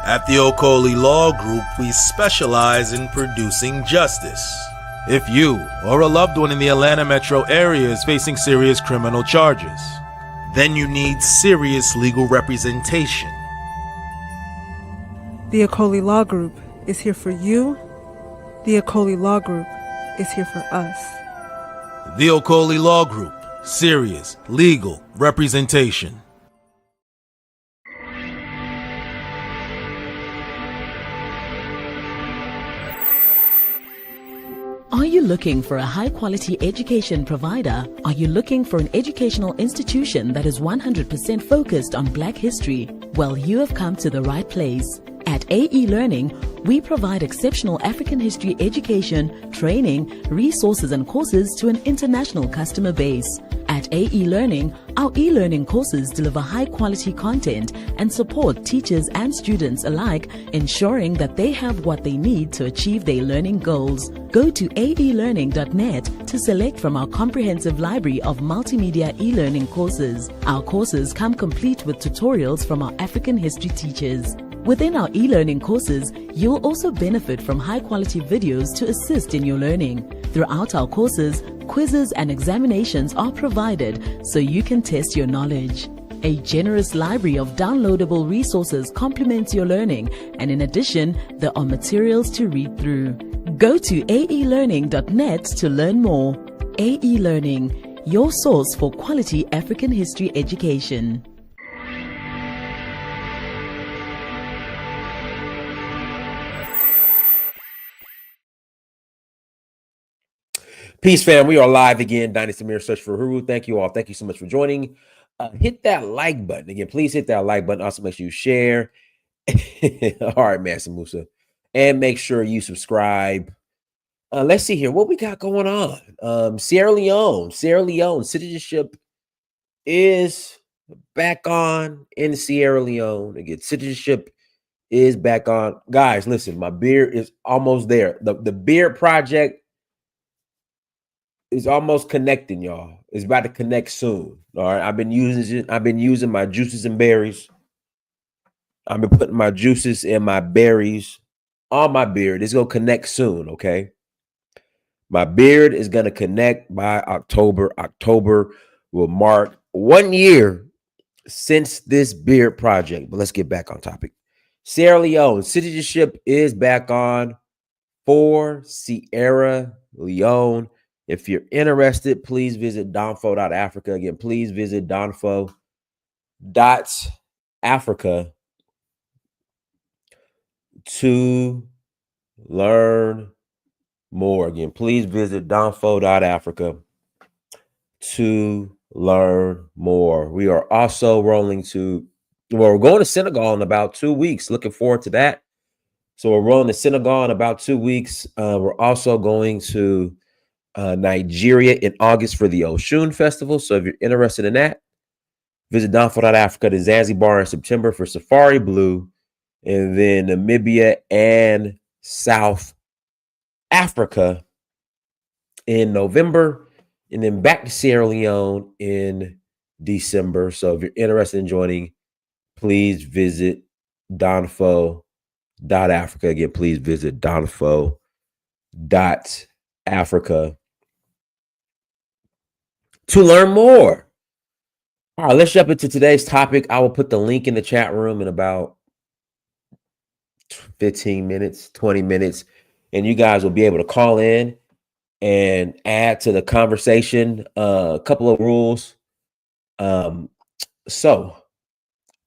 At the Okoli Law Group, we specialize in producing justice. If you or a loved one in the Atlanta metro area is facing serious criminal charges, then you need serious legal representation. The Okoli Law Group is here for you. The Okoli Law Group is here for us. The Okoli Law Group, serious legal representation. Are you looking for a high-quality education provider? Are you looking for an educational institution that is 100% focused on Black history? Well, you have come to the right place. At AE Learning, we provide exceptional African history education, training, resources and courses to an international customer base. At AE Learning, our e-learning courses deliver high-quality content and support teachers and students alike, ensuring that they have what they need to achieve their learning goals. Go to aelearning.net to select from our comprehensive library of multimedia e-learning courses. Our courses come complete with tutorials from our African history teachers. Within our e-learning courses, you will also benefit from high-quality videos to assist in your learning. Throughout our courses, quizzes and examinations are provided so you can test your knowledge. A generous library of downloadable resources complements your learning, and in addition, there are materials to read through. Go to aelearning.net to learn more. AE Learning, your source for quality African history education. Peace, fam. We are live again. Dynasty Mirror Search for Huru. Thank you all. Thank you so much for joining. Hit that like button. Again, please hit that like button. Also, make sure you share. All right, Master Musa. And make sure you subscribe. Let's see here. What we got going on? Sierra Leone. Citizenship is back on in Sierra Leone. Again, citizenship is back on. Guys, listen, my beard is almost there. The beard project is almost connecting, y'all. It's about to connect soon. All right. I've been using my juices and berries. I've been putting my juices and my berries on my beard. It's gonna connect soon. Okay. My beard is gonna connect by October. October will mark 1 year since this beard project. But let's get back on topic. Sierra Leone citizenship is back on for Sierra Leone. If you're interested, please visit donfo.africa. Again, please visit donfo.africa to learn more. Again, please visit donfo.africa to learn more. We are also we're going to Senegal in about 2 weeks. Looking forward to that. So we're rolling to Senegal in about 2 weeks. We're also going to Nigeria in August for the Oshun Festival. So if you're interested in that, visit donfo.africa to Zanzibar in September for Safari Blue, and then Namibia and South Africa in November, and then back to Sierra Leone in December. So if you're interested in joining, please visit donfo.africa. Again, please visit donfo.africa to learn more. All right, let's jump into today's topic. I will put the link in the chat room in about 15 minutes, 20 minutes, and you guys will be able to call in and add to the conversation. A couple of rules. So,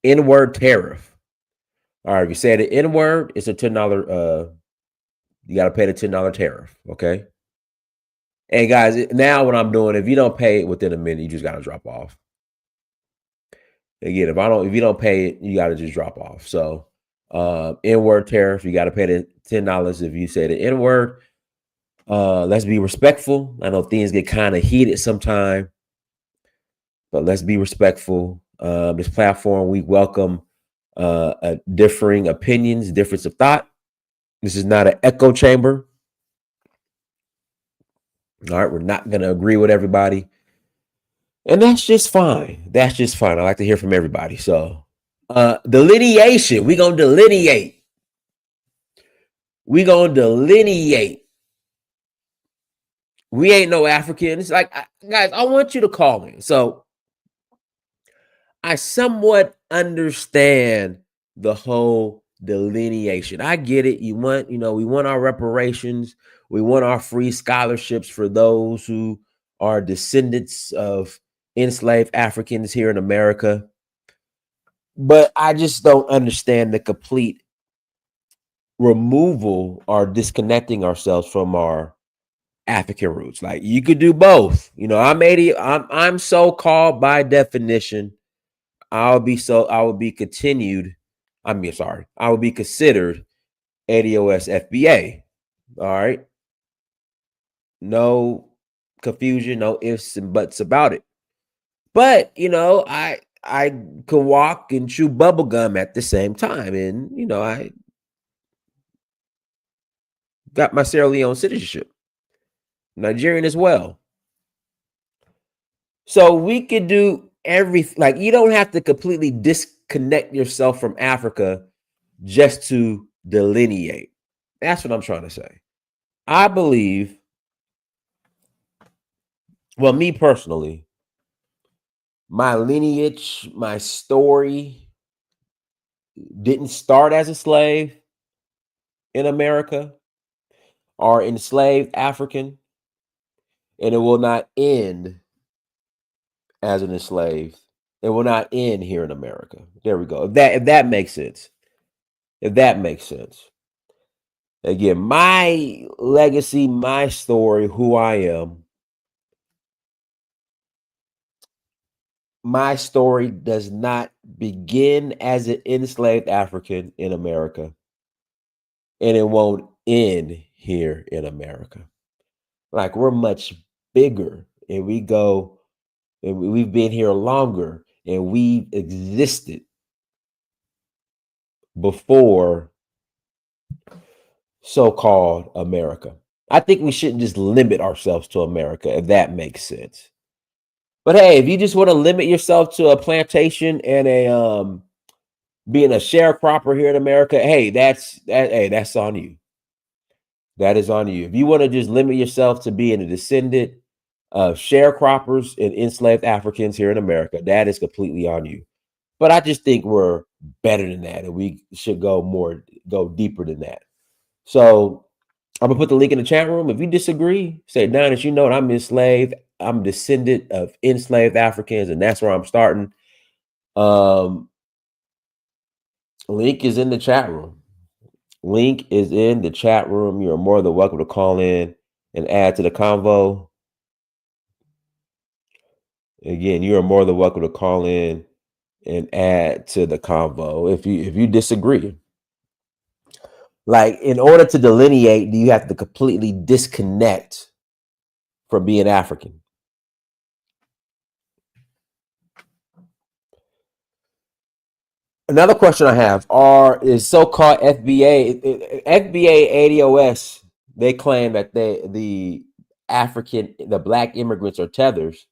N-word tariff. All right, if you say the N-word, it's a $10. You got to pay the $10 tariff. Okay. And guys, now what I'm doing, if you don't pay it within a minute, you just got to drop off. Again, if you don't pay it, you got to just drop off. So, N-word tariff, you got to pay the $10 if you say the N-word. Let's be respectful. I know things get kind of heated sometime, but let's be respectful. This platform, we welcome differing opinions, difference of thought. This is not an echo chamber. All right, we're not going to agree with everybody. And that's just fine. That's just fine. I like to hear from everybody. So Delineation. We're going to delineate. We're going to delineate. We ain't no Africans. Like, guys, I want you to call me. So I somewhat understand the whole delineation. I get it. We want our reparations. We want our free scholarships for those who are descendants of enslaved Africans here in America. But I just don't understand the complete removal or disconnecting ourselves from our African roots. Like, you could do both. I'm so called by definition. I would be considered ADOS FBA. All right. No confusion, no ifs and buts about it. But I can walk and chew bubble gum at the same time. And I got my Sierra Leone citizenship. Nigerian as well. So we could do everything. Like, you don't have to completely disconnect yourself from Africa just to delineate. That's what I'm trying to say. I believe, well, me personally, my lineage, my story didn't start as a slave in America or enslaved African, and it will not end as an enslaved. It will not end here in America. There we go. If that makes sense. If that makes sense. Again, my legacy, my story, who I am, my story does not begin as an enslaved African in America, and it won't end here in America. Like, we're much bigger, and we've been here longer, and we existed before so-called America. I think we shouldn't just limit ourselves to America, if that makes sense. But hey, if you just want to limit yourself to a plantation and being a sharecropper here in America, hey, that's on you. That is on you. If you want to just limit yourself to being a descendant of sharecroppers and enslaved Africans here in America, that is completely on you. But I just think we're better than that, and we should go deeper than that. So I'm gonna put the link in the chat room. If you disagree, say, Donis, you know what? I'm enslaved. I'm a descendant of enslaved Africans, and that's where I'm starting. Link is in the chat room. Link is in the chat room. You're more than welcome to call in and add to the convo. Again, you are more than welcome to call in and add to the convo if you disagree. Like, in order to delineate, do you have to completely disconnect from being African? Another question I have is so-called FBA ADOS. They claim that the black immigrants are tethers.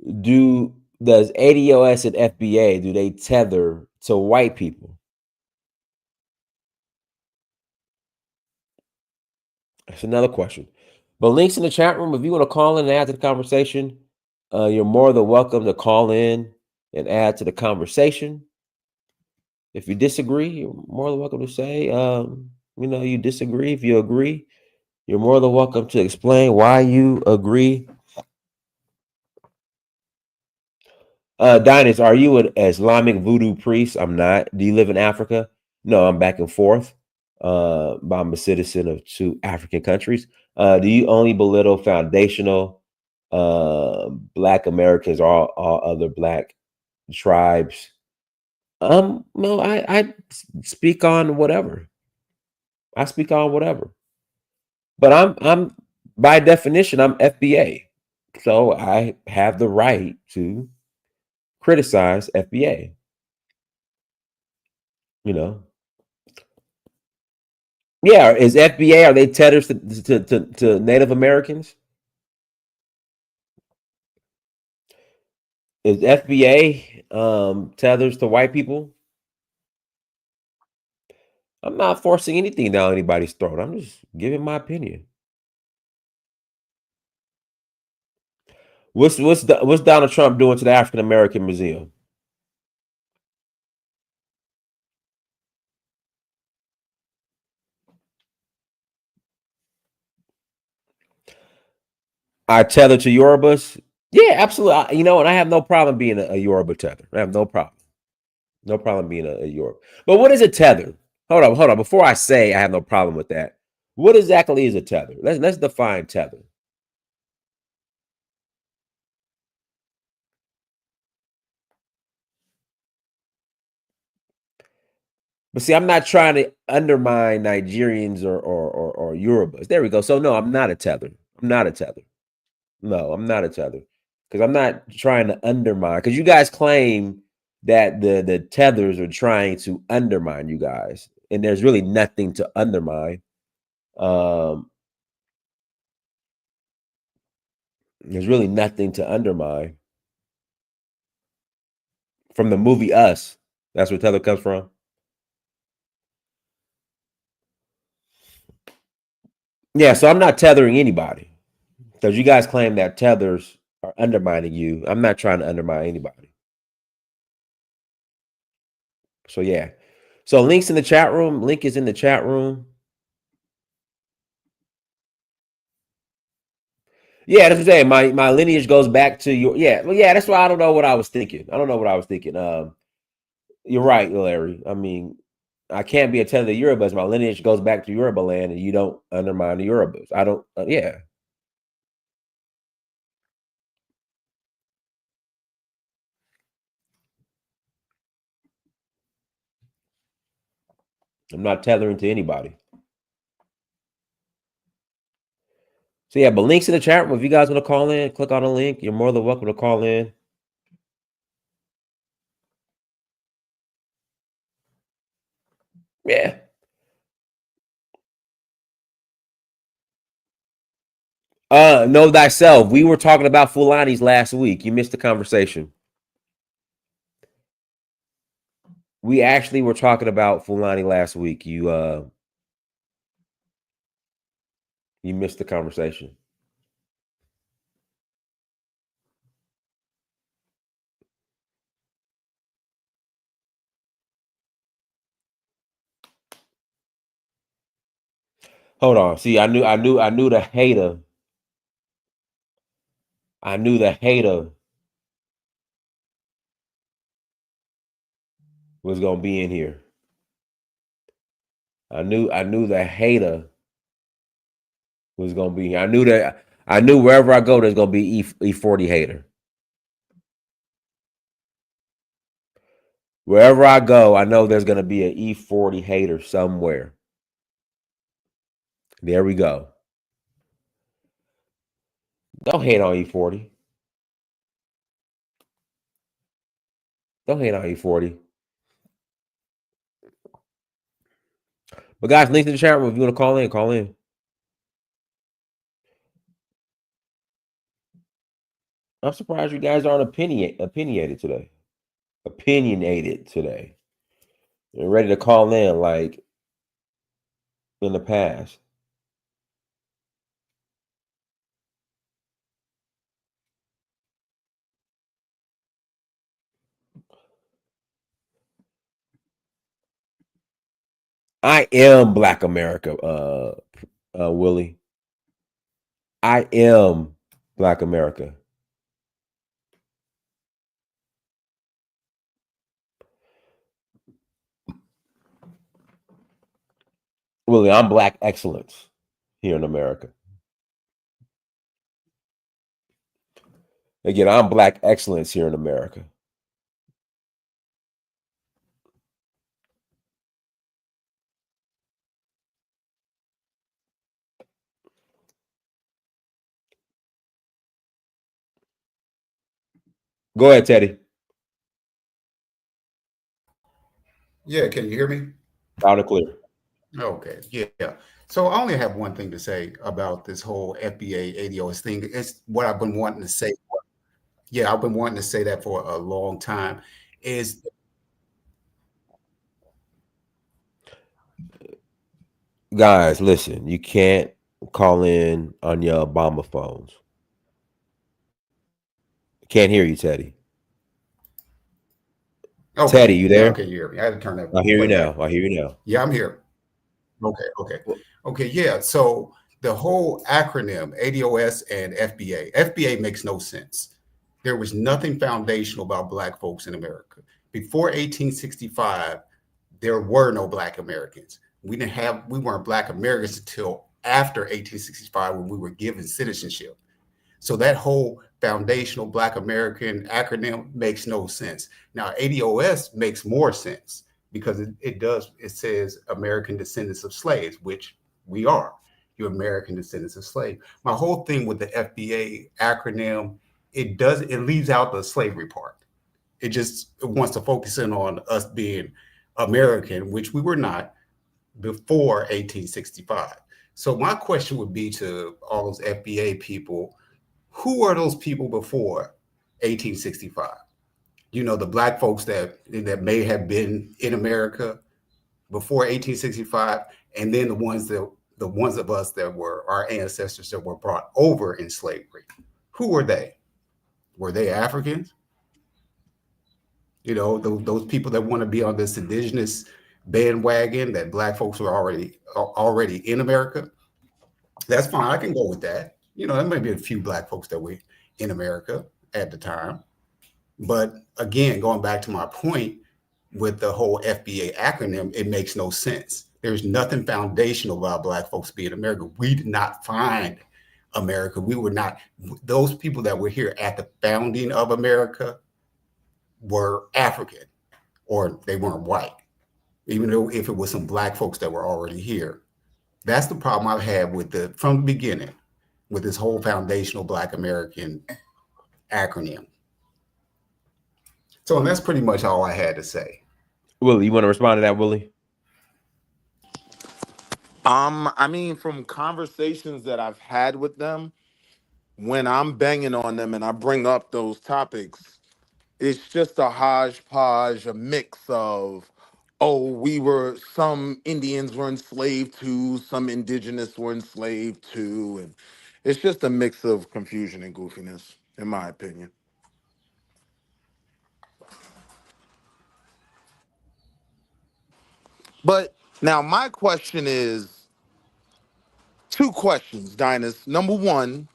Does ADOS and FBA, do they tether to white people? That's another question. But links in the chat room. If you want to call in and add to the conversation, you're more than welcome to call in and add to the conversation. If you disagree, you're more than welcome to say, you disagree. If you agree, you're more than welcome to explain why you agree. Dinas, are you an Islamic voodoo priest? I'm not. Do you live in Africa? No, I'm back and forth. But I'm a citizen of 2 African countries. Do you only belittle foundational Black Americans or all other Black tribes? No, I speak on whatever. I speak on whatever. But I'm by definition, I'm FBA. So I have the right to criticize FBA. Yeah, is FBA, are they tethers to Native Americans? Is FBA tethers to white people? I'm not forcing anything down anybody's throat. I'm just giving my opinion. What's Donald Trump doing to the African American Museum? I tether to Yorubas. Yeah, absolutely. You know, and I have no problem being a Yoruba tether. I have no problem. No problem being a Yoruba. But what is a tether? Hold on. Before I say I have no problem with that, what exactly is a tether? Let's define tether. But see, I'm not trying to undermine Nigerians or Yorubas. There we go. So no, I'm not a tether. I'm not a tether. No, I'm not a tether. Because I'm not trying to undermine. Because you guys claim that the tethers are trying to undermine you guys. And there's really nothing to undermine. There's really nothing to undermine. From the movie Us, that's where tether comes from. Yeah, so I'm not tethering anybody. Because you guys claim that tethers are undermining you. I'm not trying to undermine anybody. So yeah. So links in the chat room. Link is in the chat room. Yeah, that's what I'm saying. My lineage goes back to your that's why I don't know what I was thinking. I don't know what I was thinking. You're right, Larry. I mean, I can't be a tether to the Yorubas. My lineage goes back to Yoruba land, and you don't undermine the Yorubas. I don't. Yeah. I'm not tethering to anybody. So yeah, but links in the chat room. If you guys want to call in, click on the link. You're more than welcome to call in. Yeah. Know thyself. We were talking about Fulanis last week. You missed the conversation. We actually were talking about Fulani last week. You missed the conversation. Hold on. See, I knew the hater. I knew the hater was gonna be in here. I knew the hater was gonna be here. I knew wherever I go, there's gonna be E40 hater. Wherever I go, I know there's gonna be an E40 hater somewhere. There we go. Don't hate on E40. Don't hate on E40. But guys, link to the chat room. If you want to call in, call in. I'm surprised you guys aren't opinionated today. Opinionated today. You're ready to call in like in the past. I am Black America, Willie. I am Black America. Willie, I'm Black excellence here in America. Again, I'm Black excellence here in America. Go ahead, Teddy. Yeah, can you hear me? Loud and clear. Okay, yeah. So I only have one thing to say about this whole FBA ADOS thing. It's what I've been wanting to say Yeah, I've been wanting to say that for a long time. Is Guys, listen, you can't call in on your Obama phones. Can't hear you, Teddy. okay. Teddy, you Now there? can you hear me? I had to turn that I hear you playback. now. I hear you now. Yeah, I'm here. Okay. Yeah. So the whole acronym ADOS and FBA makes no sense. There was nothing foundational about Black folks in America. Before 1865, there were no Black Americans. We weren't Black Americans until after 1865 when we were given citizenship. So that whole foundational Black American acronym makes no sense. Now, ADOS makes more sense because it says American descendants of slaves, which we are. You're American descendants of slaves. My whole thing with the FBA acronym, it leaves out the slavery part. It wants to focus in on us being American, which we were not before 1865. So my question would be to all those FBA people, who are those people before 1865? The Black folks that may have been in America before 1865, and then the ones of us that were our ancestors that were brought over in slavery. Who were they? Were they Africans? Those people that want to be on this indigenous bandwagon that Black folks were already in America. That's fine. I can go with that. There may be a few Black folks that were in America at the time. But again, going back to my point with the whole FBA acronym, it makes no sense. There's nothing foundational about Black folks being America. We did not find America. We were not, those people that were here at the founding of America were African, or they weren't white, even though if it was some Black folks that were already here. That's the problem I've had from the beginning with this whole foundational Black American acronym. So that's pretty much all I had to say. Willie, you want to respond to that, Willie? I mean, from conversations that I've had with them, when I'm banging on them and I bring up those topics, it's just a hodgepodge, a mix of, some Indians were enslaved to, some indigenous were enslaved to, and it's just a mix of confusion and goofiness, in my opinion. But now my question is two questions, Dinus. Number one,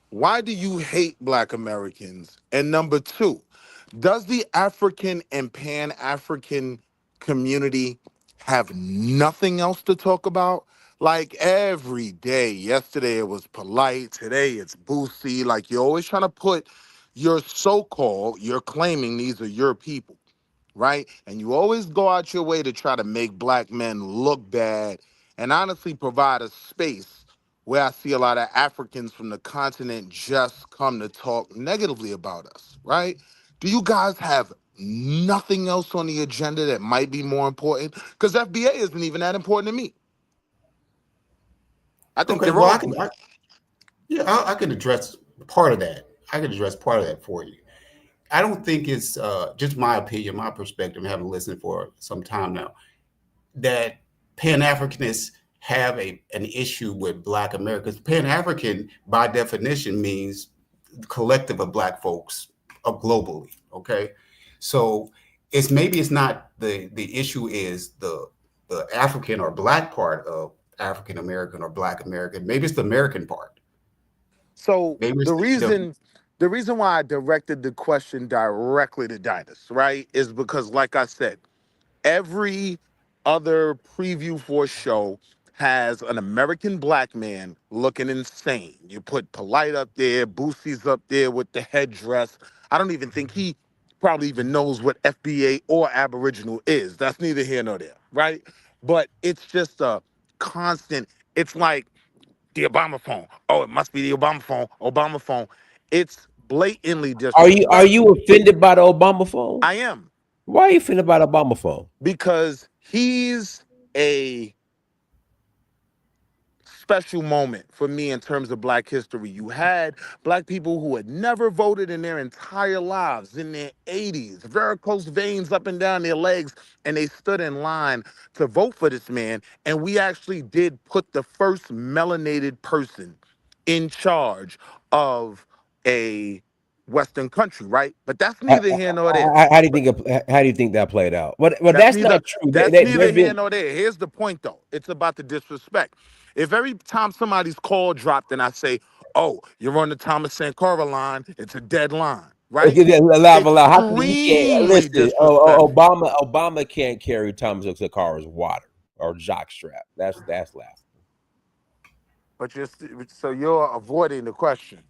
why do you hate Black Americans? And number two, does the African and Pan-African community have nothing else to talk about? Like every day, yesterday it was polite, today it's boosty. Like you're always trying to put you're claiming these are your people, right? And you always go out your way to try to make Black men look bad and honestly provide a space where I see a lot of Africans from the continent just come to talk negatively about us, right? Do you guys have nothing else on the agenda that might be more important? Because FBA isn't even that important to me. I think Okay, they're well, all goofy. I can address part of that. I can address part of that for you. I don't think it's just my opinion, my perspective, having listened for some time now, that Pan-Africanists have an issue with Black Americans. Pan-African, by definition, means collective of Black folks globally. Okay, so maybe it's not the issue is the African or Black part of African American or Black American. Maybe it's the American part. So Maybe it's the reason why I directed the question directly to Dinus, right, is because, like I said, every other preview for a show has an American Black man looking insane. You put Polite up there, Boosie's up there with the headdress. I don't even think he probably even knows what FBA or Aboriginal is. That's neither here nor there, right? But it's just a constant, it's like the Obama phone. Oh, it must be the Obama phone. Obama phone. It's blatantly Are disrespectful. you offended by the Obama phone? I am. Why are you offended by the Obama phone? Because he's a special moment for me in terms of Black history. You had Black people who had never voted in their entire lives, in their 80s, varicose veins up and down their legs, and they stood in line to vote for this man. And we actually did put the first melanated person in charge of a Western country, right? But that's neither here nor there. How do you think? How do you think that played out? But That's that's neither not true. that's neither There's here been nor there. Here's the point though. It's about the disrespect. If every time somebody's call dropped and I say, "Oh, you're on the Thomas Sankara line," it's a dead line, right? allow. How come he can't Extremely listen? disrespectful. Obama can't carry Thomas Sankara's water or jockstrap. That's laughable. But you're avoiding the question.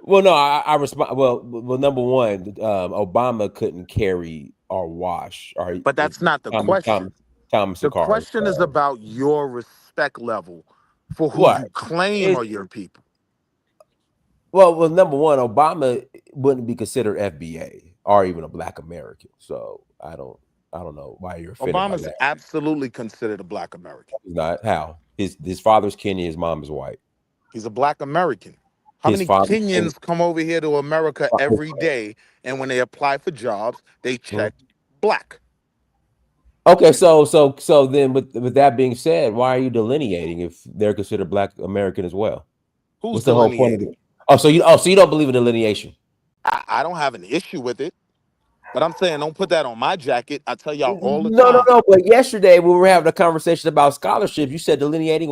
Well, no, I respond. Well, number one, Obama couldn't carry or wash or But that's not the question. Thomas The Sankara's. question is about your respect level for who What? you claim are your people. Well, number one, Obama wouldn't be considered FBA or even a Black American. So I don't know why you're offended by Obama's that. absolutely considered a Black American. He's not. How? His father's Kenyan, his mom is white. He's a Black American. How His many father. Kenyans come over here to America every day, and when they apply for jobs, they check Black? Okay, so then with that being said, why are you delineating if they're considered Black American as well? Who's What's the whole point of delineating? it? So you don't believe in delineation? I don't have an issue with it, but I'm saying don't put that on my jacket. I tell y'all all the No. time. But yesterday when we were having a conversation about scholarships, you said delineation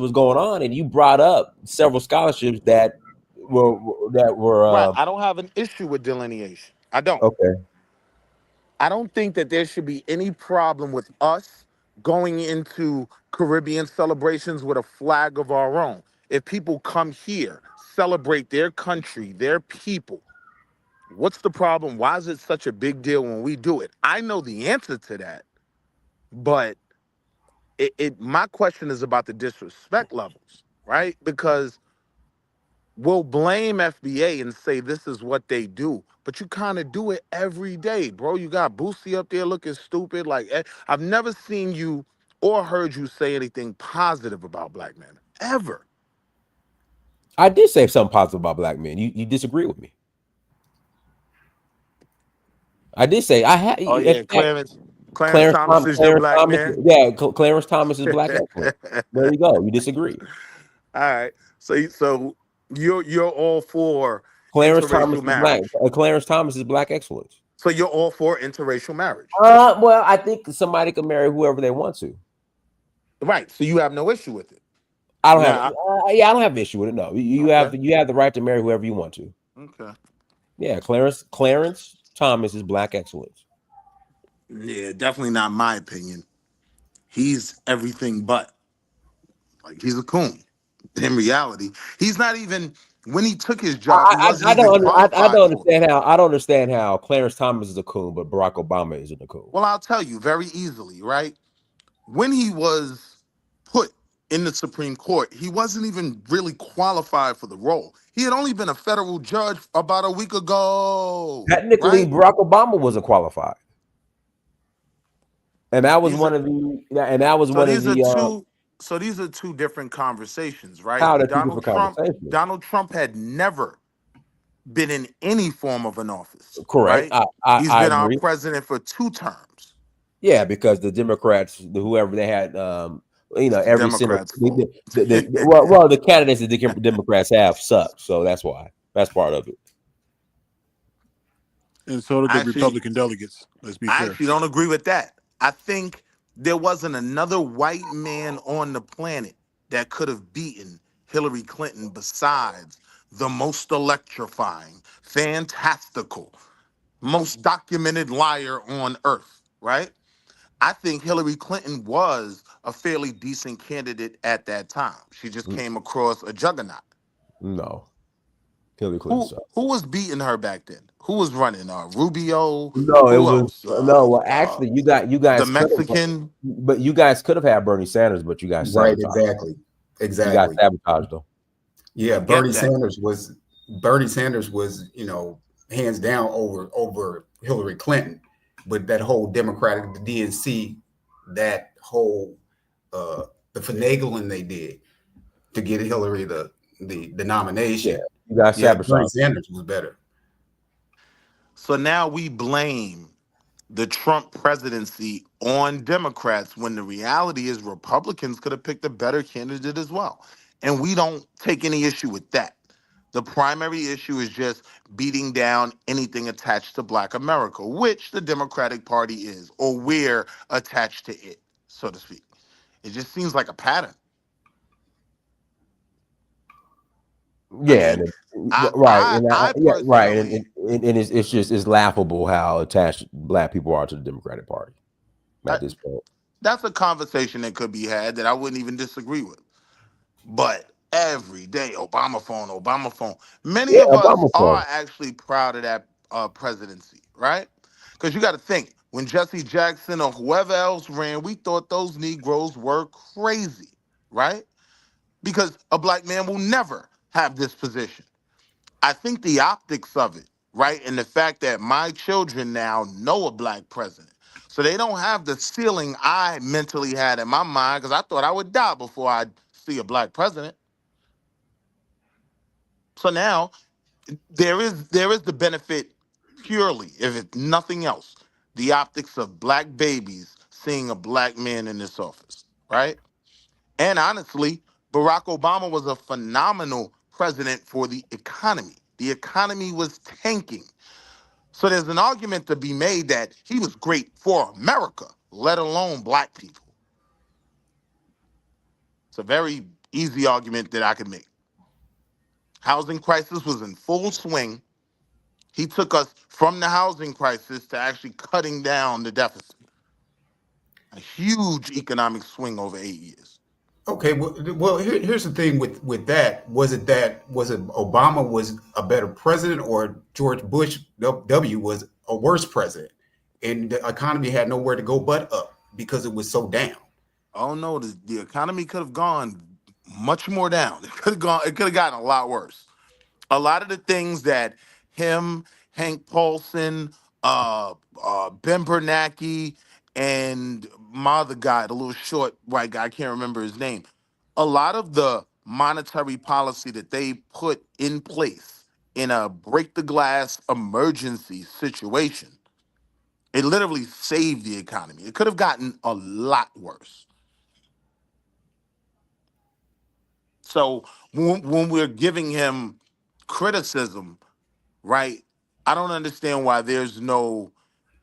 was going on, and you brought up several scholarships that were Right. I don't have an issue with delineation. I don't. okay. I don't think that there should be any problem with us going into Caribbean celebrations with a flag of our own. If people come here, celebrate their country, their people, what's the problem? Why is it such a big deal when we do it? I know the answer to that, but my question is about the disrespect levels, right? Because we'll blame FBA and say this is what they do, but you kind of do it every day, bro. You got Boosie up there looking stupid. Like, I've never seen you or heard you say anything positive about Black men, ever. I did say something positive about Black men. You disagree with me? I did say I had. Oh yeah, Clarence Thomas is your Clarence Black Thomas. man. Yeah, Clarence Thomas is Black excellence. There you go. You disagree. All right, so you're all for Clarence Thomas interracial is Black. marriage. Clarence Thomas is Black excellence. So you're all for interracial marriage. Well, I think somebody can marry whoever they want to. Right. So you have no issue with it. I don't have. I don't have an issue with it. No, you have the right to marry whoever you want to. Okay. Yeah, Clarence Thomas is Black excellence. Yeah, definitely not my opinion. He's everything but. Like, he's a coon. In reality, he's not even. When he took his job, he wasn't even qualified. I don't understand how Clarence Thomas is a coon, but Barack Obama isn't a coon. Well, I'll tell you very easily, right? When he was put in the Supreme Court, he wasn't even really qualified for the role. He had only been a federal judge about a week ago. Technically, right? Barack Obama wasn't qualified, and that was one of the. And that was one of the. So these are two different conversations, right? How are two different conversations? Donald Trump had never been in any form of an office. Correct. Right? He's been our president for 2 terms. Yeah, because the Democrats, whoever they had, every Democrats. The candidates that the Democrats have suck, so that's why. That's part of it. And so did the Republican delegates. Let's be fair. I actually don't agree with that. I think there wasn't another white man on the planet that could have beaten Hillary Clinton besides the most electrifying, fantastical, most documented liar on earth, right? I think Hillary Clinton was a fairly decent candidate at that time. She just came across a juggernaut. No. Hillary Clinton. Who was beating her back then? Who was running? Rubio? No, it was Well, actually, you guys the Mexican. But you guys could have had Bernie Sanders, but you guys right, exactly. You got sabotaged though. Yeah, Bernie Sanders was hands down over Hillary Clinton, but that whole Democratic, the DNC, that whole the the finagling they did to get Hillary the nomination. You got Bernie Sanders was better. So now we blame the Trump presidency on Democrats when the reality is Republicans could have picked a better candidate as well. And we don't take any issue with that. The primary issue is just beating down anything attached to Black America, which the Democratic Party is, or we're attached to it, so to speak. It just seems like a pattern. Yeah, I mean, right, and it's laughable how attached Black people are to the Democratic Party at this point. That's a conversation that could be had that I wouldn't even disagree with. But every day, Obama phone. Many of us are actually proud of that presidency, right? Because you got to think, when Jesse Jackson or whoever else ran, we thought those Negroes were crazy, right? Because a Black man will never have this position. I think the optics of it, right? And the fact that my children now know a Black president. So they don't have the ceiling I mentally had in my mind, because I thought I would die before I'd see a Black president. So now there is the benefit purely, if it's nothing else, the optics of Black babies seeing a Black man in this office, right? And honestly, Barack Obama was a phenomenal president for the economy. The economy was tanking. So there's an argument to be made that he was great for America, let alone Black people. It's a very easy argument that I could make. Housing crisis was in full swing. He took us from the housing crisis to actually cutting down the deficit. A huge economic swing over 8 years. Okay, well here's the thing with that. Was it Obama was a better president, or George Bush W was a worse president, and the economy had nowhere to go but up because it was so down? Oh no, the economy could have gone much more down. It could have gotten a lot worse. A lot of the things that him, Hank Paulson, Ben Bernanke, and my other guy, the little short white guy, I can't remember his name. A lot of the monetary policy that they put in place in a break the glass emergency situation, it literally saved the economy. It could have gotten a lot worse. So when we're giving him criticism, right, I don't understand why there's no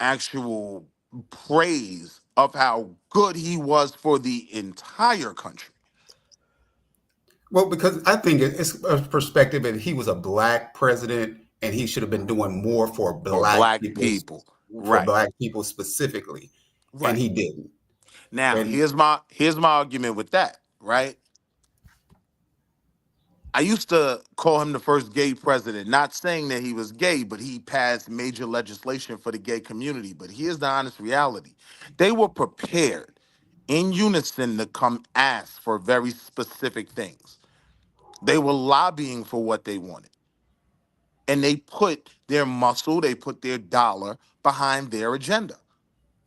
actual praise of how good he was for the entire country. Well, because I think it's a perspective that he was a Black president and he should have been doing more for Black people. Right. For Black people specifically, right. And he didn't. Now, here's my argument with that, right? I used to call him the first gay president, not saying that he was gay, but he passed major legislation for the gay community. But here's the honest reality. They were prepared in unison to come ask for very specific things. They were lobbying for what they wanted. And they put their muscle, they put their dollar behind their agenda.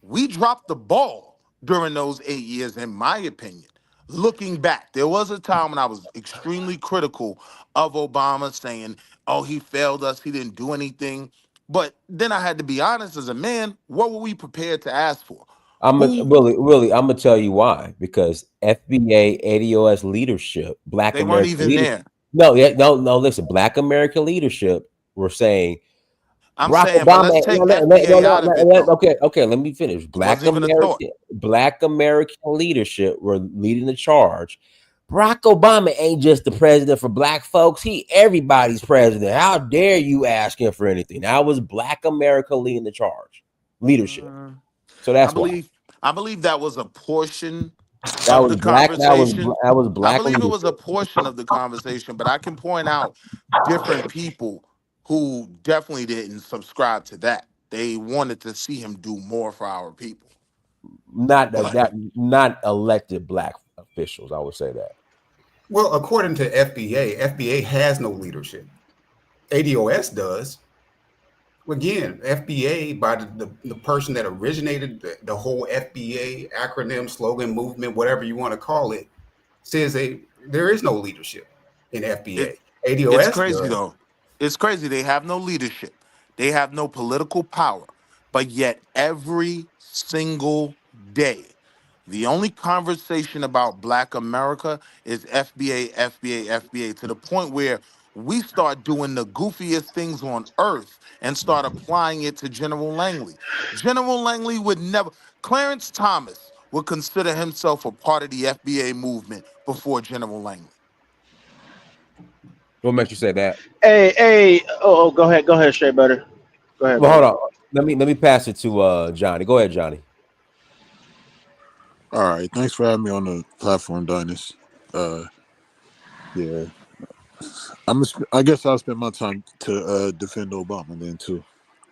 We dropped the ball during those 8 years, in my opinion. Looking back, there was a time when I was extremely critical of Obama, saying, oh, he failed us, he didn't do anything. But then I had to be honest as a man, what were we prepared to ask for? I'm gonna tell you why. Because FBA, ADOS leadership, Black they American weren't even there. No, listen, Black American leadership were saying, I'm Barack saying, Obama, but let's take FBA out of it. Okay, let me finish. Black American leadership were leading the charge. Barack Obama ain't just the president for Black folks. He everybody's president. How dare you ask him for anything? That was Black America leading the charge, leadership. So that's I believe that was a portion that of was the Black. conversation. That was Black. I believe it was a portion of the conversation, but I can point out different people who definitely didn't subscribe to that. They wanted to see him do more for our people. Not elected Black officials, I would say that. Well, according to FBA has no leadership. ADOS does. Again, FBA, by the person that originated the whole FBA acronym, slogan, movement, whatever you want to call it, says there is no leadership in It, FBA. it's ADOS crazy does. though. It's crazy. They have no leadership. They have no political power. But yet every single day, the only conversation about Black America is FBA, FBA, FBA, to the point where we start doing the goofiest things on earth and start applying it to General Langley. General Langley would never, Clarence Thomas would consider himself a part of the FBA movement before General Langley. What makes you say that? Hey, go ahead, Straight Butter. Go ahead, Well, hold brother. on. Let me pass it to Johnny. Go ahead, Johnny. All right, thanks for having me on the platform, Dynus. Yeah, I guess I'll spend my time to defend Obama then too,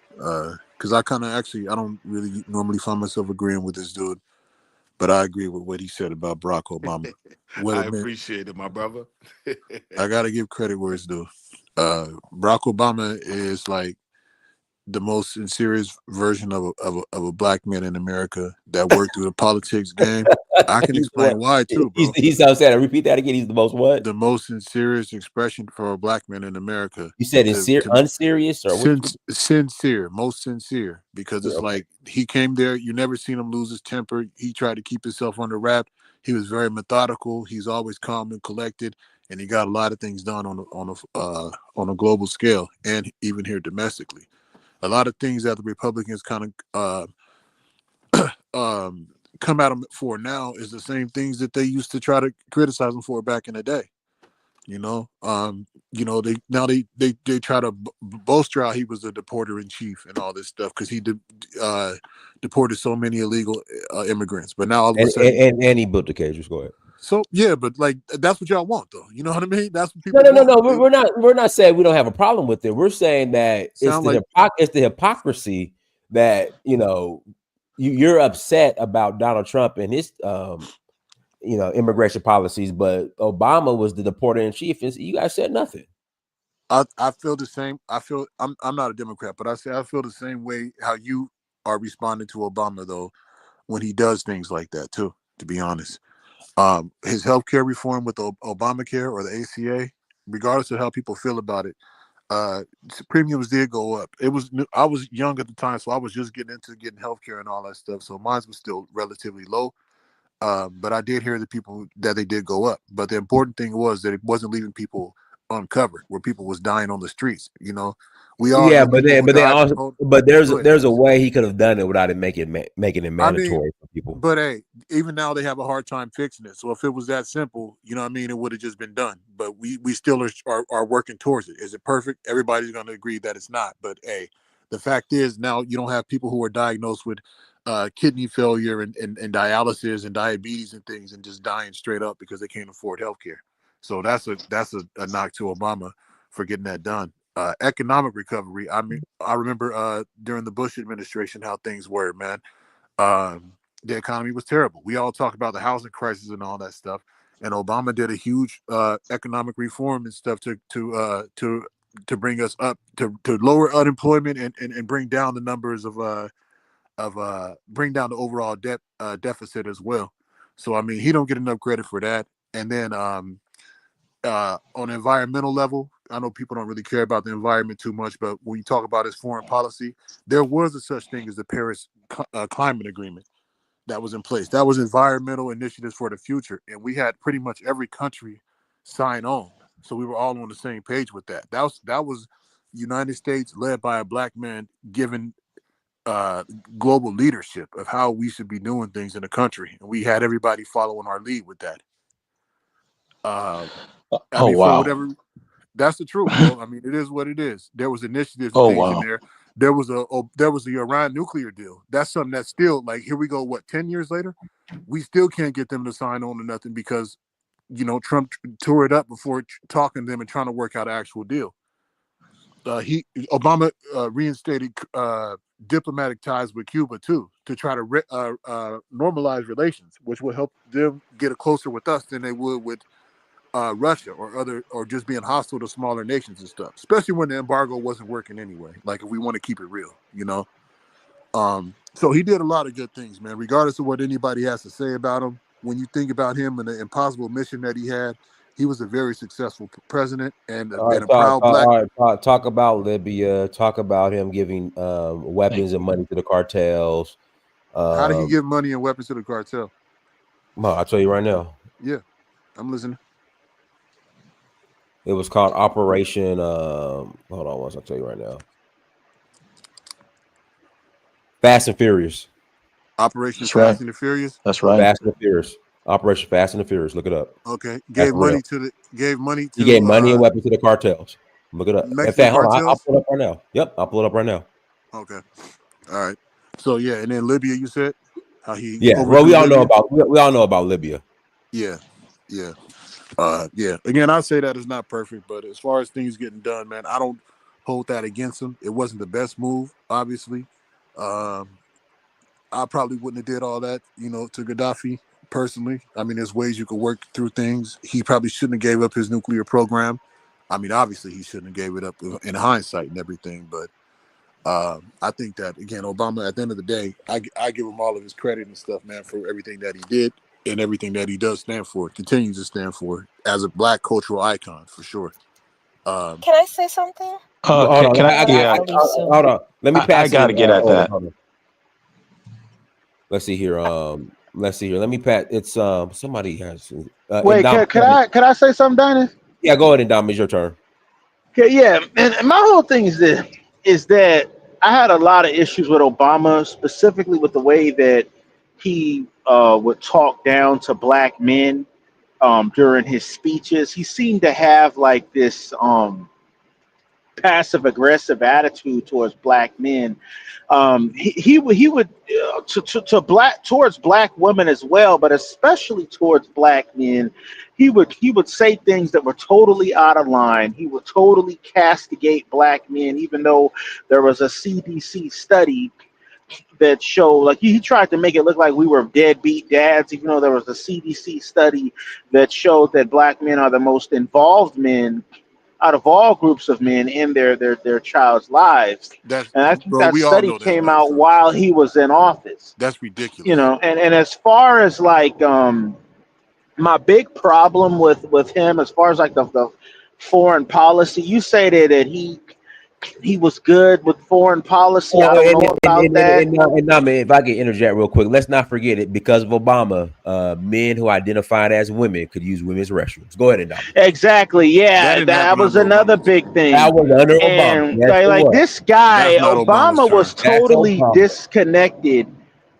because I don't really normally find myself agreeing with this dude, but I agree with what he said about Barack Obama. What I it meant, appreciate it, my brother. I got to give credit where it's due. Barack Obama is like the most sincere version of a black man in America that worked through the politics game. I can explain why too, bro. He's saying. Repeat that again. He's the most what? The most sincere expression for a black man in America. You said unserious or sincere, most sincere, because it's okay. like he came there. You never seen him lose his temper. He tried to keep himself under wrap. He was very methodical. He's always calm and collected, and he got a lot of things done on a global scale and even here domestically. A lot of things that the Republicans kind of come at him for now is the same things that they used to try to criticize him for back in the day. They try to bolster out he was a deporter in chief and all this stuff because he deported so many illegal immigrants. But now all of a sudden, and he built the cages. Go ahead. So yeah, but like that's what y'all want, though. You know what I mean? That's what people. No. We're not saying we don't have a problem with it. We're saying that it's the hypocrisy that you're upset about Donald Trump and his immigration policies, but Obama was the deporter in chief, and you guys said nothing. I feel the same. I'm not a Democrat, but I feel the same way how you are responding to Obama though when he does things like that too. To be honest. His healthcare reform with the Obamacare or the ACA, regardless of how people feel about it, premiums did go up. I was young at the time, so I was just getting into getting healthcare and all that stuff. So mine was still relatively low. But I did hear the people that they did go up. But the important thing was that it wasn't leaving people uncovered, where people was dying on the streets. We all but there's a way he could have done it without it making it mandatory for people. But hey, even now they have a hard time fixing it. So if it was that simple, it would have just been done. But we still are working towards it. Is it perfect? Everybody's going to agree that it's not. But hey, the fact is now you don't have people who are diagnosed with kidney failure and dialysis and diabetes and things and just dying straight up because they can't afford healthcare. So that's a knock to Obama for getting that done. Economic recovery. I mean, I remember during the Bush administration how things were, man. The economy was terrible. We all talk about the housing crisis and all that stuff, and Obama did a huge economic reform and stuff to bring us up to lower unemployment and bring down the numbers of bring down the overall debt deficit as well. So I mean, he don't get enough credit for that. And then on an environmental level, I know people don't really care about the environment too much, but when you talk about his foreign policy, there was a such thing as the Paris Climate Agreement that was in place. That was environmental initiatives for the future, and we had pretty much every country sign on. So we were all on the same page with that. That was United States led by a black man giving global leadership of how we should be doing things in the country, and we had everybody following our lead with that. For whatever, that's the truth, bro. I mean, it is what it is. There was initiatives and things in there. There was the Iran nuclear deal. That's something that's still like, here we go. 10 years later, we still can't get them to sign on to nothing because, Trump tore it up before talking to them and trying to work out an actual deal. Obama reinstated diplomatic ties with Cuba too to try to normalize relations, which will help them get closer with us than they would with Russia or just being hostile to smaller nations and stuff, especially when the embargo wasn't working anyway. Like if we want to keep it real, So he did a lot of good things, man, regardless of what anybody has to say about him. when you think about him and the impossible mission that he had, he was a very successful president and All right, a proud black. all right, talk about Libya. Talk about him giving weapons and money to the cartels. How did he give money and weapons to the cartel? I'll tell you right now. Yeah, I'm listening. It was called Operation. Hold on, once I'll tell you right now. Fast and Furious. Operation Fast and the Furious. That's right. Fast and the Furious. Operation Fast and the Furious. Look it up. Okay. Gave money to. He gave money and weapons to the cartels. Look it up. In fact, hold on. I'll pull it up right now. Yep, I'll pull it up right now. Okay. All right. So yeah, and then Libya, you said how he. Yeah. Well, we all know about Libya. Yeah. Yeah. Yeah. Again, I say that is not perfect, but as far as things getting done, man, I don't hold that against him. It wasn't the best move, obviously. I probably wouldn't have did all that, to Gaddafi personally. I mean, there's ways you could work through things. He probably shouldn't have gave up his nuclear program. I mean, obviously he shouldn't have gave it up in hindsight and everything. But I think that, again, Obama, at the end of the day, I give him all of his credit and stuff, man, for everything that he did and everything that he does stand for, continues to stand for as a black cultural icon, for sure. Can I say something? Hold on. Let me pass. I gotta get at that. Let's see here. Let me pass. It's somebody has. Wait, can I say something, Donnie? Yeah, go ahead, and Dom. It's your turn. Okay, yeah, and my whole thing is that I had a lot of issues with Obama, specifically with the way that he would talk down to black men during his speeches. He seemed to have like this passive aggressive attitude towards black men. He would towards black women as well, but especially towards black men. He would say things that were totally out of line. He would totally castigate black men, even though there was a CDC study that showed, like, he tried to make it look like we were deadbeat dads, even though there was a CDC study that showed that black men are the most involved men out of all groups of men in their child's lives. And I think that study came out while he was in office. That's ridiculous. And as far as like my big problem with him, as far as like the foreign policy, you say that he was good with foreign policy. I don't know about that. And man, if I can interject real quick, let's not forget it. Because of Obama, men who identified as women could use women's restrooms. Go ahead, and exactly. Yeah, that was another big thing. That was under Obama. Like this guy, Obama was totally disconnected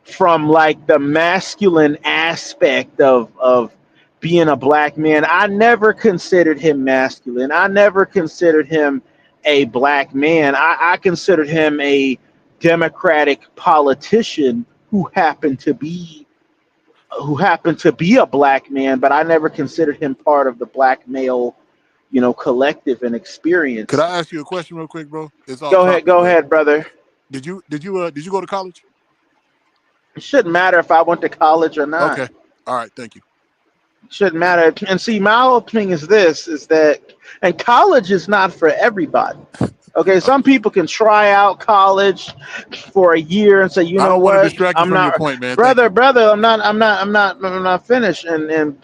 from like the masculine aspect of being a black man. I never considered him masculine. I never considered him a black man. I considered him a Democratic politician who happened to be a black man, but I never considered him part of the black male, collective and experience. Could I ask you a question real quick, bro? Go ahead, brother. Did you go to college? It shouldn't matter if I went to college or not. Okay. All right. Thank you. Shouldn't matter. And see, my whole thing is that, and college is not for everybody. Okay, some people can try out college for a year and say, you know what, I'm not, point, man. brother. I'm not finished. And then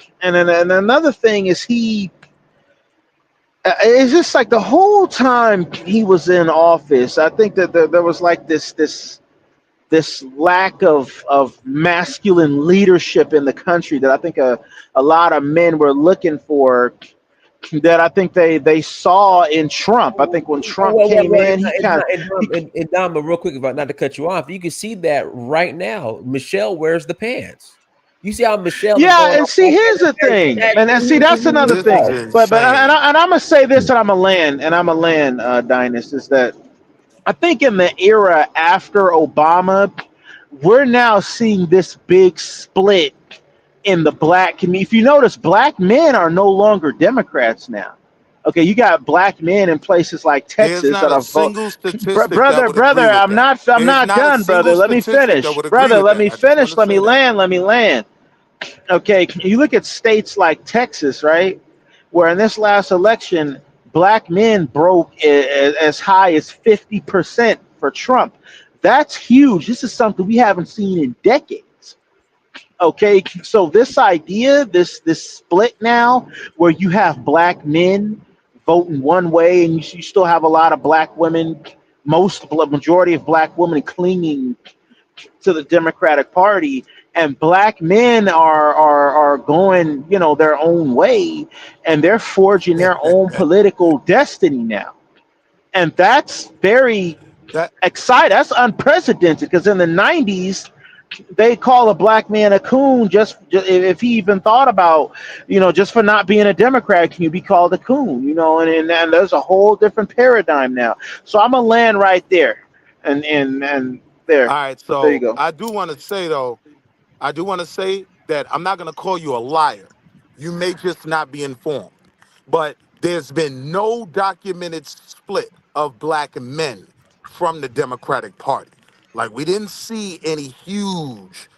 another thing is it's just like the whole time he was in office, I think that there was like this lack of masculine leadership in the country that I think a lot of men were looking for, that I think they saw in Trump. I think when Trump came in, he kind of... And Dom, real quick, not to cut you off, you can see that right now. Michelle wears the pants. You see how Michelle... Yeah, and see, here's the thing. And see, that's another thing. But and I'm going to say this, and I'm going to land, Dynas, is that I think in the era after Obama, we're now seeing this big split in the black community. If you notice, black men are no longer Democrats now. Okay, you got black men in places like Texas that are brother. I'm not done, brother. Let me finish, brother. Let me finish. Let me land. Okay, you look at states like Texas, right, where in this last election, black men broke as high as 50% for Trump. That's huge. This is something we haven't seen in decades. Okay, so this idea, this split now, where you have black men voting one way, and you still have a lot of black women, majority of black women clinging to the Democratic Party, and black men are going, their own way, and they're forging their own political destiny now, and that's very That exciting. That's unprecedented because in the '90s they call a black man a coon just if he even thought about, just for not being a Democrat, can you be called a coon? And there's a whole different paradigm now. So I'm gonna land right there, and there. all right. There you So go. I do want to say though, I do want to say that I'm not going to call you a liar. You may just not be informed. But there's been no documented split of black men from the Democratic Party. Like, we didn't see any huge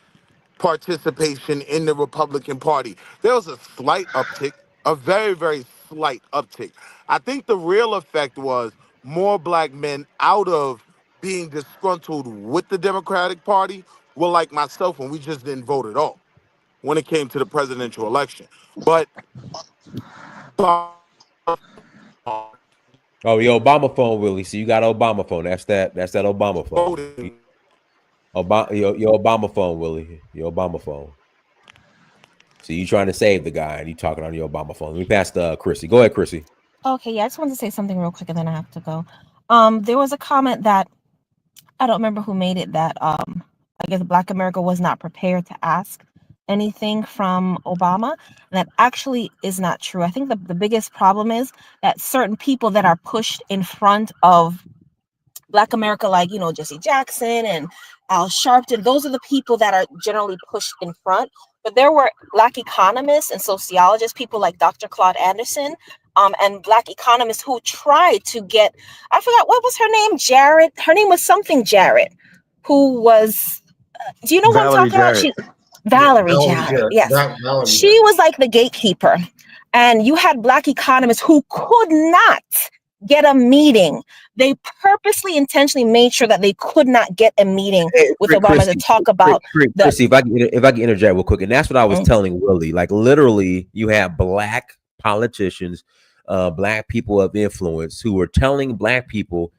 participation in the Republican Party. There was a slight uptick, a very, very slight uptick. I think the real effect was more black men out of being disgruntled with the Democratic Party were like myself when we just didn't vote at all when it came to the presidential election. But Oh, your Obama phone, Willie. So you got Obama phone. That's that Obama phone. voting, Your Obama phone, Willie. Your Obama phone. So you trying to save the guy and you talking on your Obama phone. Let me pass to Chrissy. Go ahead, Chrissy. Okay, yeah, I just wanted to say something real quick and then I have to go. There was a comment that I don't remember who made it that I guess Black America was not prepared to ask anything from Obama. And that actually is not true. I think the biggest problem is that certain people that are pushed in front of Black America, like, Jesse Jackson and Al Sharpton, those are the people that are generally pushed in front. But there were Black economists and sociologists, people like Dr. Claude Anderson, and Black economists who tried to get, I forgot, what was her name? Jarrett. Her name was something Jarrett, who was, do you know what I'm talking about? Valerie Jarrett. Yes. Valerie She Jarrett. was like the gatekeeper. And you had Black economists who could not get a meeting. They purposely, intentionally made sure that they could not get a meeting with Obama to talk about Chrissy, if I can interject real quick, and that's what I was telling Willie. Like, literally, you have black politicians, black people of influence who are telling black people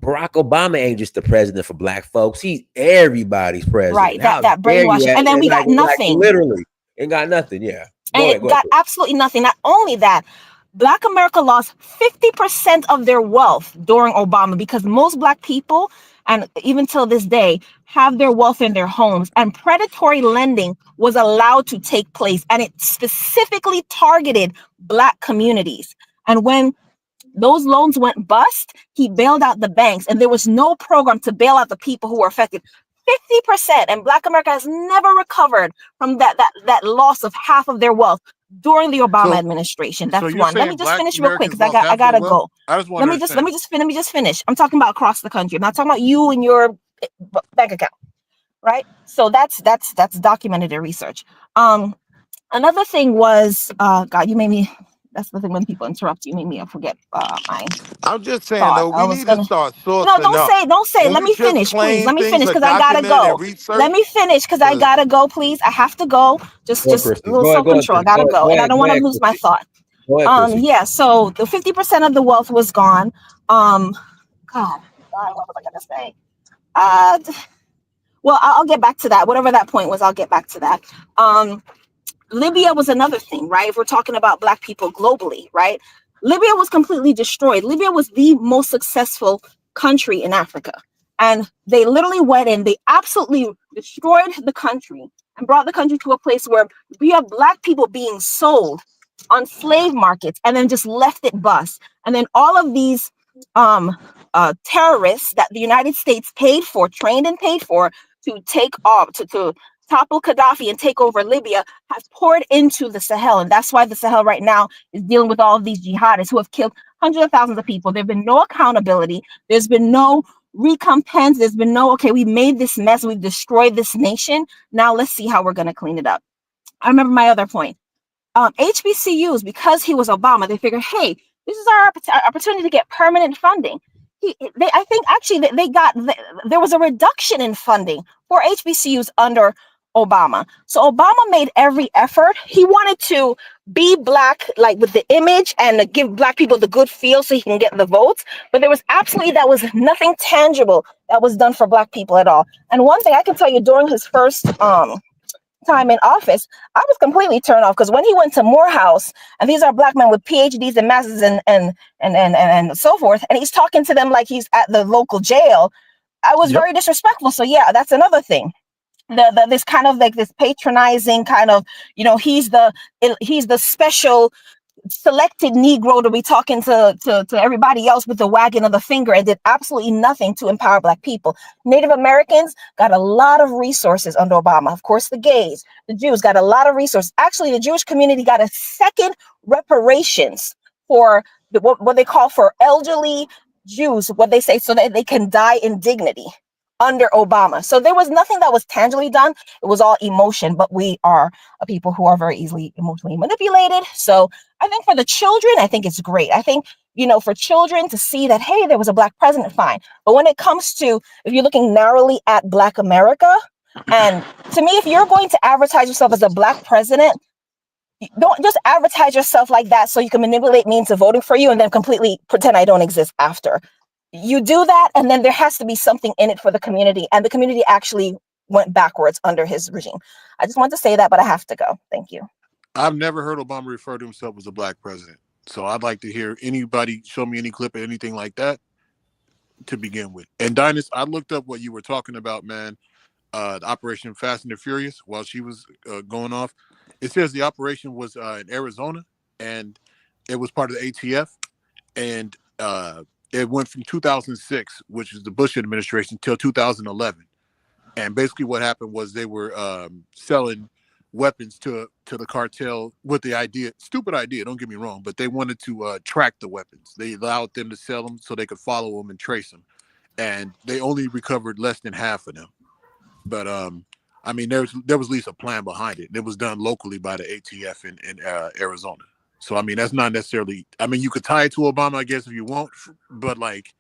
Barack Obama ain't just the president for black folks. He's everybody's president. Right. That brainwashing. And then we got nothing. Literally. And got nothing. Yeah. And got absolutely nothing. Not only that, Black America lost 50% of their wealth during Obama because most Black people, and even till this day, have their wealth in their homes. And predatory lending was allowed to take place. And it specifically targeted Black communities. And when those loans went bust, he bailed out the banks. And there was no program to bail out the people who were affected. 50%. And Black America has never recovered from that loss of half of their wealth during the Obama administration. That's one. Let me just finish real quick because I gotta go. Let me just finish. I'm talking about across the country. I'm not talking about you and your bank account, right? So that's documented in research. Another thing was, God, you made me. That's the thing when people interrupt you, made me forget my. I'm just saying though, we need to start sourcing. No, don't say. Let me finish, please. Let me finish because I gotta go. Let me finish because I gotta go, please. I have to go. Just a little self-control. I gotta go, and I don't want to lose my thought. Yeah. So the 50% of the wealth was gone. God, what was I gonna say? Well, I'll get back to that. Whatever that point was, I'll get back to that. Libya was another thing, right? If we're talking about Black people globally, right? Libya was completely destroyed. Libya was the most successful country in Africa. And they literally went in, they absolutely destroyed the country and brought the country to a place where we have Black people being sold on slave markets and then just left it bust. And then all of these terrorists that the United States paid for, trained and paid for to take off, to topple Gaddafi and take over Libya, have poured into the Sahel. And that's why the Sahel right now is dealing with all of these jihadists who have killed hundreds of thousands of people. There's been no accountability. There's been no recompense. There's been no, okay, we made this mess. We've destroyed this nation. Now let's see how we're going to clean it up. I remember my other point. HBCUs, because he was Obama, they figured, hey, this is our opportunity to get permanent funding. I think actually there was a reduction in funding for HBCUs under Obama. So Obama made every effort. He wanted to be black, like with the image, and give black people the good feel so he can get the votes. But there was nothing tangible that was done for black people at all. And one thing I can tell you, during his first time in office, I was completely turned off, because when he went to Morehouse, and these are black men with PhDs and masters and so forth, and he's talking to them like he's at the local jail, I was very disrespectful. So yeah, that's another thing. This kind of like this patronizing kind of, he's the special selected Negro to be talking to everybody else with the wagging of the finger, and did absolutely nothing to empower black people. Native Americans got a lot of resources under Obama. Of course, the gays, the Jews got a lot of resources. Actually, the Jewish community got a second reparations for what they call for elderly Jews, what they say, so that they can die in dignity under Obama. So there was nothing that was tangibly done. It was all emotion, but we are a people who are very easily emotionally manipulated. So I think for the children, I think it's great. I think, for children to see that, hey, there was a black president, fine. But when it comes to, if you're looking narrowly at Black America, and to me, if you're going to advertise yourself as a black president, don't just advertise yourself like that so you can manipulate means of voting for you and then completely pretend I don't exist after. You do that, and then there has to be something in it for the community. And the community actually went backwards under his regime. I just want to say that, but I have to go. Thank you. I've never heard Obama refer to himself as a black president. So I'd like to hear anybody show me any clip or anything like that to begin with. And Dinus, I looked up what you were talking about, man. The Operation Fast and the Furious, while she was going off. It says the operation was in Arizona, and it was part of the ATF. And it went from 2006, which is the Bush administration, till 2011. And basically what happened was they were selling weapons to the cartel with the idea, stupid idea, don't get me wrong, but they wanted to track the weapons. They allowed them to sell them so they could follow them and trace them. And they only recovered less than half of them. But I mean, there was at least a plan behind it. It was done locally by the ATF in Arizona. So, I mean, that's not necessarily, I mean, you could tie it to Obama, I guess, if you want, but like,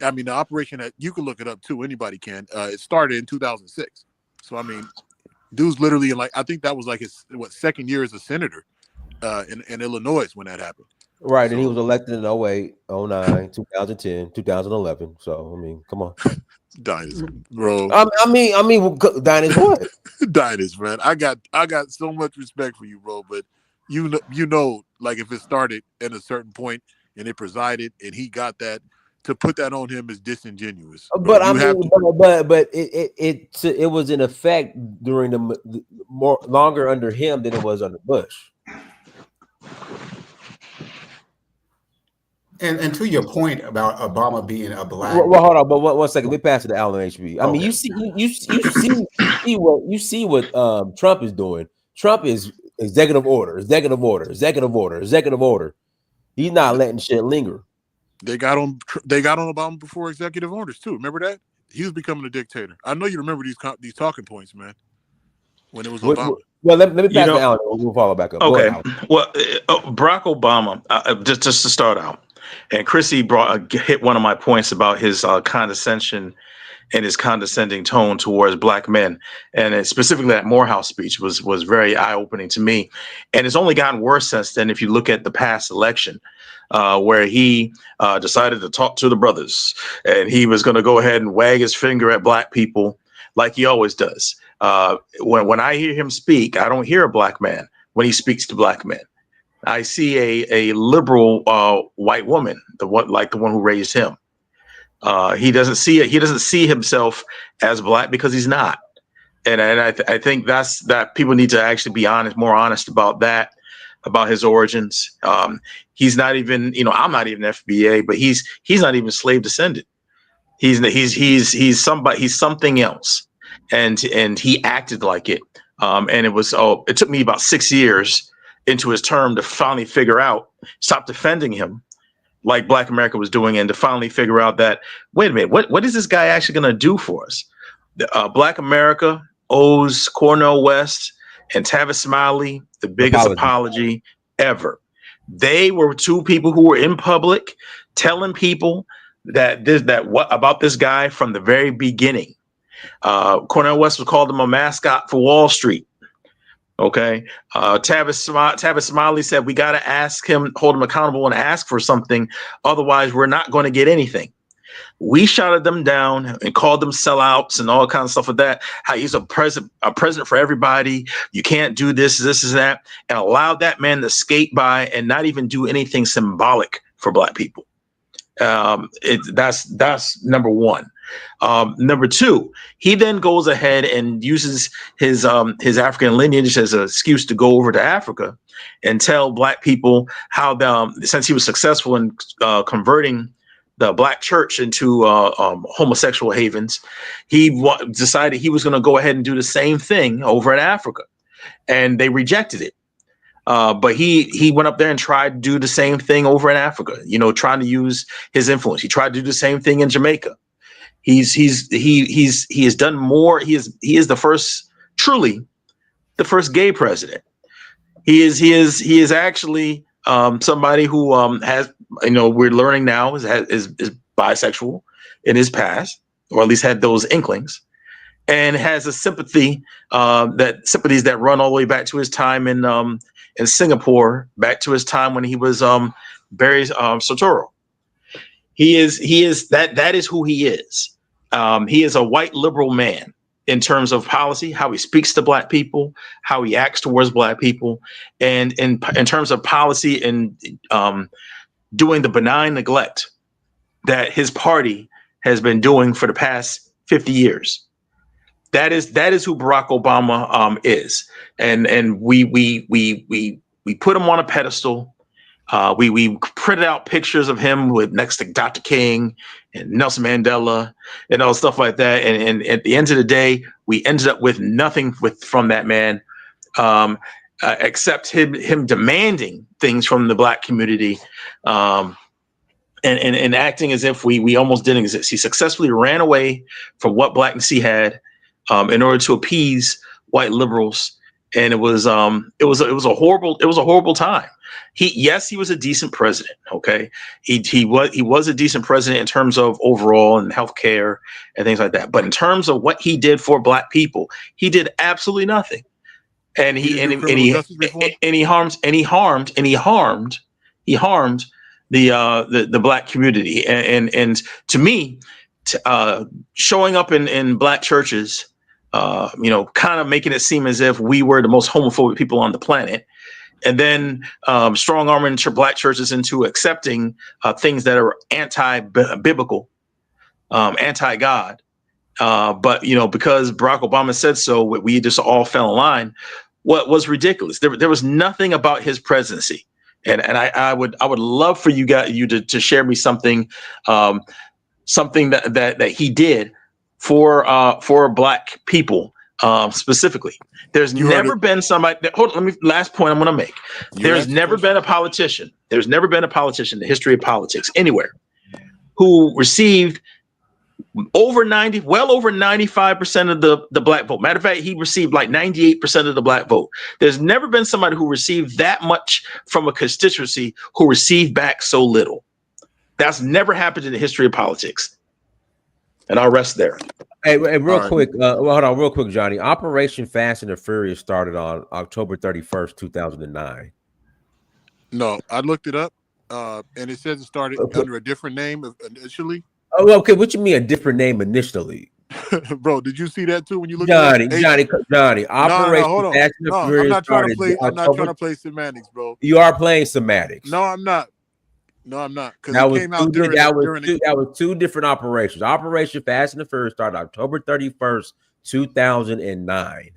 I mean, the operation that you can look it up too, anybody can, it started in 2006. So, I mean, dude's literally like, I think that was like his, second year as a senator in Illinois when that happened. Right. So, and he was elected in 08, 09, 2010, 2011. So, I mean, come on. Dinus, bro. I mean, Dinus, what? Dinus, man. I got so much respect for you, bro, but you know, like if it started at a certain point and it presided and he got that, to put that on him is disingenuous. But I mean, but it was in effect during the more longer under him than it was under Bush. And to your point about Obama being a black, well, hold on, but one second, we pass it to Alan HB. I mean, you see what Trump is doing. Trump is executive order. He's not letting shit linger. They got on Obama before executive orders too. Remember that? He was becoming a dictator. I know you remember these talking points, man. When it was Obama. Well, let me pass to Alan. We'll follow back up. Okay. Well, Barack Obama. Just to start out, and Chrissy hit one of my points about his condescension and his condescending tone towards black men, and specifically that Morehouse speech was very eye-opening to me, and it's only gotten worse since then. If you look at the past election, where he decided to talk to the brothers, and he was going to go ahead and wag his finger at black people like he always does. When I hear him speak, I don't hear a black man when he speaks to black men. I see a liberal white woman, the one who raised him. He doesn't see it. He doesn't see himself as black because he's not. And I think that people need to actually be more honest about that, about his origins. He's not even, I'm not even FBA, but he's not even slave descendant. He's something else. And he acted like it. And it took me about 6 years into his term to finally stop defending him like Black America was doing, and to finally figure out that, wait a minute, what is this guy actually going to do for us? Black America owes Cornel West and Tavis Smiley the biggest apology ever. They were two people who were in public telling people that what about this guy from the very beginning. Cornel West was called him a mascot for Wall Street. Okay. Tavis Smiley said, we got to hold him accountable and ask for something. Otherwise, we're not going to get anything. We shouted them down and called them sellouts and all kinds of stuff like that. How he's a president for everybody. You can't do this is that, and allowed that man to skate by and not even do anything symbolic for Black people. That's number one. Number two, he then goes ahead and uses his African lineage as an excuse to go over to Africa and tell Black people how since he was successful in converting the Black church into homosexual havens, he decided he was going to go ahead and do the same thing over in Africa, and they rejected it. But he went up there and tried to do the same thing over in Africa, trying to use his influence. He tried to do the same thing in Jamaica. He has done more. He is truly the first gay president. He is actually somebody who has, we're learning now is bisexual in his past, or at least had those inklings, and has a sympathies that run all the way back to his time in Singapore, back to his time when he was Barry Soetoro. He is that is who he is. He is a white liberal man in terms of policy, how he speaks to Black people, how he acts towards Black people, and in terms of policy and doing the benign neglect that his party has been doing for the past 50 years. That is who Barack Obama is, and we put him on a pedestal. We printed out pictures of him next to Dr. King and Nelson Mandela and all stuff like that. And at the end of the day, we ended up with nothing from that man, except him demanding things from the Black community, and acting as if we almost didn't exist. He successfully ran away from what Blackness he had in order to appease white liberals, and it was a horrible time. He was a decent president. Okay. He was a decent president in terms of overall and healthcare and things like that. But in terms of what he did for Black people, he did absolutely nothing. And he harmed the Black community. And to me, showing up in Black churches, kind of making it seem as if we were the most homophobic people on the planet. And then strong arming Black churches into accepting things that are anti-biblical, anti-God. But, because Barack Obama said so, we just all fell in line. What was ridiculous. There was nothing about his presidency. And I would love for you to share me something that he did for Black people specifically. There's never been somebody. Hold on, last point I'm going to make. There's never been a politician. There's never been a politician in the history of politics anywhere who received well over 95% of the Black vote. Matter of fact, he received like 98% of the Black vote. There's never been somebody who received that much from a constituency who received back so little. That's never happened in the history of politics. And I'll rest there. Hey, real quick, hold on, real quick, Johnny. Operation Fast and the Furious started on October 31st, 2009. No, I looked it up, and it says it started under a different name initially. Oh, okay. What you mean a different name initially? Bro, did you see that too when you look Johnny, at Johnny, Operation Fast and the Furious I'm not trying to play semantics, bro. You are playing semantics. No, I'm not. Because that was two different operations. Operation Fast and the Furious started October 31st, 2009.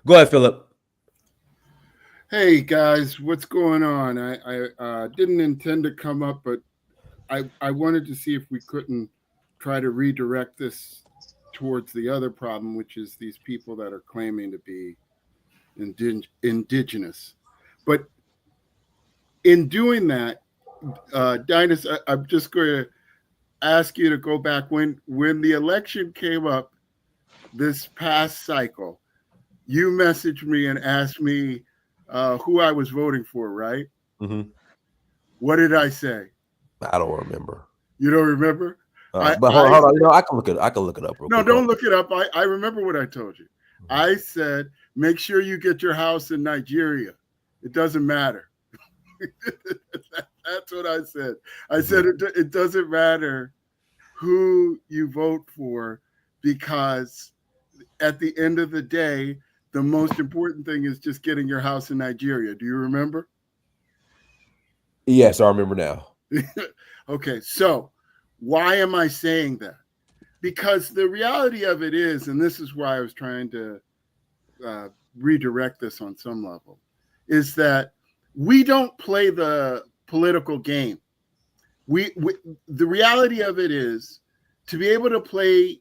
Go ahead, Philip. Hey guys, what's going on? I didn't intend to come up, but I wanted to see if we couldn't try to redirect this towards the other problem, which is these people that are claiming to be indigenous. But in doing that, Dinas, I'm just going to ask you to go back when the election came up this past cycle. You messaged me and asked me who I was voting for, right? Mm-hmm. What did I say? I don't remember. You don't remember? But hold on. You know, I can look it up. Real quick. Don't look it up. I remember what I told you. Mm-hmm. I said, make sure you get your house in Nigeria. It doesn't matter. That's what I said. I said it doesn't matter who you vote for, because at the end of the day, the most important thing is just getting your house in Nigeria. Do you remember? Yes, I remember now. Okay, so why am I saying that? Because the reality of it is, and this is why I was trying to redirect this on some level, is that we don't play the political game. The reality of it is, to be able to play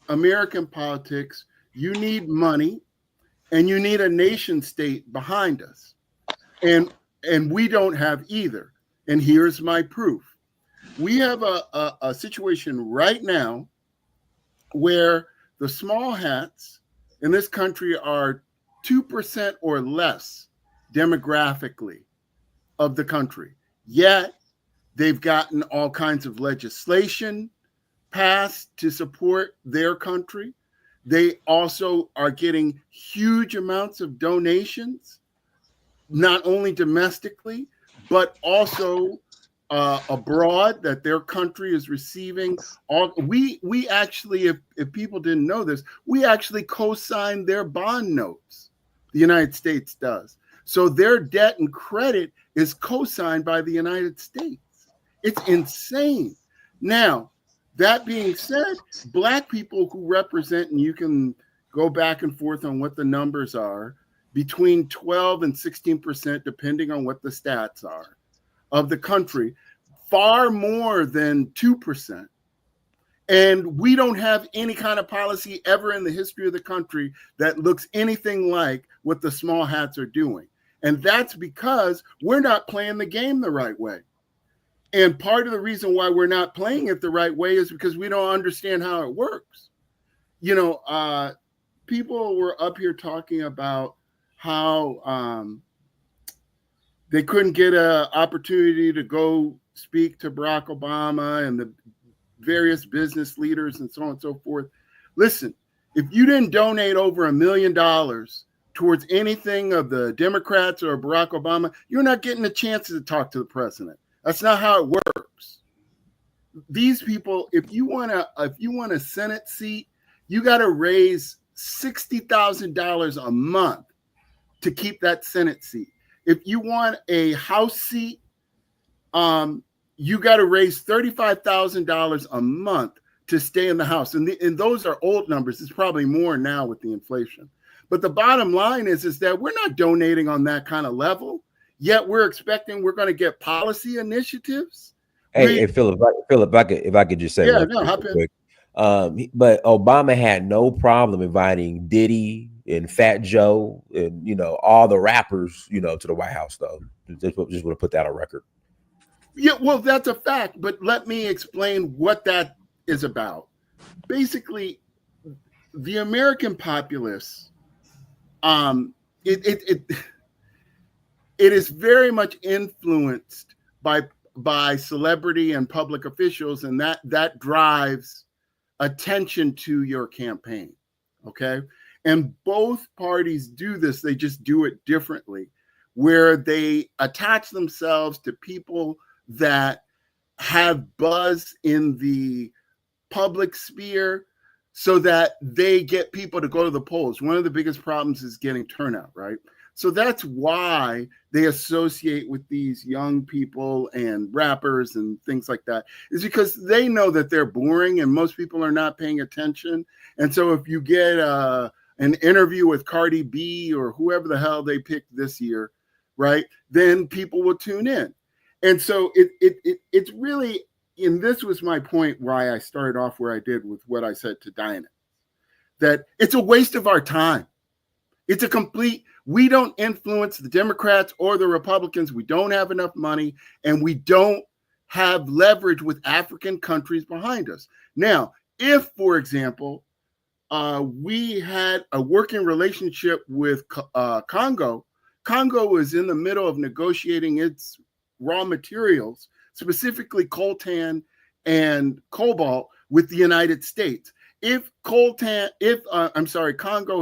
American politics, you need money and you need a nation state behind us. And we don't have either. And here's my proof. We have a situation right now where the small hats in this country are 2% or less demographically of the country. Yet they've gotten all kinds of legislation passed to support their country. They also are getting huge amounts of donations, not only domestically, but also abroad, that their country is receiving. We actually, if people didn't know this, we actually co-signed their bond notes. The United States does. So their debt and credit is co-signed by the United States. It's insane. Now, that being said, Black people who represent, and you can go back and forth on what the numbers are, between 12 and 16%, depending on what the stats are, of the country, far more than 2%. And we don't have any kind of policy ever in the history of the country that looks anything like what the small hats are doing. And that's because we're not playing the game the right way. And part of the reason why we're not playing it the right way is because we don't understand how it works. You know, people were up here talking about how they couldn't get an opportunity to go speak to Barack Obama and the various business leaders and so on and so forth. Listen, if you didn't donate over $1 million towards anything of the Democrats or Barack Obama, you're not getting a chance to talk to the president. That's not how it works. These people, if you want a Senate seat, you got to raise $60,000 a month to keep that Senate seat. If you want a House seat, you got to raise $35,000 a month to stay in the House. And those are old numbers. It's probably more now with the inflation. But the bottom line is that we're not donating on that kind of level. Yet we're expecting we're going to get policy initiatives. Hey, Philip, if I could just say, hop in. Quick. But Obama had no problem inviting Diddy and Fat Joe and, you know, all the rappers, you know, to the White House, though. Just want to put that on record. Yeah, well, that's a fact. But let me explain what that is about. Basically, the American populace, it is very much influenced by celebrity and public officials, and that drives attention to your campaign. Okay. And both parties do this. They just do it differently, where they attach themselves to people that have buzz in the public sphere so that they get people to go to the polls. One of the biggest problems is getting turnout, right? So that's why they associate with these young people and rappers and things like that, is because they know that they're boring and most people are not paying attention. And so if you get an interview with Cardi B or whoever the hell they picked this year, right, then people will tune in. And so it's really, and this was my point why I started off where I did with what I said to Diana, that it's a waste of our time. It's a complete, we don't influence the Democrats or the Republicans. We don't have enough money, and we don't have leverage with African countries behind us. Now, if, for example, we had a working relationship with Congo, Congo is in the middle of negotiating its raw materials, specifically coltan and cobalt, with the United States. If Congo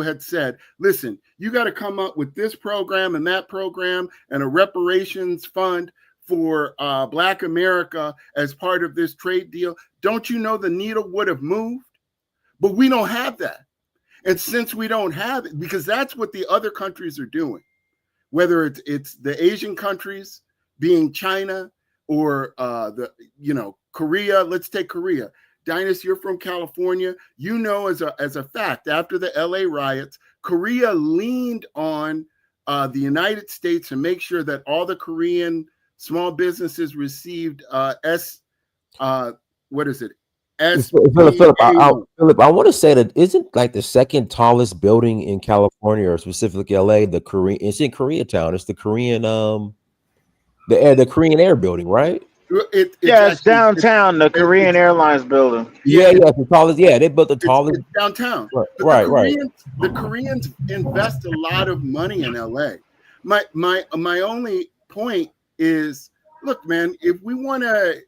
had said, listen, you got to come up with this program and that program and a reparations fund for Black America as part of this trade deal, don't you know the needle would have moved? But we don't have that. And since we don't have it, because that's what the other countries are doing, whether it's the Asian countries, being China, or Korea. Let's take Korea. Dinas, you're from California. You know, as a fact, after the LA riots, Korea leaned on the United States to make sure that all the Korean small businesses received Philip, I want to say that isn't like the second tallest building in California, or specifically LA, the Korean. It's in Koreatown. It's the Korean the Korean Air building, right? It's downtown, the Korean Airlines building. Yeah, the tallest. Yeah, they built the tallest. It's downtown. Right. The Koreans invest a lot of money in LA. My only point is, look, man, if we want to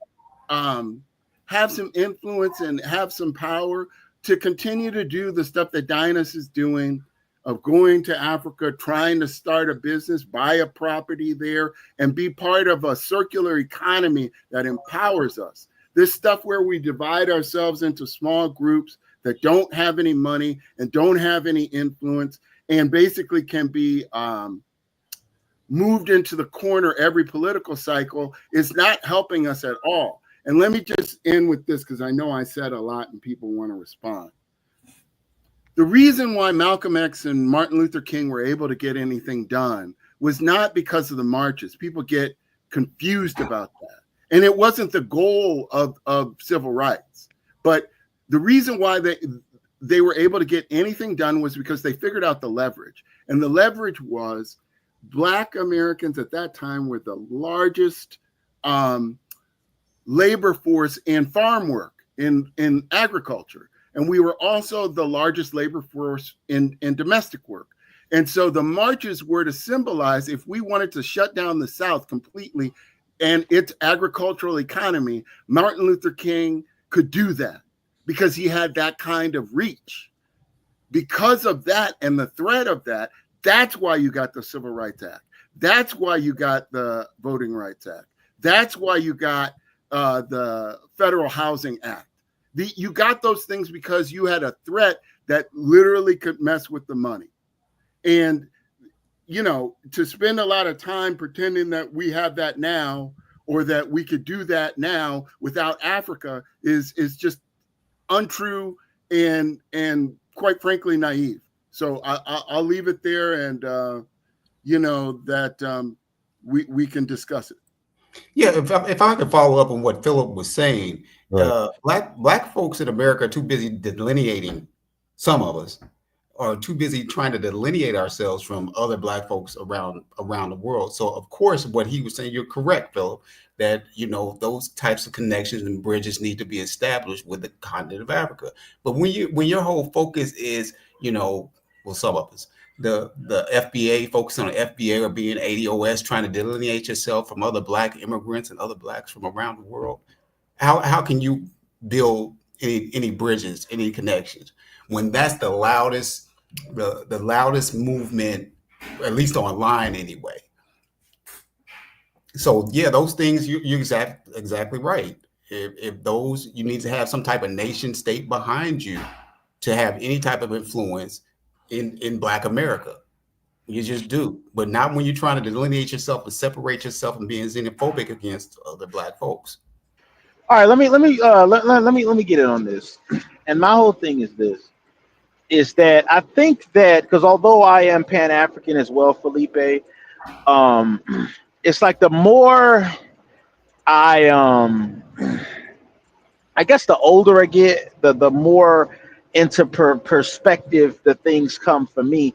have some influence and have some power to continue to do the stuff that Dinas is doing, of going to Africa, trying to start a business, buy a property there, and be part of a circular economy that empowers us. This stuff where we divide ourselves into small groups that don't have any money and don't have any influence, and basically can be moved into the corner every political cycle, is not helping us at all. And let me just end with this, because I know I said a lot and people want to respond. The reason why Malcolm X and Martin Luther King were able to get anything done was not because of the marches. People get confused about that. And it wasn't the goal of civil rights. But the reason why they were able to get anything done was because they figured out the leverage. And the leverage was Black Americans at that time were the largest labor force in farm work, in agriculture. And we were also the largest labor force in domestic work. And so the marches were to symbolize, if we wanted to shut down the South completely and its agricultural economy, Martin Luther King could do that because he had that kind of reach. Because of that and the threat of that, that's why you got the Civil Rights Act. That's why you got the Voting Rights Act. That's why you got the Federal Housing Act. You got those things because you had a threat that literally could mess with the money. And, to spend a lot of time pretending that we have that now, or that we could do that now without Africa is just untrue and quite frankly naive. So I'll leave it there, and that we can discuss it. Yeah, if I could follow up on what Philip was saying, right. Black folks in America are too busy delineating. Some of us are too busy trying to delineate ourselves from other Black folks around the world. So, of course, what he was saying, you're correct, Philip, that those types of connections and bridges need to be established with the continent of Africa. But when your whole focus is, some of us, the FBA, focusing on the FBA or being ADOS, trying to delineate yourself from other Black immigrants and other Blacks from around the world, how can you build any bridges, any connections, when that's the loudest movement, at least online anyway? So yeah, those things you're exactly right. If those, you need to have some type of nation state behind you to have any type of influence in Black America. You just do, but not when you're trying to delineate yourself and separate yourself and being xenophobic against other Black folks. All right, let me get in on this. And my whole thing is this: is that I think that, because although I am Pan-African as well, Felipe, it's like the more I guess the older I get, the more into perspective the things come for me.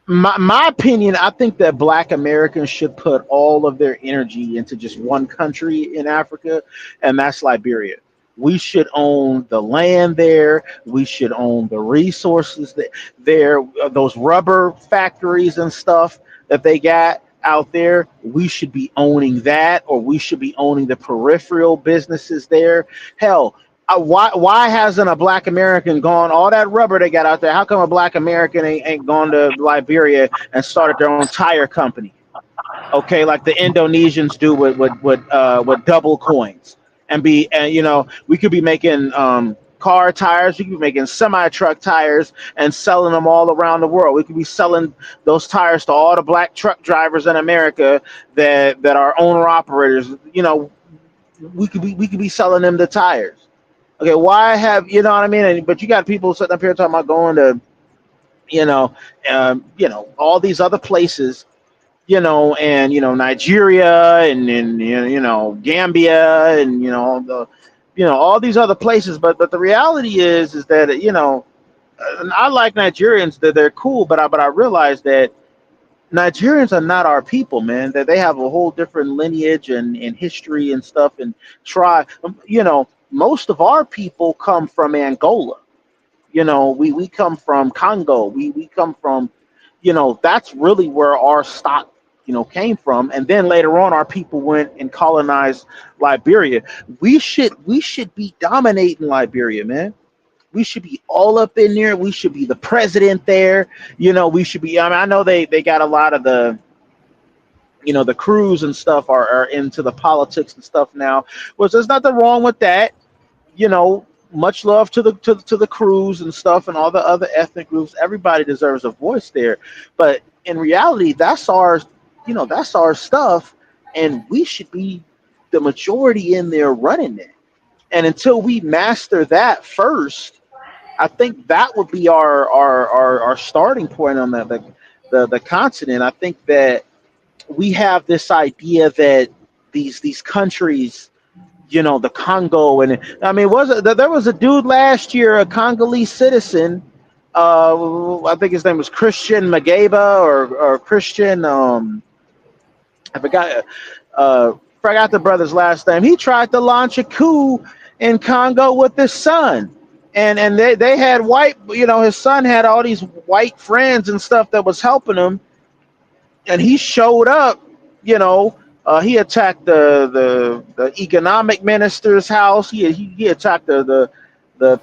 My opinion, I think that Black Americans should put all of their energy into just one country in Africa, and that's Liberia. We should own the land there. We should own the resources there. Those rubber factories and stuff that they got out there. We should be owning that, or we should be owning the peripheral businesses there. Hell, why hasn't a Black American gone all that rubber they got out there? How come a Black American ain't gone to Liberia and started their own tire company? Okay, like the Indonesians do with double coins, and we could be making car tires, we could be making semi truck tires and selling them all around the world. We could be selling those tires to all the Black truck drivers in America that are owner operators. We could be selling them the tires. Okay, why have what I mean? But you got people sitting up here talking about going to all these other places, and Nigeria and Gambia and all these other places. But the reality is that I like Nigerians, that they're cool, but I realize that Nigerians are not our people, man. That they have a whole different lineage and history and stuff and tribe. Most of our people come from Angola. We come from Congo. We come from, that's really where our stock, came from. And then later on, our people went and colonized Liberia. We should be dominating Liberia, man. We should be all up in there. We should be the president there. We should be. I know they got a lot of the, the crews and stuff are into the politics and stuff now. Well, there's nothing wrong with that. Much love to the crews and stuff and all the other ethnic groups. Everybody deserves a voice there. But in reality, that's our stuff, and we should be the majority in there running it. And until we master that first, I think that would be our starting point on the continent. I think that we have this idea that these countries, the Congo, and I mean, there was a dude last year, a Congolese citizen. I think his name was Christian Magaba or Christian. I forgot the brother's last name. He tried to launch a coup in Congo with his son, and they had white. His son had all these white friends and stuff that was helping him, and he showed up. He attacked the economic minister's house. He attacked the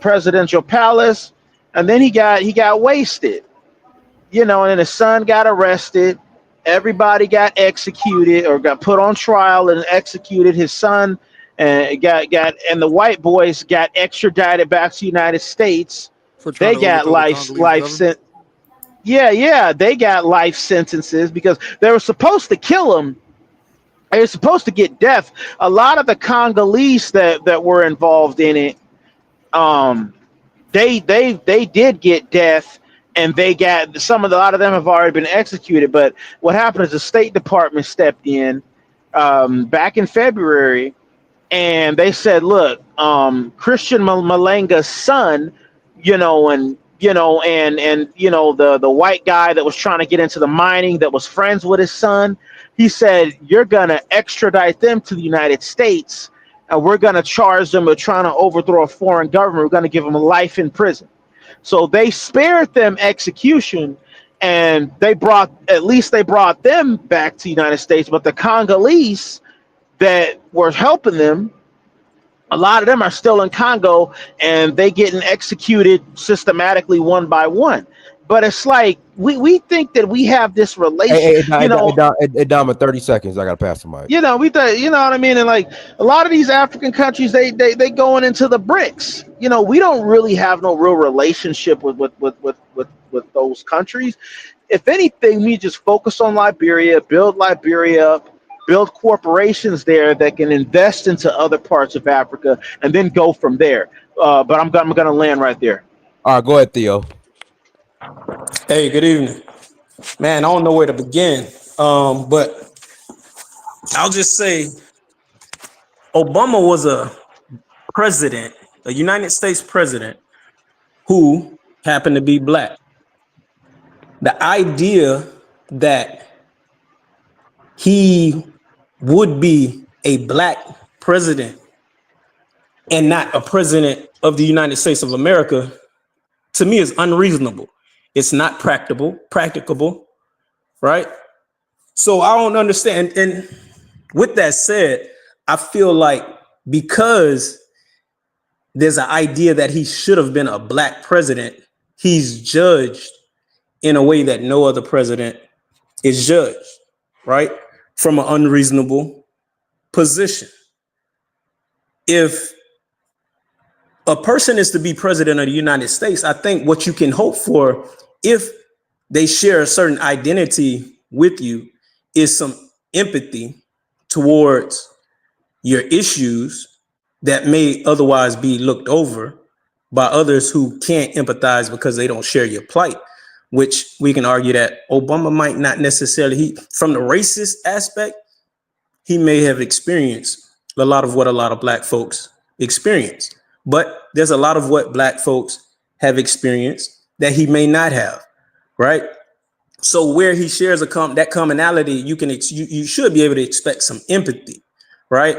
presidential palace, and then he got wasted. And then his son got arrested. Everybody got executed or got put on trial and executed. His son and the white boys got extradited back to the United States. They got life sentence. Yeah, they got life sentences because they were supposed to kill him. They were supposed to get death. A lot of the Congolese that were involved in it, they did get death, and they got a lot of them have already been executed. But what happened is the State Department stepped in back in February, and they said, "Look, Christian Malenga's son, and the white guy that was trying to get into the mining that was friends with his son, he said, you're going to extradite them to the United States, and we're going to charge them with trying to overthrow a foreign government. We're going to give them a life in prison." So they spared them execution, and they brought them back to the United States. But the Congolese that were helping them, a lot of them are still in Congo, and they getting executed systematically one by one. But it's like we think that we have this relationship. Dom, 30 seconds. I gotta pass the mic. We thought, what I mean, and like a lot of these African countries, they going into the BRICS. We don't really have no real relationship with those countries. If anything, we just focus on Liberia, build Liberia up, build corporations there that can invest into other parts of Africa, and then go from there. But I'm gonna land right there. All right, go ahead, Theo. Hey, good evening. Man, I don't know where to begin. But I'll just say Obama was a president, a United States president, who happened to be black. The idea that he would be a black president and not a president of the United States of America, to me, is unreasonable. It's not practicable, right? So I don't understand. And with that said, I feel like because there's an idea that he should have been a black president, he's judged in a way that no other president is judged, right? From an unreasonable position. If a person is to be president of the United States, I think what you can hope for, if they share a certain identity with you, is some empathy towards your issues that may otherwise be looked over by others who can't empathize because they don't share your plight, which we can argue that Obama might not necessarily, from the racist aspect, he may have experienced a lot of what a lot of black folks experience. But there's a lot of what black folks have experienced that he may not have, right? So where he shares that commonality, you should be able to expect some empathy, right?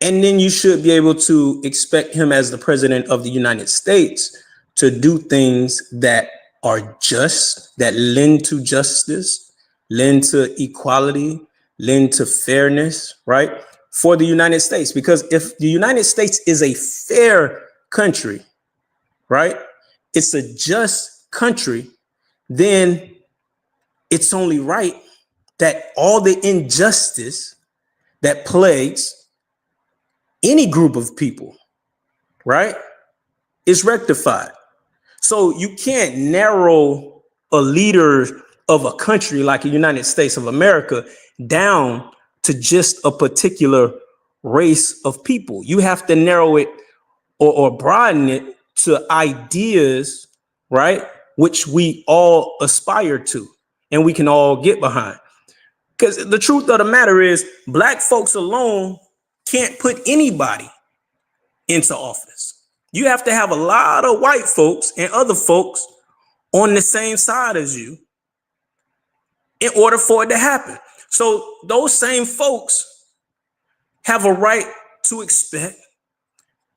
And then you should be able to expect him as the president of the United States to do things that are just, that lend to justice, lend to equality, lend to fairness, right? For the United States, because if the United States is a fair country, right? It's a just country, then it's only right that all the injustice that plagues any group of people, right, is rectified. So you can't narrow a leader of a country like the United States of America down to just a particular race of people. You have to narrow it or broaden it to ideas, right, which we all aspire to and we can all get behind. Because the truth of the matter is, black folks alone can't put anybody into office. You have to have a lot of white folks and other folks on the same side as you in order for it to happen. So those same folks have a right to expect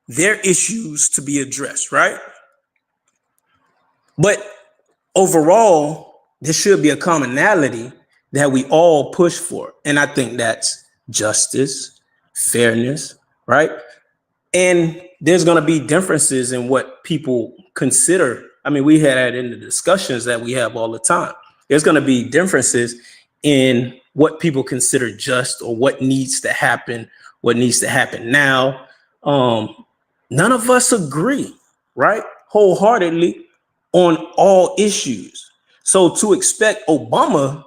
their issues to be addressed, right? But overall, there should be a commonality that we all push for. And I think that's justice, fairness, right? And there's going to be differences in what people consider. I mean, we had that in the discussions that we have all the time. There's going to be differences in what people consider just or what needs to happen now. None of us agree, right, wholeheartedly on all issues. So to expect Obama,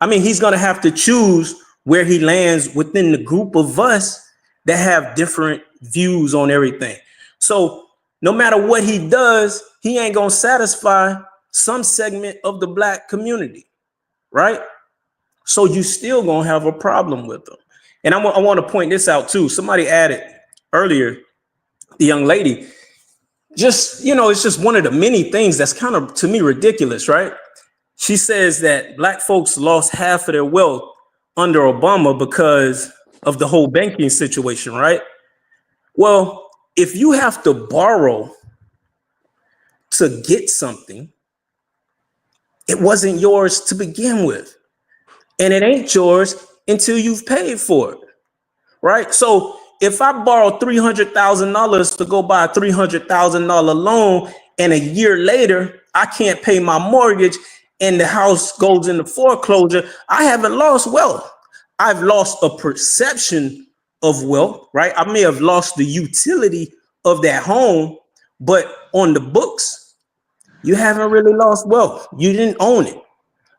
I mean, he's going to have to choose where he lands within the group of us that have different views on everything. So no matter what he does, he ain't going to satisfy some segment of the black community, right? So you still going to have a problem with them. And I want to point this out too. Somebody added earlier, the young lady, just, it's just one of the many things that's kind of, to me, ridiculous, right? She says that black folks lost half of their wealth under Obama because of the whole banking situation, right? Well, if you have to borrow to get something, it wasn't yours to begin with. And it ain't yours until you've paid for it, right? So if I borrow $300,000 to go buy a $300,000 loan, and a year later, I can't pay my mortgage and the house goes into foreclosure, I haven't lost wealth. I've lost a perception of wealth, right? I may have lost the utility of that home, but on the books, you haven't really lost wealth. You didn't own it.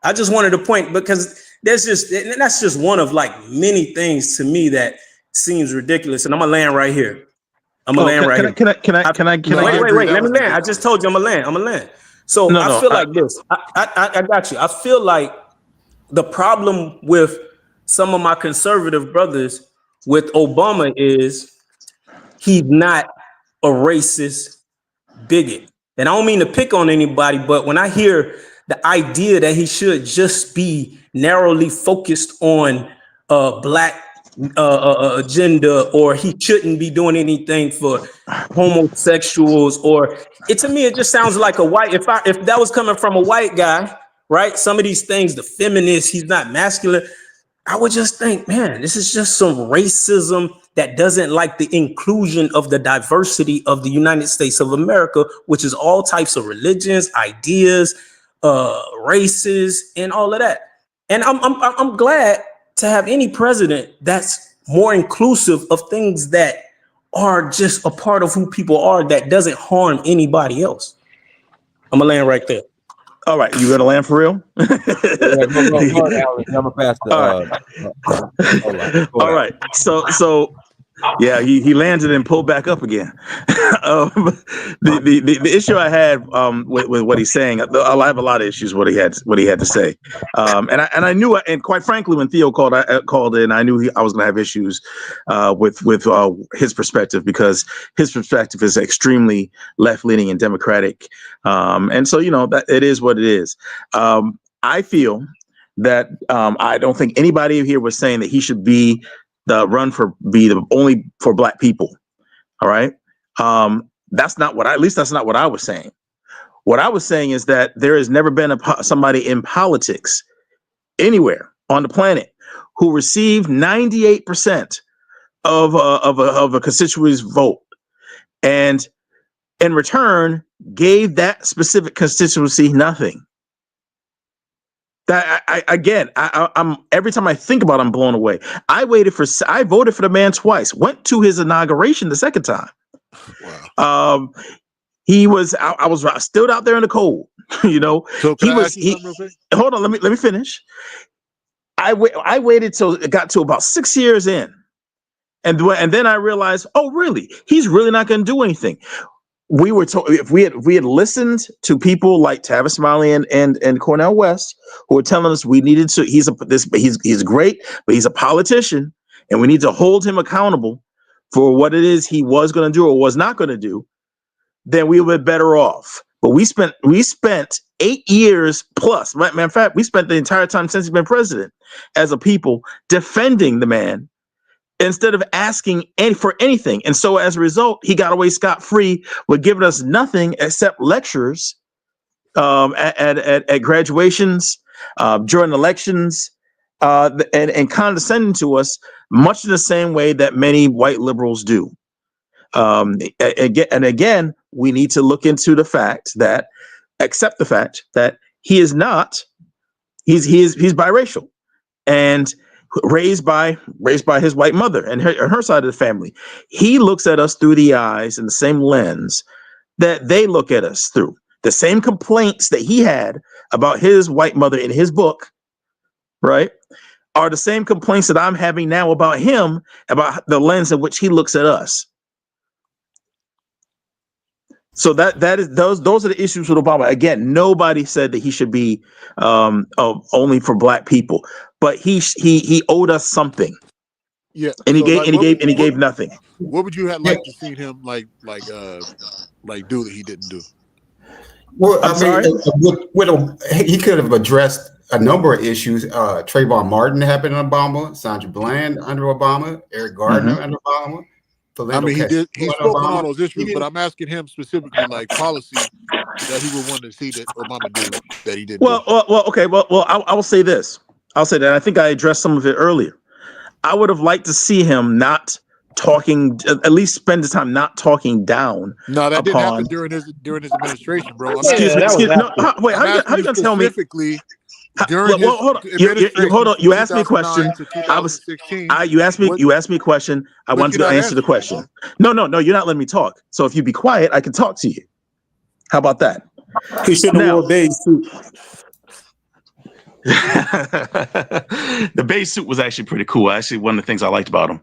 I just wanted to point, because that's just one of like many things to me that seems ridiculous. And I'm gonna land right here. Can I wait, let me land. I just told you I'm gonna land. So I feel like this. I got you. I feel like the problem with some of my conservative brothers with Obama is he's not a racist bigot. And I don't mean to pick on anybody, but when I hear the idea that he should just be narrowly focused on black agenda, or he shouldn't be doing anything for homosexuals, or to me it just sounds like a white, if that was coming from a white guy, right? Some of these things, the feminist, he's not masculine, I would just think, man, this is just some racism that doesn't like the inclusion of the diversity of the United States of America, which is all types of religions, ideas, races, and all of that. And I'm glad to have any president that's more inclusive of things that are just a part of who people are, that doesn't harm anybody else. I'm gonna land right there. All right, you gonna land for real? Go ahead, Alex. I'm gonna pass the. All right. So yeah, he landed and pulled back up again. The issue I had with what he's saying, I have a lot of issues with what he had to say, and I knew, and quite frankly, when Theo called in, I knew I was going to have issues with his perspective, because his perspective is extremely left leaning and democratic, and so that it is what it is. I feel that I don't think anybody here was saying that he should be only for black people. All right. That's not what I was saying. What I was saying is that there has never been somebody in politics anywhere on the planet who received 98% of a constituency's vote, and in return gave that specific constituency nothing. That I'm every time I think about it, I'm blown away. I voted for the man twice. Went to his inauguration the second time. Wow. I was still out there in the cold. So hold on, let me finish. I waited till it got to about 6 years in, and then I realized, oh really? He's really not going to do anything. We were told, if we had listened to people like Tavis Smiley and Cornel West, who were telling us we needed to, he's great, but he's a politician, and we need to hold him accountable for what it is he was going to do or was not going to do, then we would be better off. But we spent 8 years plus. Matter of fact, we spent the entire time since he's been president as a people defending the man, instead of asking for anything. And so as a result, he got away scot-free with giving us nothing except lectures at graduations, during elections, and condescending to us much in the same way that many white liberals do. Again, we need to look into accept the fact that he is not, he's biracial, and raised by his white mother and her side of the family. He looks at us through the eyes and the same lens that they look at us through. The same complaints that he had about his white mother in his book, right, are the same complaints that I'm having now about him, about the lens in which he looks at us. So that is those are the issues with Obama. Again, nobody said that he should be only for black people, but he owed us something. Yeah, and he gave nothing. What would you have liked to see him like do that he didn't do? Well, he could have addressed a number of issues. Trayvon Martin happened under Obama, Sandra Bland under Obama, Eric Gardner under Obama. He spoke on all those issues, but I'm asking him specifically, like policy that he would want to see that Obama do that he didn't. Okay. I will say this. I'll say that I think I addressed some of it earlier. I would have liked to see him not talking, at least spend the time not talking down. No, that didn't happen during his administration, bro. Excuse me. No, wait, how you gonna tell me? Hold on. You asked me a question. You asked me a question. I wanted to answer the question. No, you're not letting me talk. So if you be quiet, I can talk to you. How about that? He should have wore beige suit. The beige suit was actually pretty cool. Actually, one of the things I liked about him.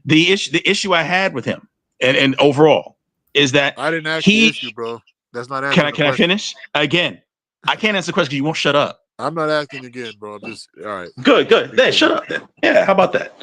The issue I had with him, and overall, is that I didn't ask the issue, bro. That's not answering. Can I finish again? I can't answer the question because you won't shut up. I'm not asking again, bro. I'm just all right. Good. Then shut up then. Yeah, how about that?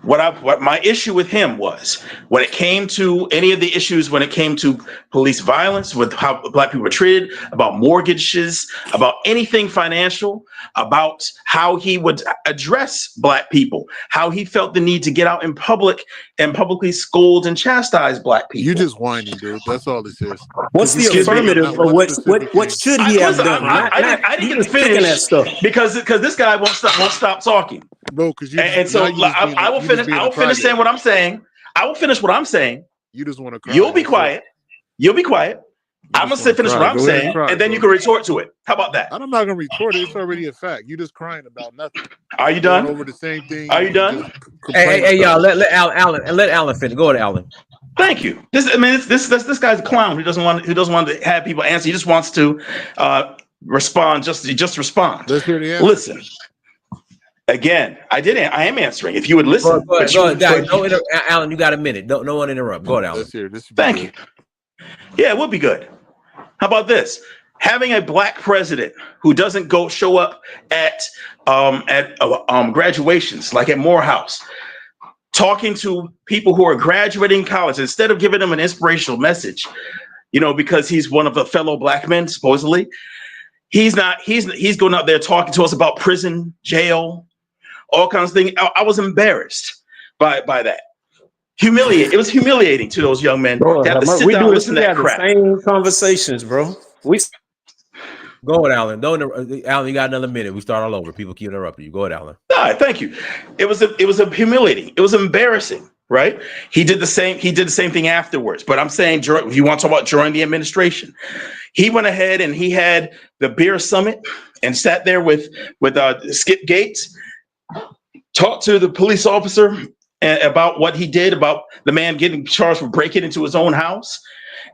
what my issue with him was when it came to any of the issues, when it came to police violence, with how black people were treated, about mortgages, about anything financial, about how he would address black people, how he felt the need to get out in public and publicly scold and chastise black people. You just whining, dude. That's all this is. What's the affirmative for what should he have done? I didn't get to finish that stuff because this guy won't stop talking. No, because you and so I will finish. I will finish saying what I'm saying. I will finish what I'm saying. You just want to cry. You'll be quiet. You'll be quiet. I'm gonna finish what I'm saying, and then you can retort to it. How about that? I'm not gonna retort it. It's already a fact. You just crying about nothing. Are you done? Over the same thing. Are you done? Hey, y'all. Let Alan finish. Go ahead, Alan. Thank you. This guy's a clown who doesn't want to have people answer. He just wants to respond. Just respond. Let's hear the answer. Listen. Again, I am answering. If you would listen. Go ahead. Alan, you got a minute. No one interrupt. Go ahead, Alan. Let's hear this. Thank you. Yeah, it would be good. How about this? Having a black president who doesn't show up at graduations, like at Morehouse, talking to people who are graduating college, instead of giving them an inspirational message, because he's one of the fellow black men, supposedly, he's going out there talking to us about prison, jail, all kinds of things. I was embarrassed by that. It was humiliating to those young men to have to sit down and listen to that crap. The same conversations, bro. Go ahead, Alan. Alan, you got another minute. We start all over. People keep interrupting you. Go ahead, Alan. All right, thank you. It was humiliating. It was embarrassing, right? He did the same thing afterwards. But I'm saying, if you want to talk about during the administration, he went ahead and he had the beer summit and sat there with Skip Gates, talked to the police officer about what he did, about the man getting charged for breaking into his own house.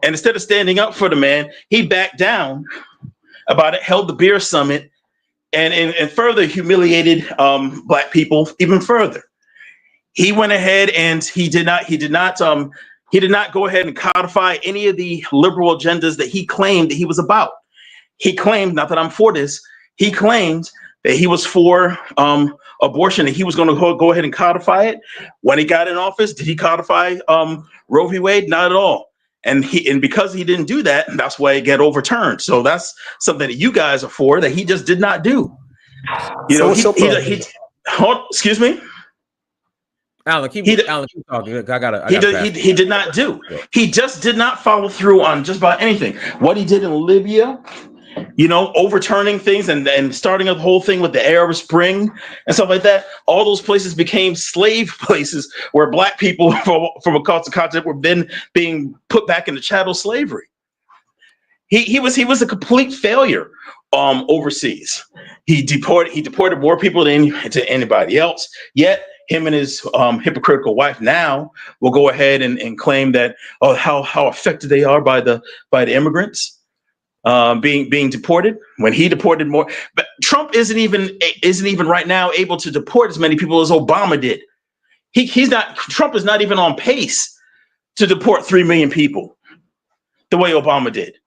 And instead of standing up for the man, he backed down about it, held the beer summit, and further humiliated black people even further. He went ahead and he did not go ahead and codify any of the liberal agendas that he claimed that he was about. He claimed, not that I'm for this, he claimed that he was for abortion, and he was going to go ahead and codify it. When he got in office, did he codify Roe v. Wade? Not at all. And because he didn't do that, that's why it got overturned. So that's something that you guys are for that he just did not do. Excuse me, Alan. Keep talking. He did not do. He just did not follow through on just about anything. What he did in Libya, overturning things and starting up the whole thing with the Arab Spring and stuff like that. All those places became slave places where black people from across the continent were then being put back into chattel slavery. He was a complete failure overseas. He deported more people than anybody else. Yet him and his hypocritical wife now will go ahead and claim that how affected they are by the immigrants. Being deported when he deported more, but Trump isn't even right now able to deport as many people as Obama did. Trump is not even on pace to deport 3 million people the way Obama did.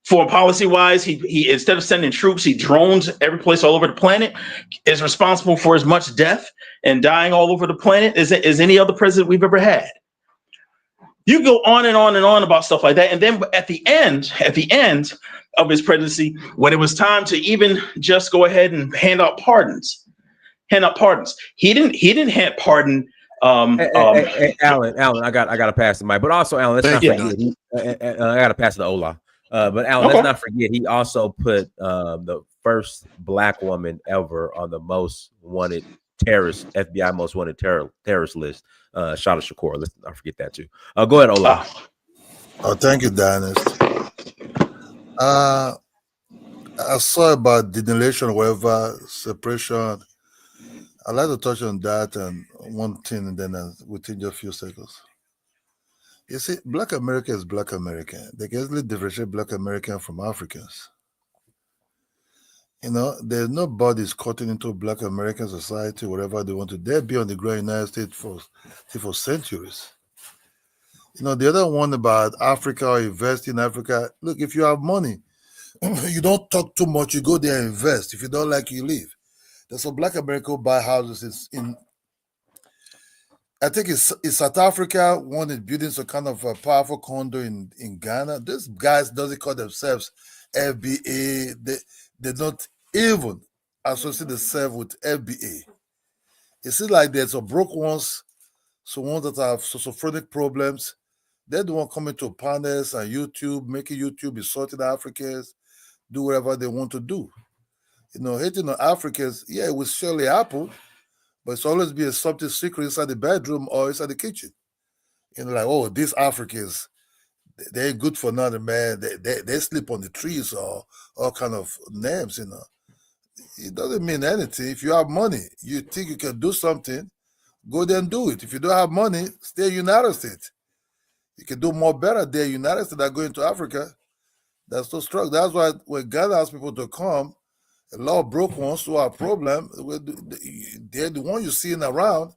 Foreign policy wise, he instead of sending troops, he drones every place all over the planet, is responsible for as much death and dying all over the planet as any other president we've ever had. You go on and on and on about stuff like that. And then at the end of his presidency, when it was time to even just go ahead and hand out pardons, he didn't hand pardon. Alan, I gotta pass the mic. But also, Alan, let's not forget. I gotta pass it to Ola. But Alan, let's not forget, he also put the first black woman ever on the most wanted FBI most wanted terrorist list. Shada Shakur. Let's not forget that too. Go ahead, Ola. Thank you, Dynasty. I saw about delineation, whatever, separation. I'd like to touch on that and one thing, and then within just a few seconds. You see, Black America is Black American. They can easily differentiate Black American from Africans. There's nobody's cutting into Black American society, whatever they want to. They'll be on the ground in the United States for centuries. The other one about Africa or invest in Africa. Look, if you have money, you don't talk too much. You go there and invest. If you don't like, you leave. There's some Black America who buy houses I think it's South Africa wanted building some kind of a powerful condo in Ghana. These guys doesn't call themselves FBA. They don't even associate themselves with FBA. It seems like there's some broke ones, some ones that have schizophrenic problems. They're the one coming to panels and YouTube, making YouTube insulting Africans, do whatever they want to do. Hating on Africans, yeah, it will surely happen, but it's always be something secret inside the bedroom or inside the kitchen. Like, oh, these Africans, they ain't good for nothing, man. They sleep on the trees or all kind of names, It doesn't mean anything. If you have money, you think you can do something, go there and do it. If you don't have money, stay in the United States. You can do more better there in the United States than going to Africa. That's so strong. That's why when God asks people to come, a lot of broke ones who have problems, they're the one you're seeing around.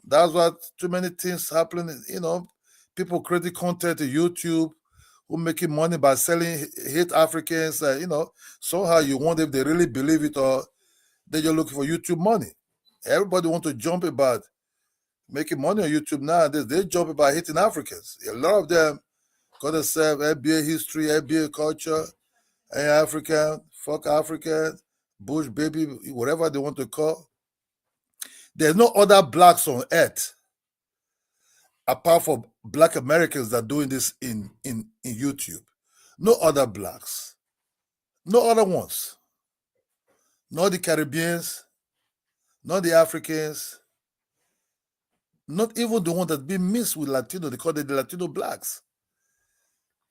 That's why too many things happening. People creating content on YouTube who making money by selling hate Africans. Somehow you wonder if they really believe it or they're just looking for YouTube money. Everybody want to jump about making money on YouTube nowadays. They jump about hating Africans. A lot of them call themselves FBA history, FBA culture, African, fuck African, Bush baby, whatever they want to call. There's no other blacks on earth apart from Black Americans that are doing this in YouTube. No other blacks. No other ones. Not the Caribbeans, not the Africans, not even the one that's been mixed with Latino. They call it the Latino blacks.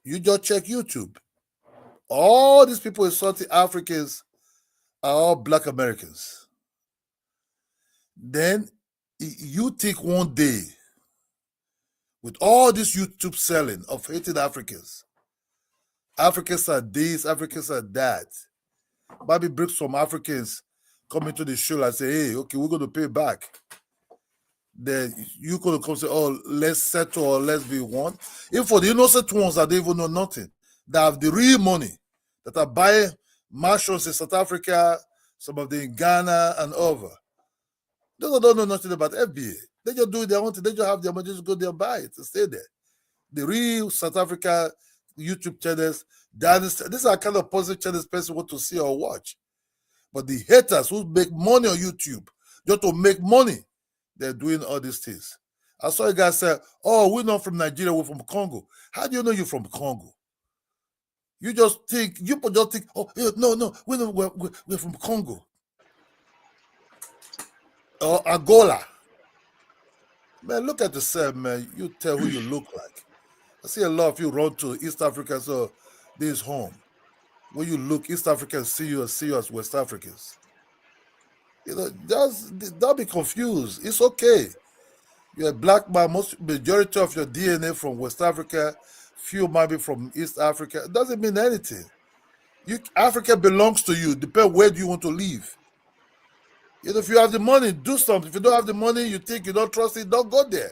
You just check YouTube. All these people insulting Africans are all Black Americans. Then you think one day, with all this YouTube selling of hating Africans are this, Africans are that. Maybe bring some Africans come into the show and say, hey, okay, we're going to pay back. Then you could come say, oh, let's settle or let's be one. Even for the innocent ones that don't even know nothing, that have the real money, that are buying mansions in South Africa, some of them in Ghana and over. Those don't know nothing about FBA. They just do their own thing. They just have their money, just go there and buy it and stay there. The real South Africa YouTube channels, these are kind of positive channels person want to see or watch. But the haters who make money on YouTube, just to make money, they're doing all these things. I saw a guy say, oh, we're not from Nigeria, we're from Congo. How do you know you're from Congo? You just think, oh, no, we're from Congo. Or Angola. Man, look at yourself, man. You tell who you look like. I see a lot of you run to East Africa, so this is home. When you look, East Africans see you as West Africans. Don't be confused. It's okay. You're a black man, majority of your DNA from West Africa, few might be from East Africa. It doesn't mean anything. Africa belongs to you. Depends where do you want to live. If you have the money, do something. If you don't have the money, you think you don't trust it, don't go there.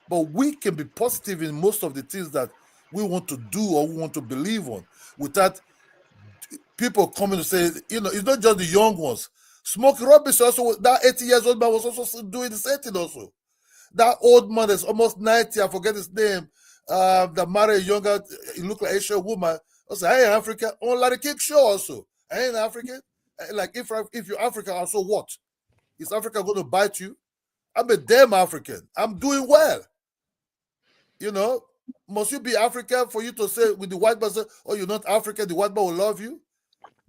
But we can be positive in most of the things that we want to do or we want to believe on without people coming to say, it's not just the young ones. Smokey Robinson also, that 80 years old man was also doing the same thing also. That old man is almost 90, I forget his name, that married a younger, he looked like Asian woman. I said, I ain't African. On Larry King show also. I ain't African. Like, if you're African, also what? Is Africa going to bite you? I'm a damn African. I'm doing well. Must you be African for you to say with the white man, say, oh, you're not African, the white man will love you?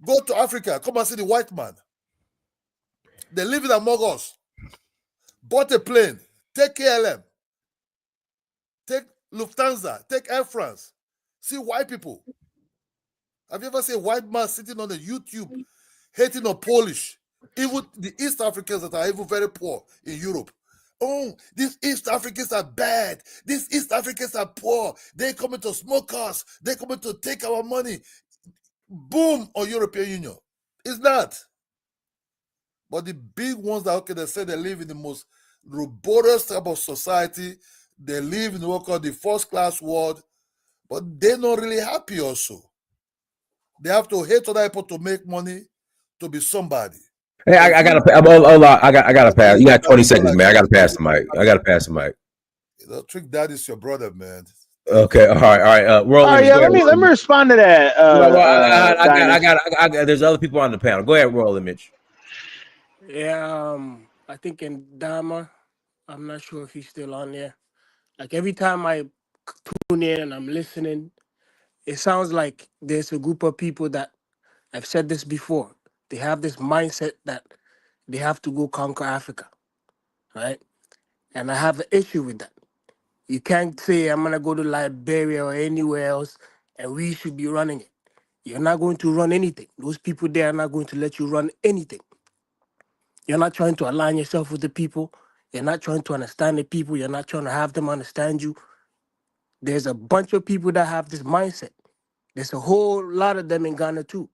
Go to Africa. Come and see the white man. They're living among us. Bought a plane. Take KLM. Take Lufthansa. Take Air France. See white people. Have you ever seen a white man sitting on the YouTube hating on Polish? Even the East Africans that are even very poor in Europe. Oh, these East Africans are bad. These East Africans are poor. They're coming to smoke us. They're coming to take our money. Boom on European Union. It's not. But the big ones that, they say they live in the most robust type of society. They live in what called the first class world. But they're not really happy also. They have to hate other people to make money, to be somebody. Hey, I gotta. I gotta pass. You got 20 seconds, man. I gotta pass the mic. I gotta pass the mic. Trick Dad is your brother, man. Okay, all right. World Oh Image. yeah, Go let ahead, me World Image. respond to that. I got. There's other people on the panel. Go ahead, World Image. Yeah, I think in Dama, I'm not sure if he's still on there. Like every time I tune in and I'm listening, it sounds like there's a group of people that I've said this before. They have this mindset that they have to go conquer Africa, right? And I have an issue with that. You can't say I'm gonna go to Liberia or anywhere else and we should be running it. You're not going to run anything. Those people there are not going to let you run anything. You're not trying to align yourself with the people. You're not trying to understand the people. You're not trying to have them understand you. There's a bunch of people that have this mindset. There's a whole lot of them in Ghana too.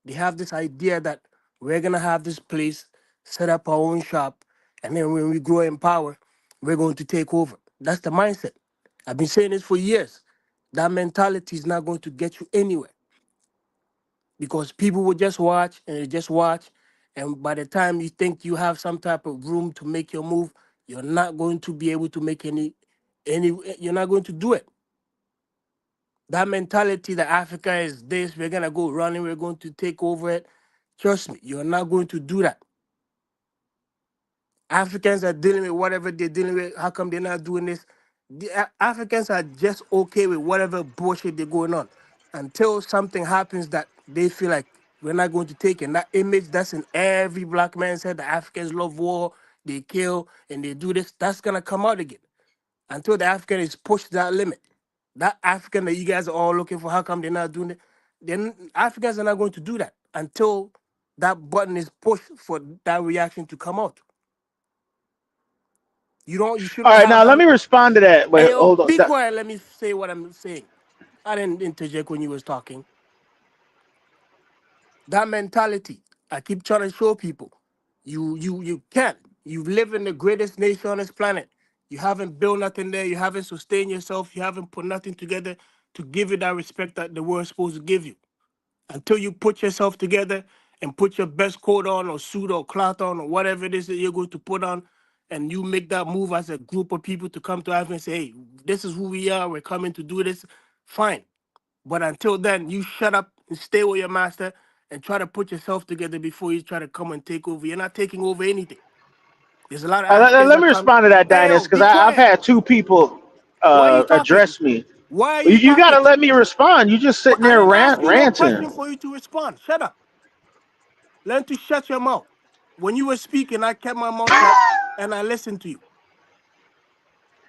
They have this idea that we're gonna have this place, set up our own shop, and then when we grow in power, we're going to take over. That's the mindset. I've been saying this for years. That mentality is not going to get you anywhere because people will just watch and they just watch. And by the time you think you have some type of room to make your move, you're not going to be able to make you're not going to do it. That mentality that Africa is this, we're gonna go running, we're going to take over it. Trust me, you're not going to do that. Africans are dealing with whatever they're dealing with. How come they're not doing this? The Africans are just okay with whatever bullshit they're going on until something happens that they feel like we're not going to take it. And that image that's in every black man's head, the Africans love war, they kill, and they do this, that's gonna come out again. Until the African is pushed that limit. That African that you guys are all looking for, how come they're not doing it? Then Africans are not going to do that until that button is pushed for that reaction to come out. You All shouldn't right, have now let that. me respond to that. Hey, Wait, yo, hold on. be quiet. Let me say what I'm saying. I didn't interject when you was talking. That mentality, I keep trying to show people. You can't. You live in the greatest nation on this planet. You haven't built nothing there. You haven't sustained yourself. You haven't put nothing together to give you that respect that the world's supposed to give you. Until you put yourself together and put your best coat on or suit or cloth on or whatever it is that you're going to put on, and you make that move as a group of people to come to Africa and say, hey, this is who we are, we're coming to do this, fine. But until then, you shut up and stay with your master and try to put yourself together before you try to come and take over. You're not taking over anything. There's a lot of Africans Let that me come, respond to that, hey, Dynas, yo, because be I've quiet. had two people Why are you talking? address me. Why are you You got to talking? let me respond. You just But sitting I there didn't ask you no ranting. question for you to respond. Shut up. Learn to shut your mouth. When you were speaking, I kept my mouth shut and I listened to you.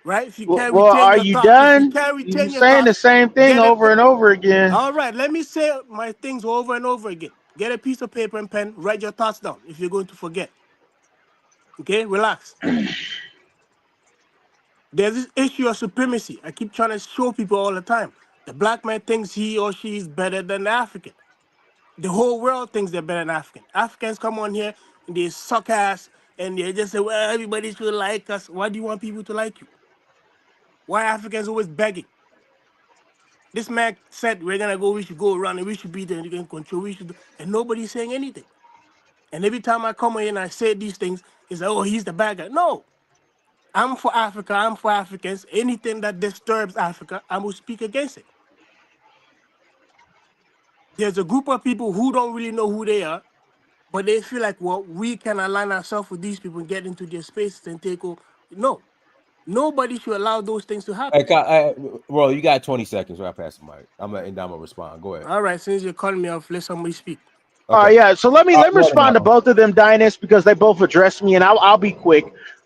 Right? If you can't Well, retain are your you thoughts, done? You your saying the thoughts, same thing get a over and over again. all right, let me say my things over and over again. Get a piece of paper and pen, write your thoughts down if you're going to forget. Okay, relax. There's this issue of supremacy. I keep trying to show people all the time. The black man thinks he or she is better than the African. The whole world thinks they're better than African. Africans come on here and they suck ass and they just say, well, everybody should like us. Why do you want people to like you? Why are Africans always begging? This man said, we're going to go, we should go around and we should be there and you can control, we should do, and nobody's saying anything. And every time I come in and I say these things, it's like, oh, he's the bad guy. No, I'm for Africa, I'm for Africans. Anything that disturbs Africa, I will speak against it. There's a group of people who don't really know who they are, but they feel like, well, we can align ourselves with these people and get into their spaces and take over. No, nobody should allow those things to happen. Well, you got 20 seconds. Right past the mic. I'm gonna respond. Go ahead. All right, since you're calling me off, let somebody speak. Okay. Yeah. So let me respond to both of them, Dynas, because they both addressed me, and I'll be quick.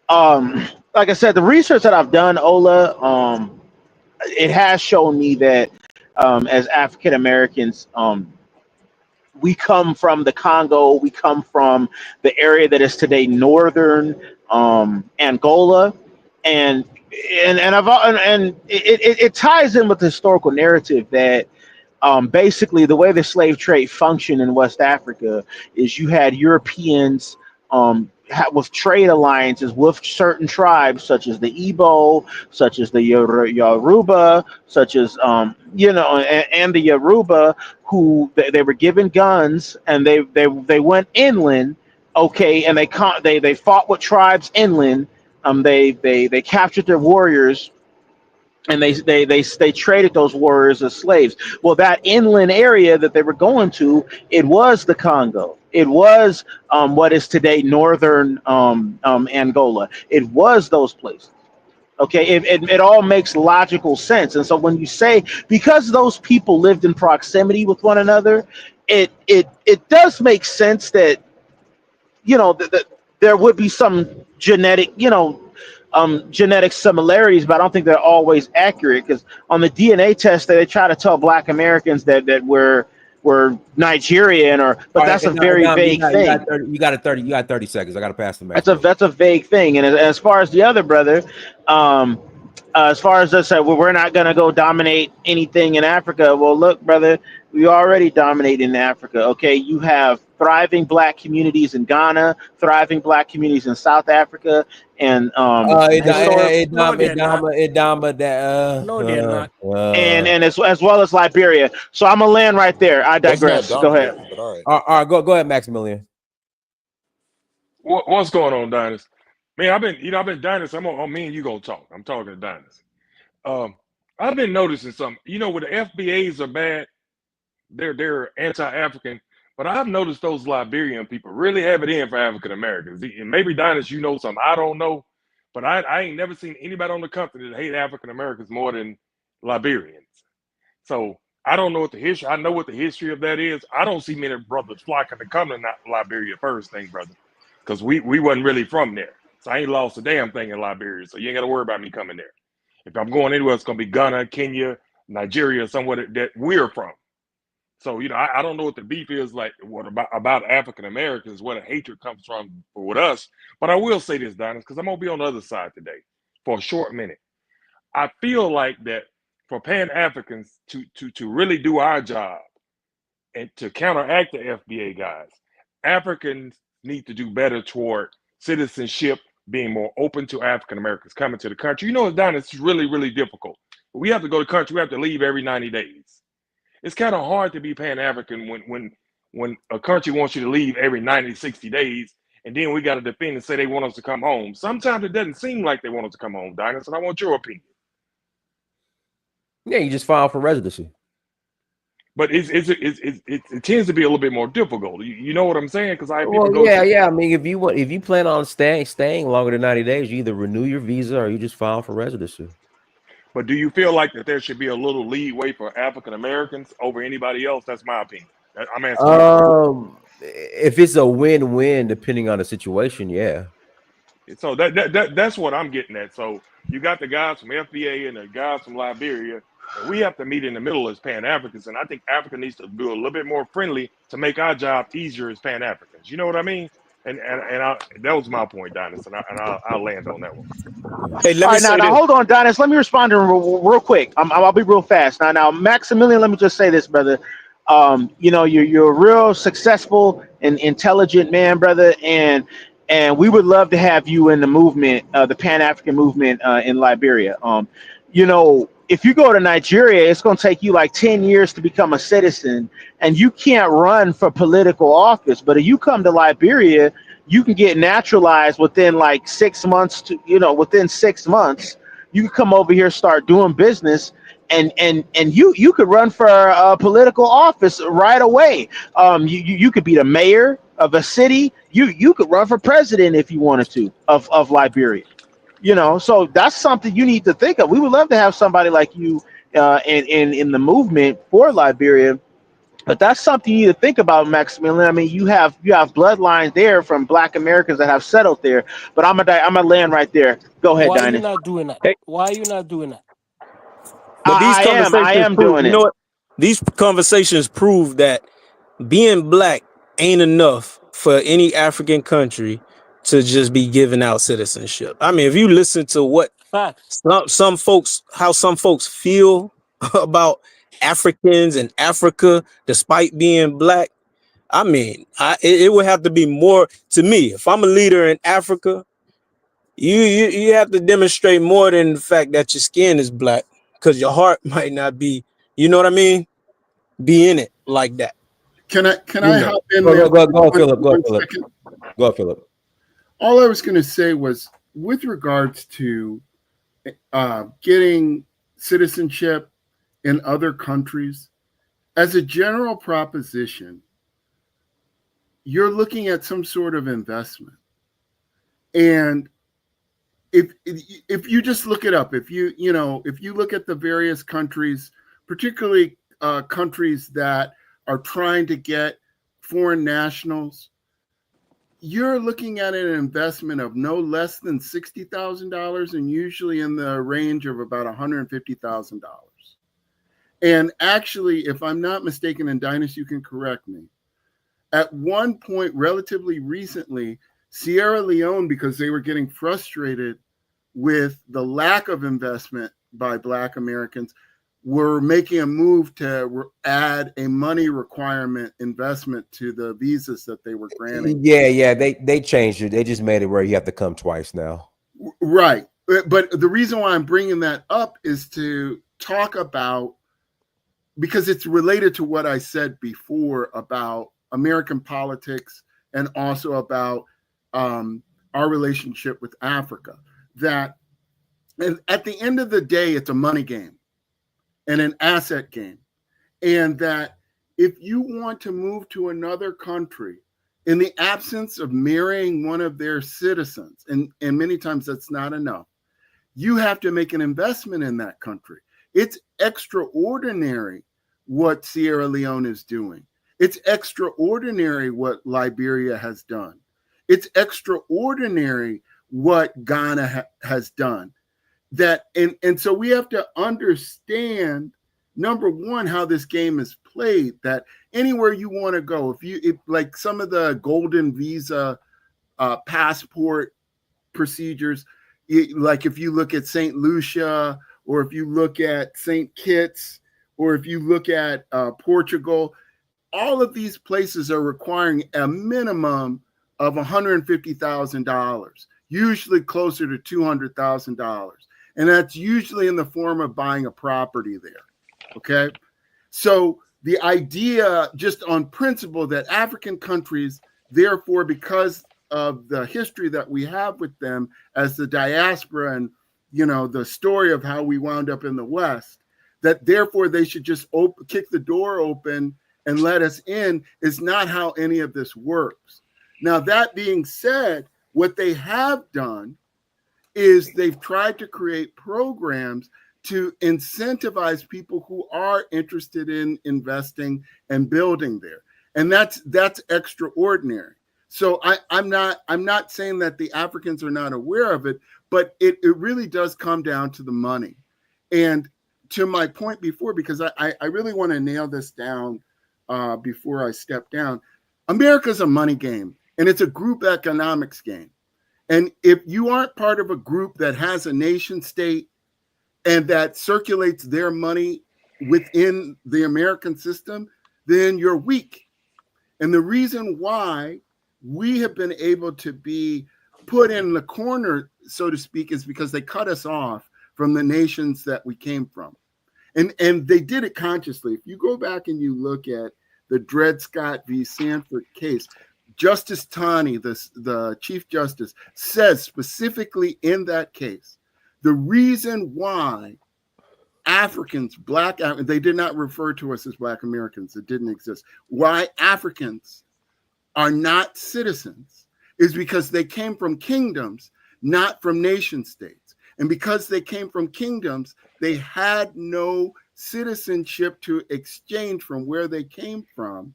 Like I said, the research that I've done, Ola, it has shown me that as African Americans, we come from the Congo. We come from the area that is today northern Angola, and it ties in with the historical narrative that basically the way the slave trade functioned in West Africa is you had Europeans with trade alliances with certain tribes such as the Igbo, such as the Yoruba, such as and the Yoruba, who they were given guns and they went inland Okay, and they fought with tribes inland. They captured their warriors, and they traded those warriors as slaves. Well, that inland area that they were going to, it was the Congo. It was what is today northern Angola. It was those places. Okay, it all makes logical sense. And so when you say, because those people lived in proximity with one another, it does make sense that, you know, that there would be some genetic, genetic similarities, but I don't think they're always accurate, because on the DNA test they try to tell Black Americans that we're Nigerian, but All right, that's a and very Dom, vague thing. you got 30 seconds. I got to pass the mic. That's a vague thing. And as far as the other brother, as far as us, well, we're not going to go dominate anything in Africa. Well, look, brother, we already dominate in Africa. Okay, you have thriving Black communities in Ghana, thriving Black communities in South Africa, and No, they're not. No, they're not. and as well as Liberia. So I'm gonna land right there. I That's not digress. Go ahead. dominating, but all right. All right, go ahead, Maximilian. What's going on, Dynasty? Man, I've been Dynasty. I'm me and you gonna talk. I'm talking to Dynasty. I've been noticing something. You know, when the FBAs are bad, they're anti-African. But I've noticed those Liberian people really have it in for African Americans. And maybe Dynasty, you know something I don't know, but I ain't never seen anybody on the country that hate African Americans more than Liberians. So I don't know what the history. I know what the history of that is. I don't see many brothers flocking to come to Liberia first thing, brother, because we wasn't really from there. So I ain't lost a damn thing in Liberia. So you ain't got to worry about me coming there. If I'm going anywhere, it's gonna be Ghana, Kenya, Nigeria, somewhere that we're from. So you know, I don't know what the beef is like. What about African Americans? Where the hatred comes from with us? But I will say this, Donnie, because I'm gonna be on the other side today for a short minute. I feel like that for Pan Africans to really do our job and to counteract the FBA guys, Africans need to do better toward citizenship, being more open to African Americans coming to the country. You know, Don, it's really, really difficult. We have to go to the country. We have to leave every 90 days. It's kind of hard to be Pan-African when a country wants you to leave every 90, 60 days, and then we got to defend and say they want us to come home. Sometimes it doesn't seem like they want us to come home, Dinus, and I want your opinion. Yeah, you just file for residency. But it tends to be a little bit more difficult. You know what I'm saying? Because I I mean, if you plan on staying longer than 90 days, you either renew your visa or you just file for residency. But do you feel like that there should be a little leeway for African Americans over anybody else? That's my opinion. I'm asking. If it's a win-win, depending on the situation, yeah. So that's what I'm getting at. So you got the guys from FBA and the guys from Liberia, and we have to meet in the middle as Pan-Africans. And I think Africa needs to be a little bit more friendly to make our job easier as Pan-Africans. You know what I mean? And that was my point, Donis, and I'll land on that one. Hey, let me now hold on, Donis. Let me respond to him real quick. I'll be real fast. Now, Maximilian, let me just say this, brother. You know, you're a real successful and intelligent man, brother, and we would love to have you in the movement, the Pan-African movement in Liberia. You know, if you go to Nigeria, it's going to take you like 10 years to become a citizen, and you can't run for political office. But if you come to Liberia, you can get naturalized within like 6 months within 6 months, you can come over here, start doing business, and you could run for a political office right away. You could be the mayor of a city. You could run for president if you wanted to of Liberia. You know, so that's something you need to think of. We would love to have somebody like you in the movement for Liberia. But that's something you need to think about, Maximilian. I mean, you have bloodlines there from Black Americans that have settled there. But I'm gonna land right there. Go ahead, Why Dinah. are you not doing that? Why are you not doing that? But these I am doing it. You know what? These conversations prove that being Black ain't enough for any African country to just be giving out citizenship. I mean, if you listen to what some folks feel about Africans and Africa, despite being Black, I mean, it would have to be more to me. If I'm a leader in Africa, you have to demonstrate more than the fact that your skin is Black, because your heart might not be, you know what I mean, be in it like that. Can I hop in there? Go, Philip. Go ahead, Philip. All I was going to say was with regards to getting citizenship in other countries, as a general proposition, you're looking at some sort of investment. And if you just look it up, if you look at the various countries, particularly countries that are trying to get foreign nationals, you're looking at an investment of no less than $60,000 and usually in the range of about $150,000. And actually, if I'm not mistaken, and Dinas, you can correct me, at one point relatively recently, Sierra Leone, because they were getting frustrated with the lack of investment by Black Americans, were making a move to add a money requirement investment to the visas that they were granting. Yeah, they changed it. They just made it where you have to come twice now. Right. But the reason why I'm bringing that up is to talk about, because it's related to what I said before about American politics and also about our relationship with Africa, that at the end of the day, it's a money game and an asset game. And that if you want to move to another country in the absence of marrying one of their citizens, and many times that's not enough, you have to make an investment in that country. It's extraordinary what Sierra Leone is doing. It's extraordinary what Liberia has done. It's extraordinary what Ghana has done. That and so we have to understand, number one, how this game is played, that anywhere you want to go, if like some of the golden visa passport procedures, like if you look at St. Lucia, or if you look at St. Kitts, or if you look at Portugal, all of these places are requiring a minimum of $150,000, usually closer to $200,000. And that's usually in the form of buying a property there. Okay. So the idea, just on principle, that African countries, therefore, because of the history that we have with them as the diaspora and, the story of how we wound up in the West, that therefore they should just kick the door open and let us in, is not how any of this works. Now, that being said, what they have done is they've tried to create programs to incentivize people who are interested in investing and building there. And that's extraordinary. So I'm not saying that the Africans are not aware of it, but it really does come down to the money. And to my point before, because I really want to nail this down before I step down, America's a money game, and it's a group economics game. And if you aren't part of a group that has a nation state and that circulates their money within the American system, then you're weak. And the reason why we have been able to be put in the corner, so to speak, is because they cut us off from the nations that we came from. And they did it consciously. If you go back and you look at the Dred Scott v. Sanford case, Justice Taney, the Chief Justice, says specifically in that case, the reason why Africans, they did not refer to us as Black Americans, it didn't exist, why Africans are not citizens is because they came from kingdoms, not from nation states. And because they came from kingdoms, they had no citizenship to exchange from where they came from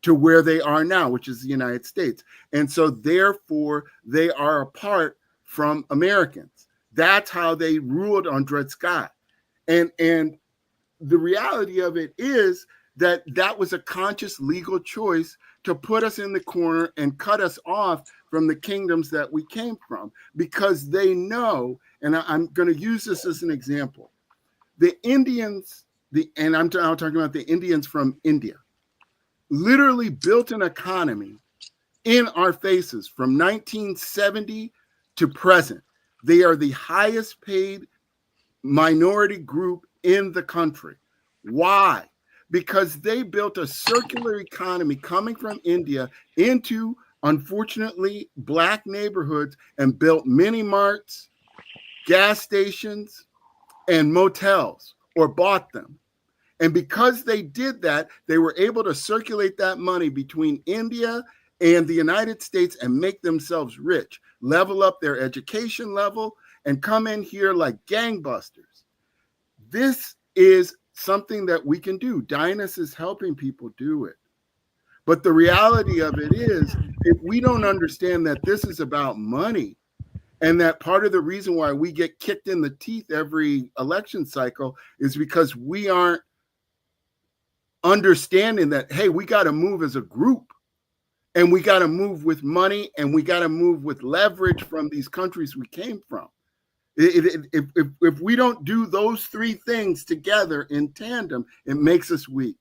to where they are now, which is the United States. And so therefore they are apart from Americans. That's how they ruled on Dred Scott. And the reality of it is that was a conscious legal choice to put us in the corner and cut us off from the kingdoms that we came from, because they know, and I'm going to use this as an example, the Indians, and I'm talking about the Indians from India, literally built an economy in our faces from 1970 to present. They are the highest paid minority group in the country. Why? Because they built a circular economy coming from India into unfortunately, Black neighborhoods and built mini marts, gas stations, and motels, or bought them. And because they did that, they were able to circulate that money between India and the United States and make themselves rich, level up their education level, and come in here like gangbusters. This is something that we can do. Dynas is helping people do it. But the reality of it is, if we don't understand that this is about money, and that part of the reason why we get kicked in the teeth every election cycle is because we aren't understanding that, hey, we got to move as a group, and we got to move with money, and we got to move with leverage from these countries we came from. If we don't do those three things together in tandem, it makes us weak.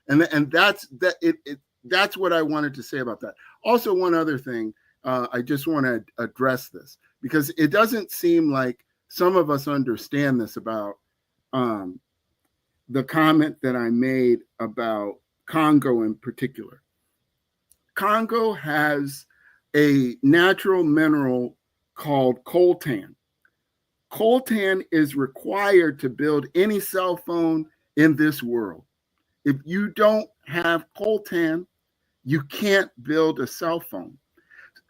And that's what I wanted to say about that. Also, one other thing, I just want to address this, because it doesn't seem like some of us understand this about the comment that I made about Congo in particular. Congo has a natural mineral called coltan. Coltan is required to build any cell phone in this world. If you don't have coltan, you can't build a cell phone.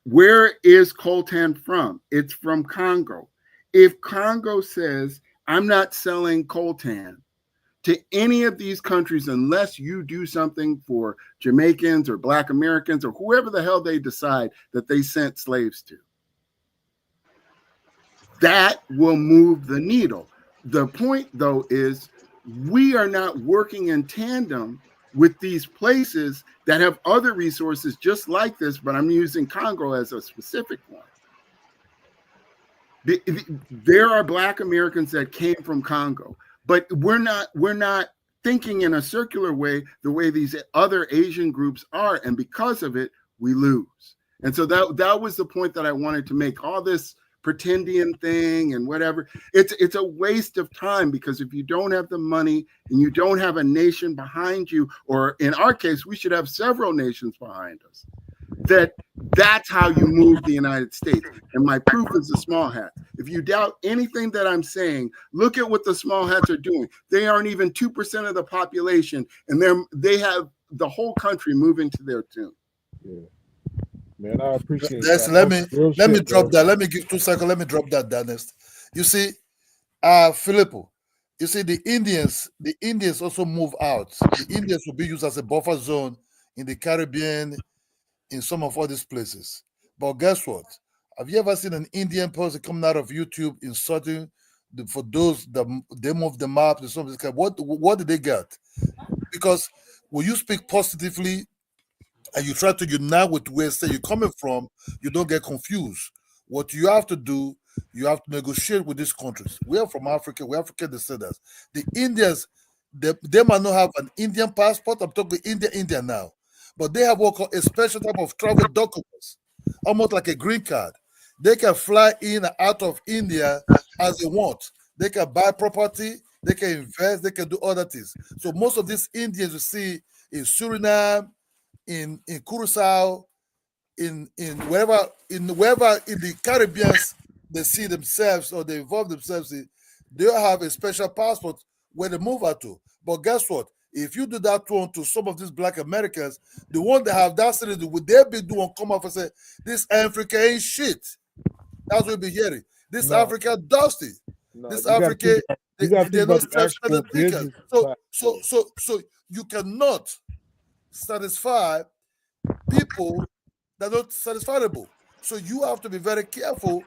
Where is coltan from? It's from Congo. If Congo says, I'm not selling coltan to any of these countries unless you do something for Jamaicans or Black Americans or whoever the hell they decide that they sent slaves to, that will move the needle. The point, though, is we are not working in tandem with these places that have other resources just like this, but I'm using Congo as a specific one. There are Black Americans that came from Congo, but we're not thinking in a circular way the way these other Asian groups are, and because of it, we lose. And so that was the point that I wanted to make. All this pretendian thing and whatever, it's a waste of time, because if you don't have the money and you don't have a nation behind you, or in our case, we should have several nations behind us, that's how you move the United States. And my proof is the small hats. If you doubt anything that I'm saying, look at what the small hats are doing. They aren't even 2% of the population, and they have the whole country moving to their tune. Yeah. Man, I appreciate that. Let me drop that. Let me give 2 seconds. Let me drop that, Dennis. You see, Filippo, you see, the Indians also move out. The Indians will be used as a buffer zone in the Caribbean, in some of all these places. But guess what? Have you ever seen an Indian person coming out of YouTube insulting for those that they move the map? What did they get? Because when you speak positively and you try to unite with where you're coming from, you don't get confused. What you have to do, you have to negotiate with these countries. We are from Africa. We're African descendants. The Indians, they might not have an Indian passport. I'm talking India now. But they have what called a special type of travel documents, almost like a green card. They can fly in and out of India as they want. They can buy property, they can invest, they can do other things. So most of these Indians you see in Suriname, in Curacao, in wherever in the Caribbean they see themselves or they involve themselves in, they have a special passport where they move out to. But guess what? If you do that one to some of these Black Americans, the one that have that citizen, would they be doing come up and say, this Africa ain't shit? That's what we'll be hearing. This Africa dusty. This Africa, they're not self-standard thinkers. So you cannot satisfy people that are not satisfiable. So you have to be very careful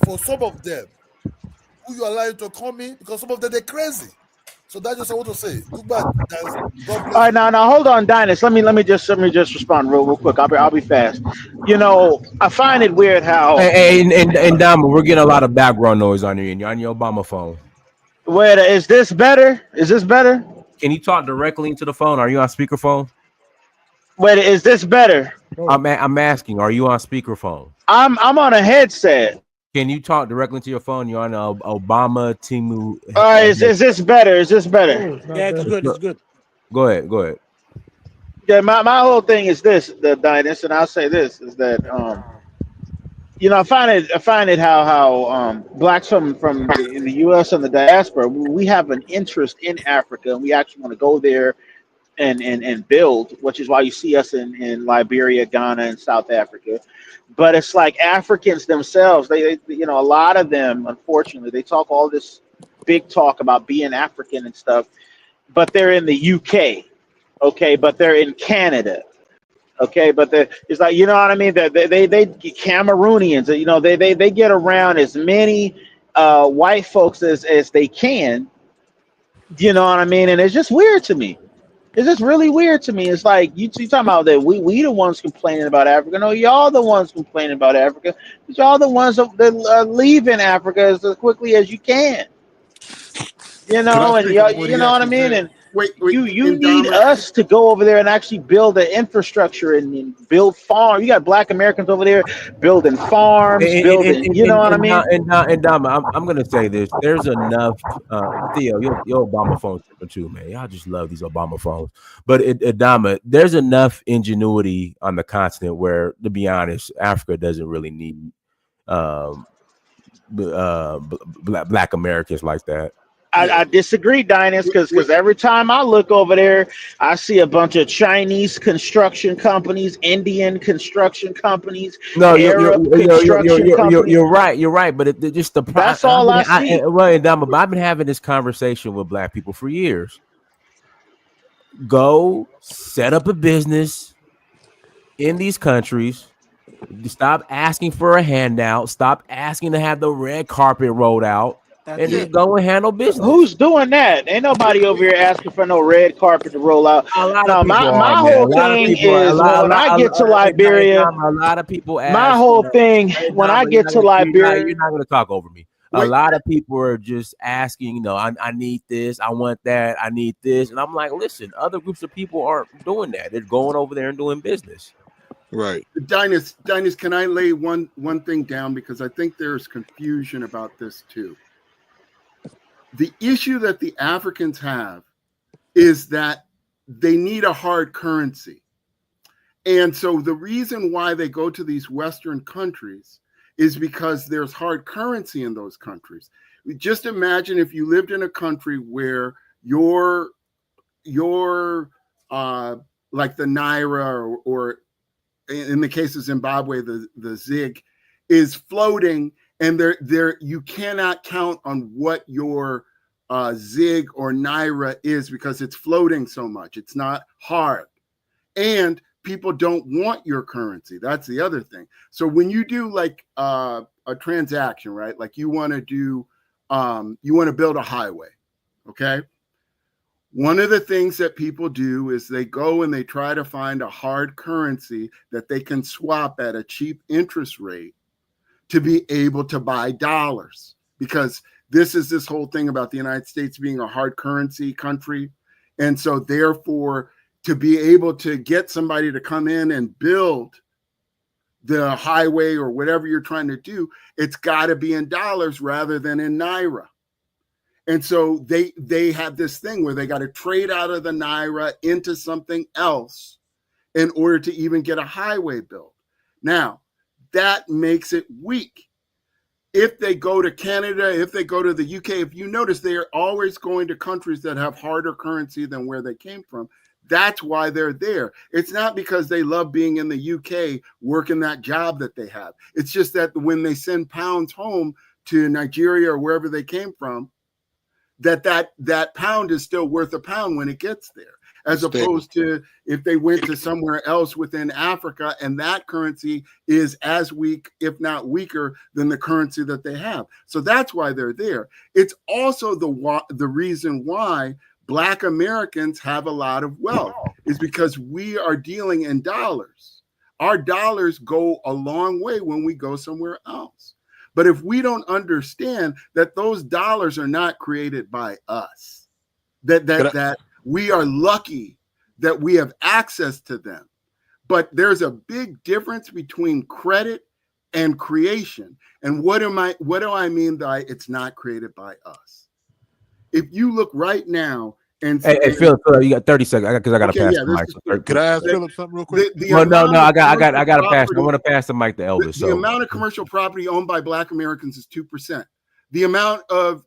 for some of them who you allow to come in, because some of them, they're crazy. So that's just what I want to say. Goodbye. All right, now hold on, Dynas. Let me just respond real quick. I'll be fast. You know, I find it weird how. And Dama, we're getting a lot of background noise on you. You're on your Obama phone. Wait, is this better? Is this better? Can you talk directly into the phone? Are you on speakerphone? Wait, is this better? I'm asking. Are you on speakerphone? I'm on a headset. Can you talk directly into your phone? You're on Obama Timu. All right, is this better? Is this better? Yeah, it's good. It's good. Go ahead. Yeah, my whole thing is this, the Dynas, and I'll say this is that I find it how blacks from the U.S. and the diaspora, we have an interest in Africa, and we actually want to go there and build, which is why you see us in Liberia, Ghana, and South Africa. But it's like Africans themselves, they a lot of them, unfortunately, they talk all this big talk about being African and stuff, but they're in the UK, okay, but they're in Canada. Okay, but it's like, you know what I mean. They Cameroonians, they get around as many white folks as they can. You know what I mean, and it's just weird to me. It's just really weird to me. It's like you talking about that we the ones complaining about Africa. No, y'all the ones complaining about Africa. But y'all the ones that are leaving Africa as quickly as you can. Could I And speak on what you he know what I actually mean? said? And Wait, you need Indama, us to go over there and actually build the infrastructure and build farms. You got Black Americans over there building farms, building. You know what I mean? And Dama, I'm gonna say this. There's enough. Theo, your Obama phone tripping too, man. Y'all just love these Obama phones. But Dama, there's enough ingenuity on the continent where, to be honest, Africa doesn't really need black Americans like that. I disagree, Dynas, because every time I look over there, I see a bunch of Chinese construction companies, Indian construction companies, No, Arab construction companies. you're right. You're right. But just the That's all I see. But I've been having this conversation with black people for years. Go set up a business in these countries. Stop asking for a handout. Stop asking to have the red carpet rolled out. And just go and handle business. Who's doing that? Ain't nobody over here asking for no red carpet to roll out. A lot No, of people my are, man. whole A lot of thing people are. is when I get to Liberia, A lot of people ask. my whole thing when I get to Liberia, you're not going to talk over me. A lot of people are just asking, I need this, I want that, I need this, and I'm like, listen, other groups of people aren't doing that. They're going over there and doing business. Right. Dynas, can I lay one thing down, because I think there's confusion about this too. The issue that the Africans have is that they need a hard currency. And so the reason why they go to these Western countries is because there's hard currency in those countries. Just imagine if you lived in a country where your like the Naira or in the case of Zimbabwe, the ZiG is floating, and there you cannot count on what your ZiG or Naira is because it's floating so much. It's not hard. And people don't want your currency. That's the other thing. So when you do like a transaction, right? Like you want to do, you want to build a highway, okay? One of the things that people do is they go and they try to find a hard currency that they can swap at a cheap interest rate to be able to buy dollars, because this whole thing about the United States being a hard currency country. And so therefore, to be able to get somebody to come in and build the highway or whatever you're trying to do, it's got to be in dollars rather than in Naira. And so they have this thing where they got to trade out of the Naira into something else in order to even get a highway built. Now, that makes it weak. If they go to Canada, if they go to the UK, if you notice, they are always going to countries that have harder currency than where they came from. That's why they're there. It's not because they love being in the UK working that job that they have. It's just that when they send pounds home to Nigeria or wherever they came from, that pound is still worth a pound when it gets there, as opposed to if they went to somewhere else within Africa and that currency is as weak, if not weaker, than the currency that they have. So that's why they're there. It's also the reason why Black Americans have a lot of wealth, is because we are dealing in dollars. Our dollars go a long way when we go somewhere else. But if we don't understand that those dollars are not created by us, that we are lucky that we have access to them. But there's a big difference between credit and creation. And what do I mean by it's not created by us? If you look right now And Hey, Philip, you got 30 seconds because I got to okay, pass yeah, the this mic. is So quick. Could I ask Philip something real quick? The Well, no, amount of I got to pass. property, I want to pass the mic to Elvis. the So amount of commercial property owned by Black Americans is 2%. The amount of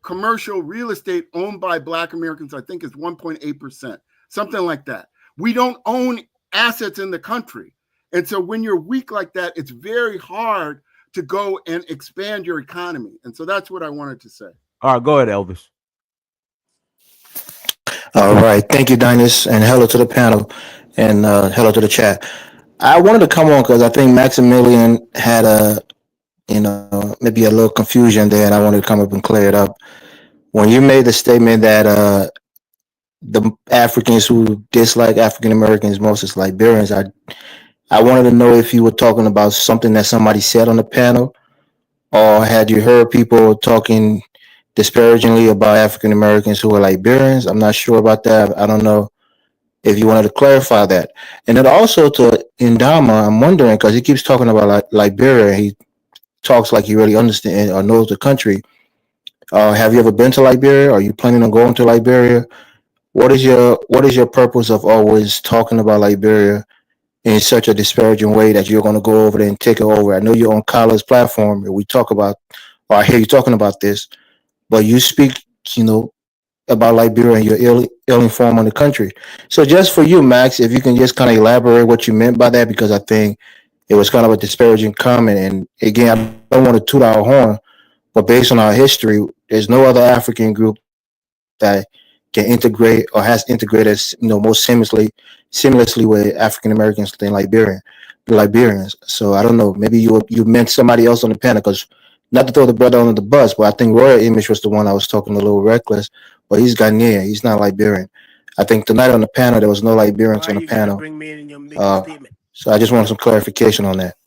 commercial real estate owned by Black Americans, I think, is 1.8%, something like that. We don't own assets in the country. And so when you're weak like that, it's very hard to go and expand your economy. And so that's what I wanted to say. all right, go ahead, Elvis. All right. Thank you, Dinus, and hello to the panel, and hello to the chat. I wanted to come on because I think Maximilian had maybe a little confusion there, and I wanted to come up and clear it up. When you made the statement that the Africans who dislike African Americans most is Liberians, I wanted to know if you were talking about something that somebody said on the panel, or had you heard people talking disparagingly about African Americans who are Liberians? I'm not sure about that. I don't know if you wanted to clarify that. And then also to Indama, I'm wondering, because he keeps talking about Liberia, he talks like he really understands or knows the country. Have you ever been to Liberia? Are you planning on going to Liberia? What is your purpose of always talking about Liberia in such a disparaging way that you're going to go over there and take it over? I know you're on Kyla's platform, and we talk about, or I hear you talking about this, but you speak, about Liberia and you're ill-informed on the country. So just for you, Max, if you can just kind of elaborate what you meant by that, because I think it was kind of a disparaging comment. And again, I don't want to toot our horn, but based on our history, there's no other African group that can integrate or has integrated, most seamlessly with African Americans than the Liberians. So I don't know, maybe you meant somebody else on the panel, because not to throw the brother under the bus, but I think Royal Image was the one I was talking a little reckless, but he's Ghanaian, he's not Liberian. I think tonight on the panel there was no Liberians Why on the you gotta panel. bring me in and you make a statement? So I just want some clarification on that.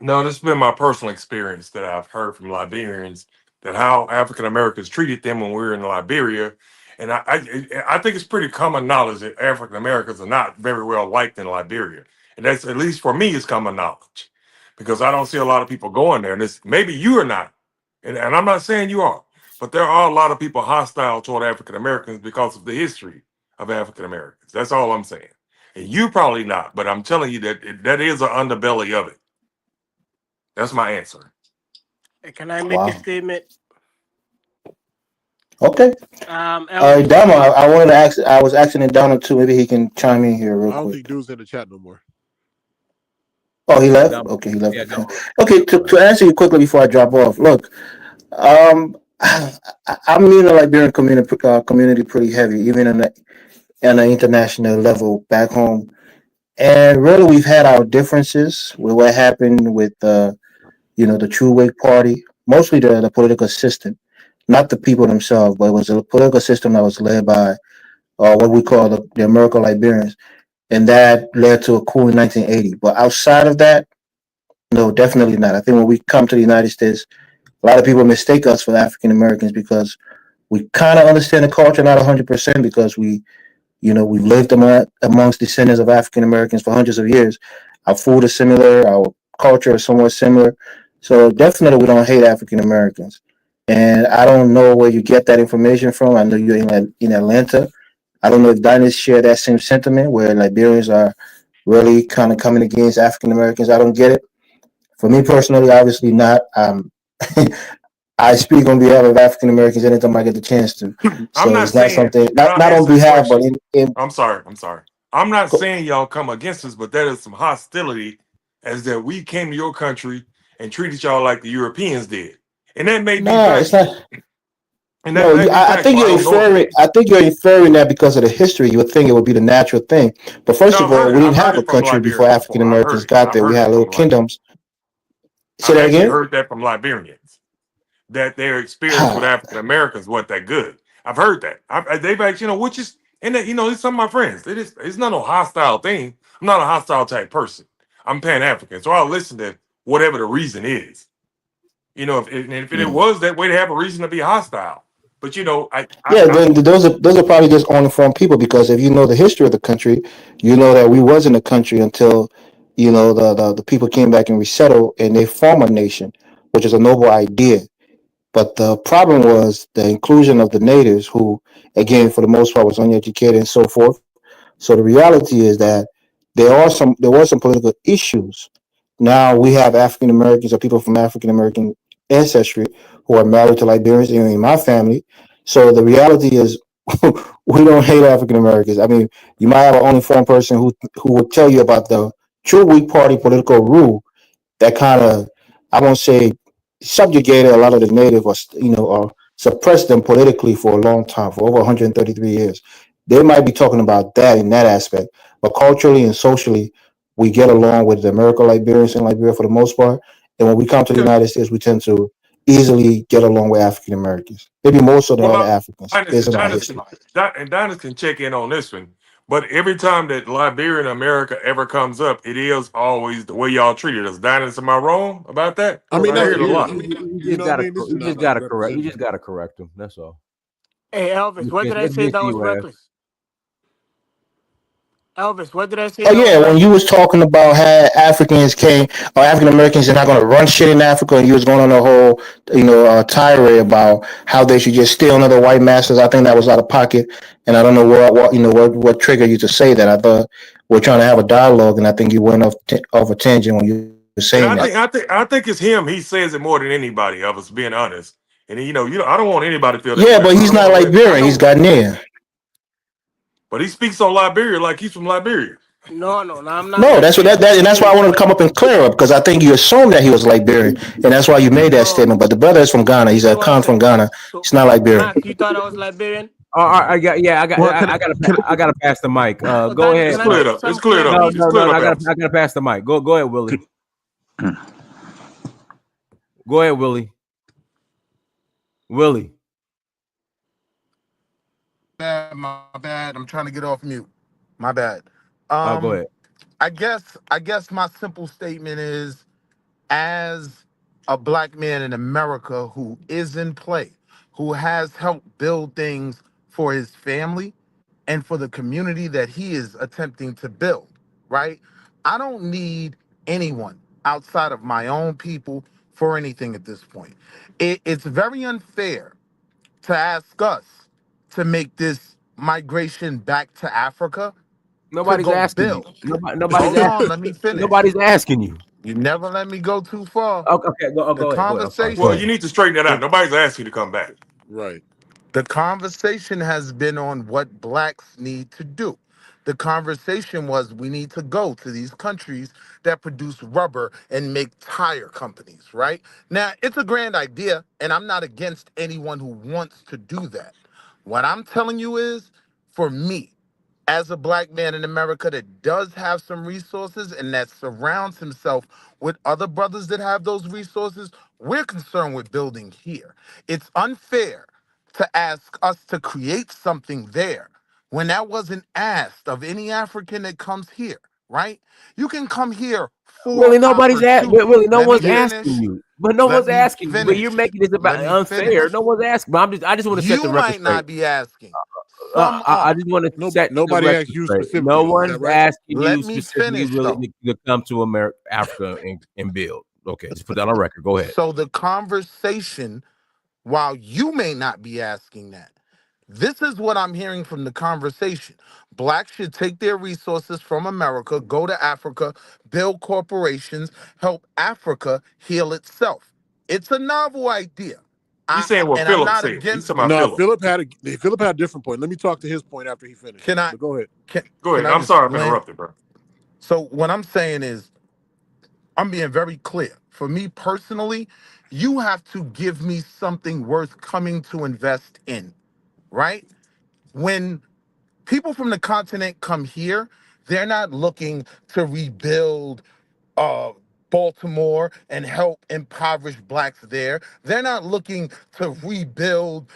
No, this has been my personal experience that I've heard from Liberians, that how African Americans treated them when we were in Liberia. And I think it's pretty common knowledge that African Americans are not very well liked in Liberia. And that's, at least for me, it's common knowledge, because I don't see a lot of people going there. And this, maybe you are not. And I'm not saying you are, but there are a lot of people hostile toward African Americans because of the history of African Americans. That's all I'm saying. And you probably not, but I'm telling you that that is an underbelly of it. That's my answer. Can I make a statement? Okay. All right, Dama, I wanted to ask. I was asking Dama too. Maybe he can chime in here real quick. I don't think dude's in the chat no more. Oh, he left. Okay, he left. Yeah, okay, to answer you quickly before I drop off. Look, I'm in the Liberian community pretty heavy, even on an international level back home. And really, we've had our differences with what happened with the True Wake Party, mostly the political system, not the people themselves, but it was a political system that was led by what we call the American Liberians, and that led to a coup in 1980. But outside of that, no, definitely not. I think when we come to the United States, a lot of people mistake us for African Americans because we kind of understand the culture, not 100%, because we've lived amongst descendants of African Americans for hundreds of years. Our food is similar, our culture is somewhat similar. So definitely we don't hate African Americans. And I don't know where you get that information from. I know you're in Atlanta. I don't know if Diners share that same sentiment where Liberians are really kind of coming against African Americans. I don't get it. For me personally, obviously not. I speak on behalf of African Americans anytime I get the chance to. So I'm not it's not saying, something, can I not on answer this behalf, but question? in I'm sorry. I'm not saying y'all come against us, but there is some hostility as that we came to your country and treated y'all like the Europeans did. And that may be no, it's factual. not. And No, that may be I think factual. I you're don't know if it inferring. is. I think you're inferring that because of the history. You would think it would be the natural thing. But first No, of all, we I've didn't heard have a it from country before Liberians African before. I've Americans heard it. got I've there. We heard had it little from Liberians. kingdoms. Say I've that actually again. heard that from Liberians, that their experience with African Americans wasn't that good. I've heard that. They've actually, which is, and that, it's some of my friends. It's not no hostile thing. I'm not a hostile type person. I'm Pan African, so I'll listen to whatever the reason is. If it was that way, they have a reason to be hostile. But Yeah, then those are probably just uninformed people, because if you know the history of the country, you know that we wasn't a country until the people came back and resettled and they formed a nation. which is a noble idea. But the problem was the inclusion of the natives, who, again, for the most part, was uneducated and so forth. So the reality is that there were some political issues. Now we have African Americans or people from African American ancestry who are married to Liberians in my family. So the reality is we don't hate African Americans. I mean, you might have an only foreign person who would tell you about the true weak party political rule that kind of, I won't say subjugated a lot of the native, or or suppressed them politically for a long time, for over 133 years. They might be talking about that in that aspect, but culturally and socially, we get along with the American Liberians in Liberia for the most part. And when we come to the United States, we tend to easily get along with African Americans, maybe more so than other Africans, based on our history. And Dinus can check in on this one. But every time that Liberian-America ever comes up, it is always the way y'all treated us. Dinus, am I wrong about that? I mean, I hear it a lot. You just gotta correct. You just gotta correct them. That's all. Hey, Elvis, what did I say that was reckless? Elvis, what did I say? Oh yeah, when you was talking about how Africans came, or African Americans are not going to run shit in Africa, and you was going on a whole, tirade about how they should just steal another white masters. I think that was out of pocket, and I don't know what triggered you to say that. I thought we're trying to have a dialogue, and I think you went off a tangent when you were saying that. I think it's him. He says it more than anybody of us, being honest. And I don't want anybody to feel that. Yeah, but he's not Liberian. He's Ghanaian. But he speaks on Liberia like he's from Liberia. No, I'm not. No, that's what and that's why I wanted to come up and clear up, because I think you assumed that he was Liberian, and that's why you made that statement. But the brother is from Ghana. He's a Khan from Ghana. He's not Liberian. Max, you thought I was Liberian? I gotta pass the mic. Go ahead. It's cleared up. It's cleared up. No, I gotta pass the mic. Go ahead, Willie. Go ahead, Willie. Willie. My bad. I'm trying to get off mute. My bad. Go ahead. I guess my simple statement is, as a black man in America who is in play, who has helped build things for his family and for the community that he is attempting to build, right? I don't need anyone outside of my own people for anything at this point. It's very unfair to ask us to make this migration back to Africa. Nobody's asking you. Hold on, let me finish. Nobody's asking you. You never let me go too far. Okay, go ahead. Conversation. Well, you need to straighten that out. Nobody's asking you to come back. Right. The conversation has been on what blacks need to do. The conversation was, we need to go to these countries that produce rubber and make tire companies, right? Now, it's a grand idea, and I'm not against anyone who wants to do that. What I'm telling you is, for me, as a black man in America that does have some resources and that surrounds himself with other brothers that have those resources, we're concerned with building here. It's unfair to ask us to create something there when that wasn't asked of any African that comes here, right? You can come here for Willie, nobody's asking. Willie, no one's asking finish. you. But no Let one's me asking you. But finish. you're making this about Let me unfair. finish. No one's asking. But I just want to set the You record might not straight. be asking. I just want to set nobody the asked record you straight. specifically. No Is one's that right? asking Let you me specifically, finish, Willie, to come to Africa and build. Okay, just put that on record. Go ahead. So the conversation, while you may not be asking that, this is what I'm hearing from the conversation. Blacks should take their resources from America, go to Africa, build corporations, help Africa heal itself. It's a novel idea. He's saying what I'm Philip not said. He's against talking about No, Philip. Philip had a different point. Let me talk to his point after he finished. Can I But go ahead. Go ahead. Can I I'm just sorry I'm land? interrupted, bro. So what I'm saying is, I'm being very clear. For me personally, you have to give me something worth coming to invest in, right? When people from the continent come here, they're not looking to rebuild uh Baltimore and help impoverished blacks there. They're not looking to rebuild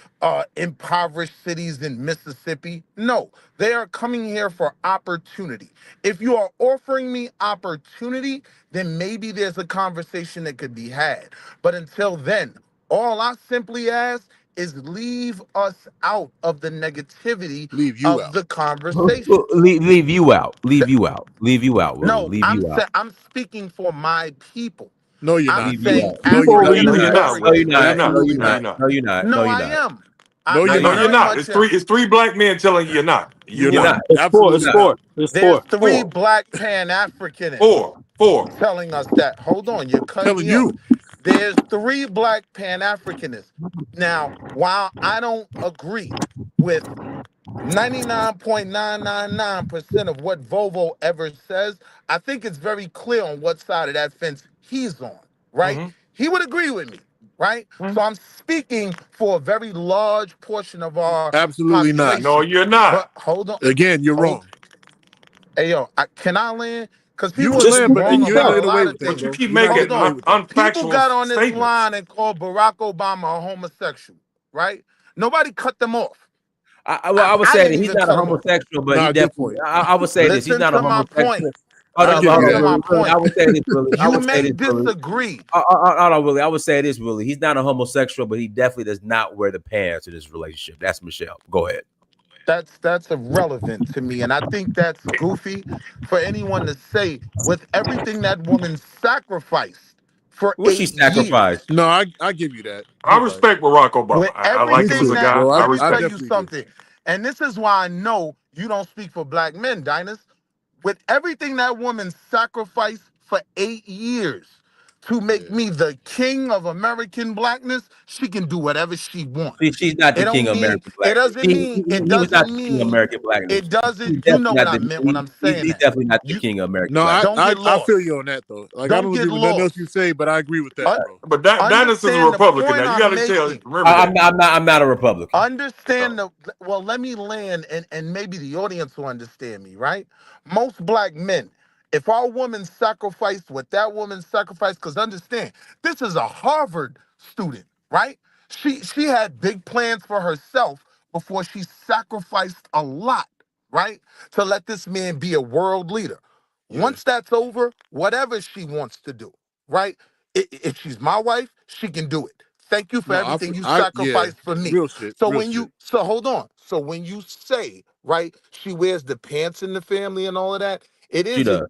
impoverished cities in Mississippi. No, they are coming here for opportunity. If you are offering me opportunity, then maybe there's a conversation that could be had. But until then, all I simply ask is leave us out of the negativity of the conversation. Leave you out. Leave you out. Leave you out, Willie. No, Leave you out. I'm speaking for my people. No, you're I'm not. Leave you saying out. No, you're No, not. African no, you're not, No, you're Willie. American. No, you're not. not. No, you're Absolutely No, you're not. not. not. No, you're not. No, No, you're I not. am. No, you're No, I you're not. very not. much It's am. three black men telling you you're not. You You're You're not. won. not. Absolutely You're not. not. There's three Four. black Pan-Africanists Four. telling us that. Hold on, you're cutting Telling me off. you. There's three black Pan-Africanists. Now, while I don't agree with 99.999% of what Vovo ever says, I think it's very clear on what side of that fence he's on, right? Mm-hmm. He would agree with me, right? Mm-hmm. So I'm speaking for a very large portion of our Absolutely not. No, population. you're But not. hold on, Again, you're hold. wrong. Hey, yo, can I land? Because You people can is land, but wrong you ain't gonna about a get away lot with of that, But things. you bro. keep You're not making Hold getting away on. with that. People unfactual got on this statements. line and called Barack Obama a homosexual, right? Nobody cut them off. I would I say that didn't he's even not a cut them off. homosexual, but he Nah, good definitely. point. I would say this: he's Listen not a to my point. homosexual. Hold I'll on, but give hold you Listen on, to that. my Willie. Willie, I point. would say this, Willie. I You would say may this, Willie. disagree. Hold on, Willie. I would say this, Willie. He's not a homosexual, but he definitely does not wear the pants in this relationship. That's Michelle. Go ahead. That's irrelevant to me. And I think that's goofy for anyone to say with everything that woman sacrificed for What she 8 years. sacrificed? No, I give you that. I You're right. respect Barack Obama. With I like Me him as everything a too, that, guy. bro. I let me I tell respect you him. definitely do. something. And this is why I know you don't speak for black men, Dinus. With everything that woman sacrificed for 8 years to make Yeah. me the king of American blackness, she can do whatever she wants. She's not the It king don't of mean, American it blackness. doesn't mean, it He was not doesn't the king of mean, American blackness. it He's doesn't, you definitely know what not I the. meant when I'm saying He's that. definitely not the You king of American No, blackness. don't get I feel lost. you on that though. Like I Don't don't get agree with nothing else lost. you say, but I agree with that, Un- bro. But Dinus is a understand the Republican. Now point you I'm got to tell. making. Remember I'm that. not. I'm not a Republican. Understand the, well, let me land and maybe the audience will understand me, right? Most black men, if our woman sacrificed what that woman sacrificed, because understand, this is a Harvard student, right? She had big plans for herself before she sacrificed a lot, right? To let this man be a world leader. Yeah. Once that's over, whatever she wants to do, right? If she's my wife, she can do it. Thank you for No, everything you yeah. sacrificed for me. Real shit. So Real when shit. you, so hold on. So when you say, right, she wears the pants in the family and all of that, She does.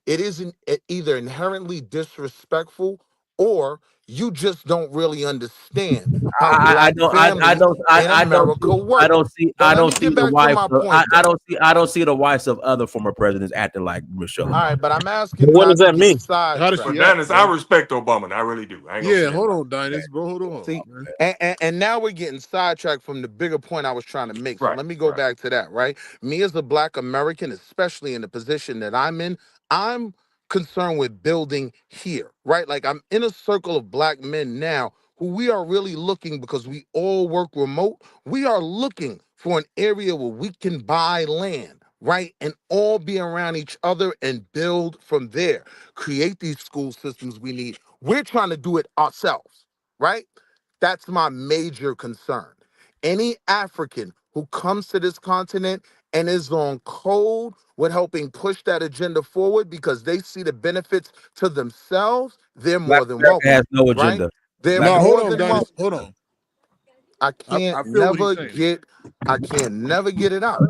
it isn't either inherently disrespectful or you just don't really understand how I black don't. families in I don't America see. I work. don't see. But I let don't me see get the back to wives. my Of, point I though. don't see. I don't see the wives of other former presidents acting like Michelle All right, Obama. but I'm But asking what does not to that get mean? How does But sidetracked. she act, Dennis, I bro? respect Obama. I really do. I ain't gonna Yeah, say that hold lie. on, Dinus, bro. Hold on. See, and now we're getting sidetracked from the bigger point I was trying to make. So Right, let me go right. back to that, right? Me as a black American, especially in the position that I'm in, I'm concerned with building here, right? Like I'm in a circle of black men now who we are really looking because we all work remote. We are looking for an area where we can buy land, right? And all be around each other and build from there, create these school systems we need. We're trying to do it ourselves, right? That's my major concern. Any African who comes to this continent and is on code with helping push that agenda forward because they see the benefits to themselves, they're Black more than America welcome, has no right? agenda. They're Black No, hold more on, America than has no Dinus. welcome. Hold agenda. on. I can't I feel what he's never saying. get, I can't never get it out.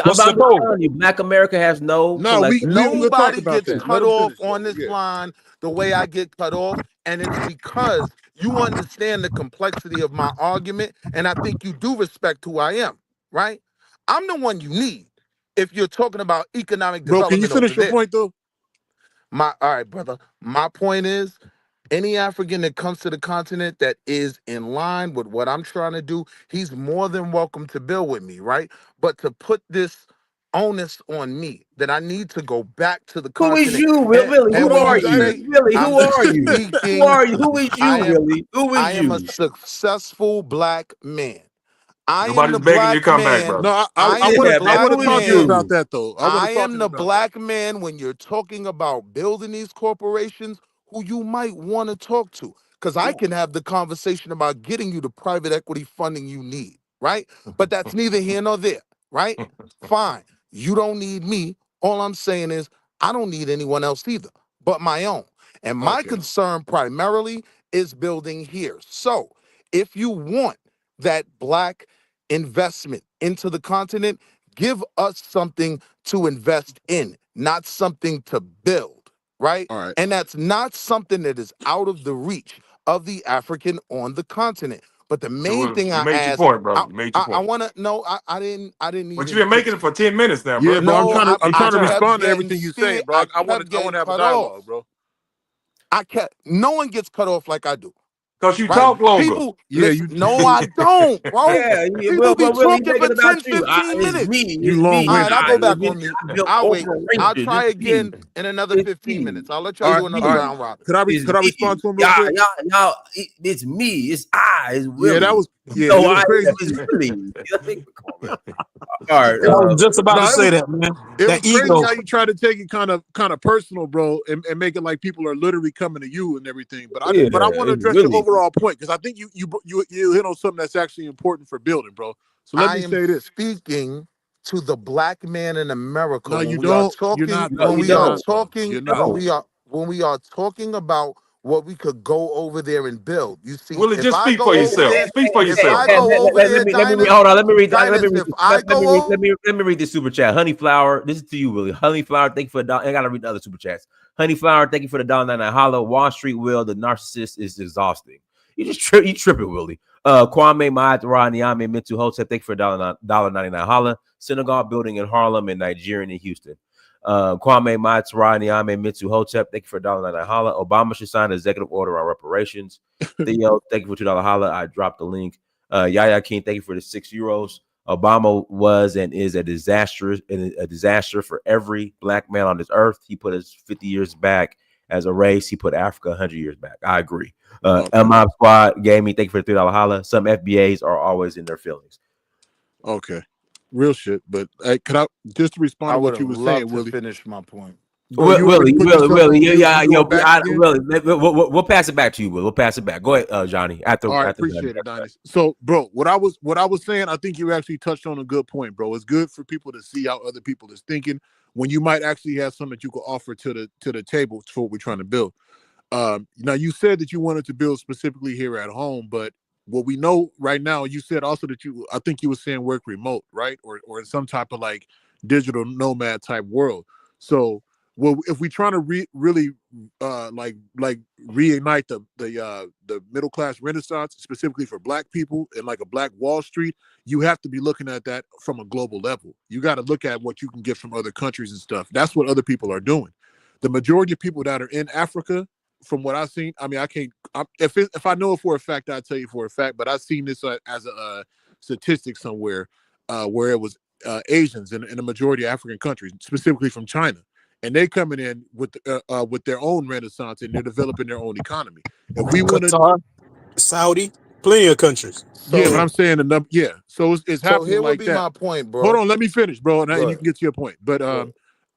What's the I'm just code? telling you, Black America has no No, collective we'll agenda. talk Nobody about gets that. Let cut him off finish on though. this Yeah. line the way I get cut off. And it's because you understand the complexity of my argument. And I think you do respect who I am, right? I'm the one you need if you're talking about economic Bro, can you development over finish your there. point though? All right, brother. My point is any African that comes to the continent that is in line with what I'm trying to do, he's more than welcome to build with me, right? But to put this onus on me that I need to go back to the Who is continent. you, And, Willie? and Who when are you you, Dinus. say Willie? Who I'm are you? Who speaking, are you? Who is you, Willie? Who I is am a you? successful black man. I am Nobody's the begging you to black come back, man. No, brother. I am the Yeah, I man. black want to Who is talk to you man. about you? that though. I want to I talk am to you the about that. black man when you're talking about building these corporations who you might want to talk to. Because I can have the conversation about getting you the private equity funding you need, right? But that's neither here nor there, right? Fine. You don't need me. All I'm saying is I don't need anyone else either but my own. And my Okay. concern primarily is building here. So if you want that black investment into the continent, give us something to invest in, not something to build. right? All right. And that's not something that is out of the reach of the African on the continent. But the main So thing you I made your asked, point, brother. You made your I point. want to know. I didn't But you've even been get making it for 10 minutes now, Yeah, bro. bro. no. I'm I trying to kept respond to getting everything you're saying, bro. I I want kept to getting have a cut off. dialogue, bro. No one gets cut off like I do. Because you Right? talk longer. People, Yeah, listen, you no, I don't, bro. Yeah, People be well, Willie, talking for make it about 10, you. 15 It's minutes. me. you It's long me. All right, winded, I'll go bro. back It's on me. mute. I built I'll wait. I'll corporations. try It's me. again in another It's 15 me. minutes. I'll let y'all All right, do all another right. round robin. Could I It's respond me. to him real quick? Y'all. It's me. It's I. It's Yeah, that Willie. was So it was crazy. it's Willie. Come on, man. All right. It I was was just about to no, say that, man. it That was crazy ego. how you try to take it kind of personal, bro, and make it like people are literally coming to you and everything. But I want to It's address your Willie. overall point because I think you hit on something that's actually important for building, bro. So let I me am say this. speaking to the black man in America No, when you we are don't. You're talking, not, bro. You You're not, bro. talking, You're not. when we are talking about what we could go over there and build. You see, Willie, if just I speak for go over yourself. there, Speak for if yourself, I bro. go over there, Let me read. Dinus, Hold on. Let me read. Dinus, if I go Let me read this super chat. Honey Flower. This is to you, Willie. Honey Flower. Thank you for the. I gotta read the other super chats. Honey Flower. Thank you for the $1.99 hollow. Wall Street Will. The narcissist is exhausting. You just you tripping, Willie. Kwame Mahatma Niame Mentu Hotep. Thank you for $1.99 holla. Synagogue building in Harlem and Nigerian in Houston. Kwame Matsura Niame Mitsu Hotep, thank you for $1.99 holla. Obama should sign an executive order on reparations. Theo, thank you for $2 holla. I dropped the link. Yaya King, thank you for the €6. Obama was and is a disaster for every black man on this earth. He put us 50 years back as a race. He put Africa 100 years back. I agree. Mob Squad Gaming, thank you for the $3 holla. Some FBAs are always in their feelings. Okay. Real shit. But could I just respond I to would what you have were saying, loved to Willie? finish my point. Bro, Willie, Willie, we'll pass it back to you, Will. We'll pass it back. Go ahead, Johnny. All right, appreciate it, Dynasty. So, bro, what I was saying, I think you actually touched on a good point, bro. It's good for people to see how other people is thinking when you might actually have something that you could offer to the table for what we're trying to build. Now, you said that you wanted to build specifically here at home, but what we know right now, you said also that I think you were saying work remote, right, or in some type of like digital nomad type world. So, well, if we're trying to really like reignite the middle class renaissance, specifically for black people and like a black Wall Street, you have to be looking at that from a global level. You got to look at what you can get from other countries and stuff. That's what other people are doing. The majority of people that are in Africa, from what I've seen, I mean, if I know it for a fact, I'll tell you for a fact, but I've seen this as a statistic somewhere where it was Asians in a majority of African countries, specifically from China. And they coming in with their own renaissance, and they're developing their own economy. If we want Qatar, Saudi, plenty of countries. Yeah, but So, I'm saying the number. Yeah, so it's so happening here would like be that. my point, bro. Hold on, let me finish, bro, and you ahead. can get to your point. But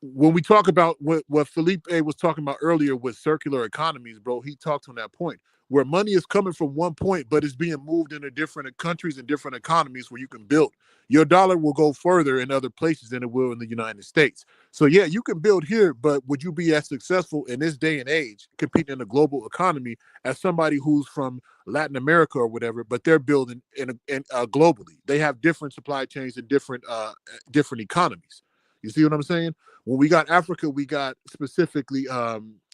when we talk about what Felipe was talking about earlier with circular economies, bro, he talked on that point where money is coming from one point, but it's being moved into different countries and different economies where you can build. Your dollar will go further in other places than it will in the United States. So yeah, you can build here, but would you be as successful in this day and age competing in a global economy as somebody who's from Latin America or whatever, but they're building globally? They have different supply chains and different economies. You see what I'm saying? When we got Africa, we got specifically,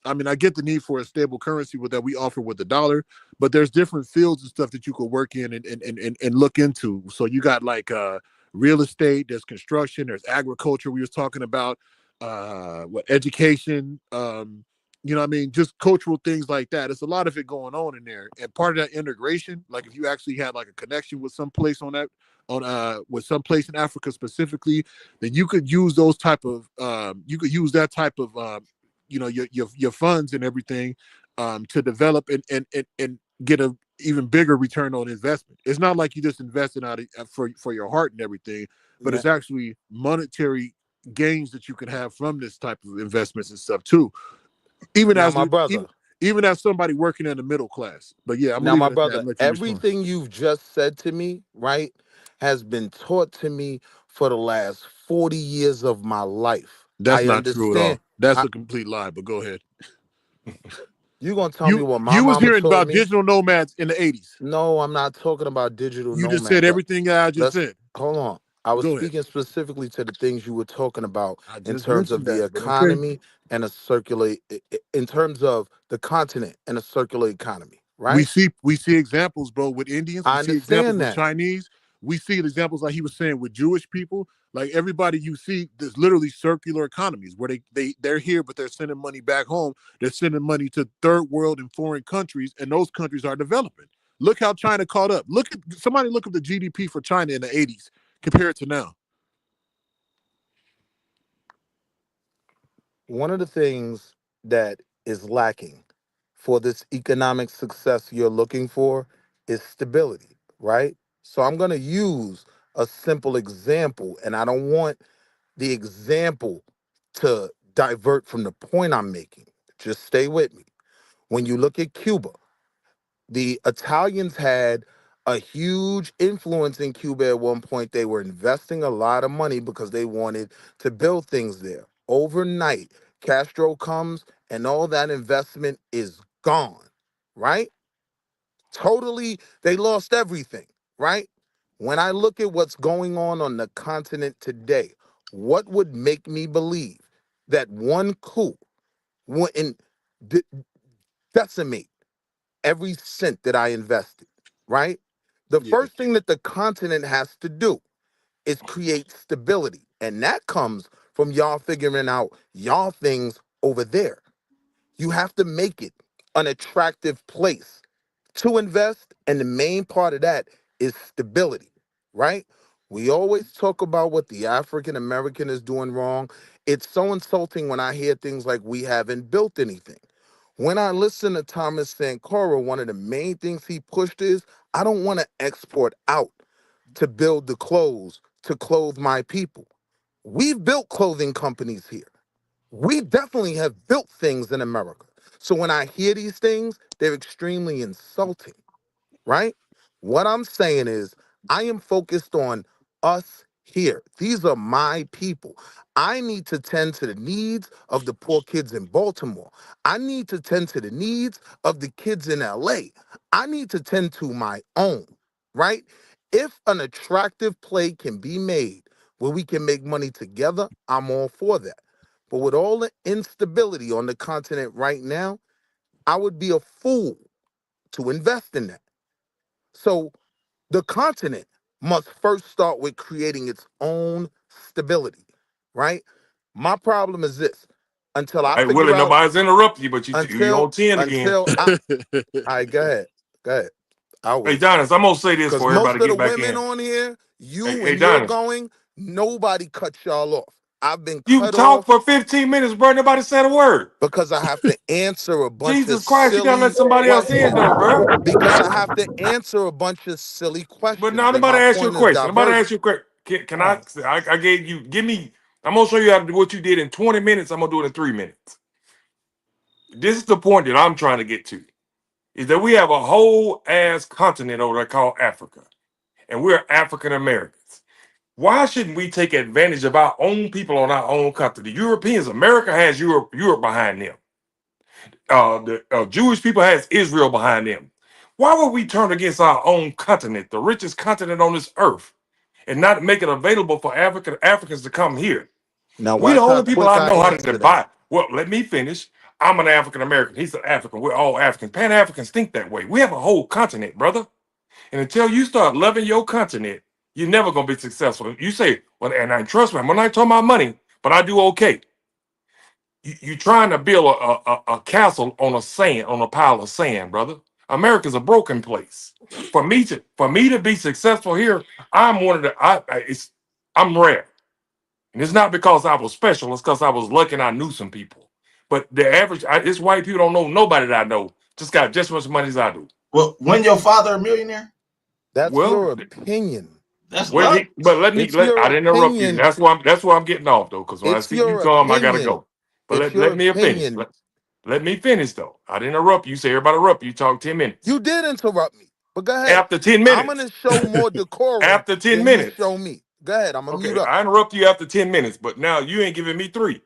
I mean, I get the need for a stable currency that we offer with the dollar, but there's different fields and stuff that you could work in and look into. So you got like real estate, there's construction, there's agriculture we was talking about, education, you know what I mean? Just cultural things like that. It's a lot of it going on in there. And part of that integration, like if you actually had like a connection with some place with some place in Africa specifically, then you could use those type of your funds and everything to develop and get a even bigger return on investment. It's not like you just invested out for your heart and everything, but it's actually monetary gains that you can have from this type of investments and stuff too. Even Now, as my brother. even as somebody working in the middle class. But yeah, I'm Now, gonna leave my it at that brother, and let you respond. everything you've just said to me, right, has been taught to me for the last 40 years of my life. That's I not true at all. understand. That's a complete lie, but go ahead. You're going to tell me what my You was mama hearing taught about me? digital nomads in the 80s. No, I'm not talking about digital You just said nomads. everything I just said. Hold on. I was Go ahead. speaking specifically to the things you were talking about I in just terms of mentioned the that, but okay. economy and a in terms of the continent and a circular economy, We right? see examples, bro, with Indians. We I see examples understand with that. Chinese. We see examples, like he was saying, with Jewish people. Like everybody you see, there's literally circular economies where they're here, but they're sending money back home. They're sending money to third world and foreign countries, and those countries are developing. Look how China caught up. Look at the GDP for China in the 80s compared to now. One of the things that is lacking for this economic success you're looking for is stability, right? So I'm going to use a simple example, and I don't want the example to divert from the point I'm making. Just stay with me. When you look at Cuba, the Italians had a huge influence in Cuba at one point. They were investing a lot of money because they wanted to build things there. Overnight, Castro comes and all that investment is gone, right? Totally, they lost everything, right? When I look at what's going on the continent today, what would make me believe that one coup wouldn't de- decimate every cent that I invested, right? The Yeah. first thing that the continent has to do is create stability. And that comes from y'all figuring out y'all things over there. You have to make it an attractive place to invest. And the main part of that is stability, right? We always talk about what the African American is doing wrong. It's so insulting when I hear things like we haven't built anything. When I listen to Thomas Sankara, one of the main things he pushed is I don't want to export out to build the clothes to clothe my people. We've built clothing companies here. We definitely have built things in America. So when I hear these things, they're extremely insulting, right? What I'm saying is, I am focused on us here. These are my people. I need to tend to the needs of the poor kids in Baltimore. I need to tend to the needs of the kids in LA. I need to tend to my own, right? If an attractive play can be made where we can make money together, I'm all for that. But with all the instability on the continent right now, I would be a fool to invest in that. So the continent must first start with creating its own stability, right? My problem is this. Until I Hey, figure Willie, out, nobody's interrupting you, but you until on 10 again. until I all right, go ahead. Go ahead. I'll Hey, wait. Donis, I'm gonna say this Because for everybody most to of the get back women in. on here, you Hey, when you're Donis, going, nobody cuts y'all off. I've been you cut talked off for 15 minutes, bro. Nobody said a word. because I have to answer a bunch of Jesus Christ, you gotta let silly somebody else in questions. though, bro. Because I have to answer a bunch of silly But now questions, and nobody my asked you a point is question. Nobody diverted. asked you a question. Can All I, right. I gave you, give me, I'm gonna show you how to do what you did in 20 minutes. I'm gonna do it in 3 minutes. This is the point that I'm trying to get to, is that we have a whole ass continent over there called Africa, and we're African Americans. Why shouldn't we take advantage of our own people on our own country? The Europeans, America has Europe behind them. The Jewish people has Israel behind them. Why would we turn against our own continent, the richest continent on this earth, and not make it available for Africans to come here? Now We the watch how only people quick I I know how to answer that. divide. Well, let me finish. I'm an African American. He's an African. We're all Africans. Pan Africans think that way. We have a whole continent, brother. And until you start loving your continent, you're never gonna be successful. You say, well, and I trust me, I'm not talking about money, but I do okay. You're trying to build a castle on on a pile of sand, brother. America's a broken place. For me to be successful here, I'm one of the I'm rare. And it's not because I was special, it's because I was lucky and I knew some people. But the average, it's white people don't know nobody that I know, just got just as much money as I do. Well, when your father a millionaire? That's Well, your opinion. That's well, luck. but It's I your didn't interrupt you. opinion. That's why I'm getting off though, because when I It's see you your come, I gotta opinion. go. But It's let, your let me finish. opinion. Let me finish though. I didn't interrupt you. Say everybody interrupt you. You talk 10 minutes. You did interrupt me, but go ahead. After 10 I'm minutes. gonna show more decorum After 10 than you minutes. show me. Go ahead. I'm gonna mute Okay, up. I interrupt you after 10 minutes, but now you ain't giving me 3.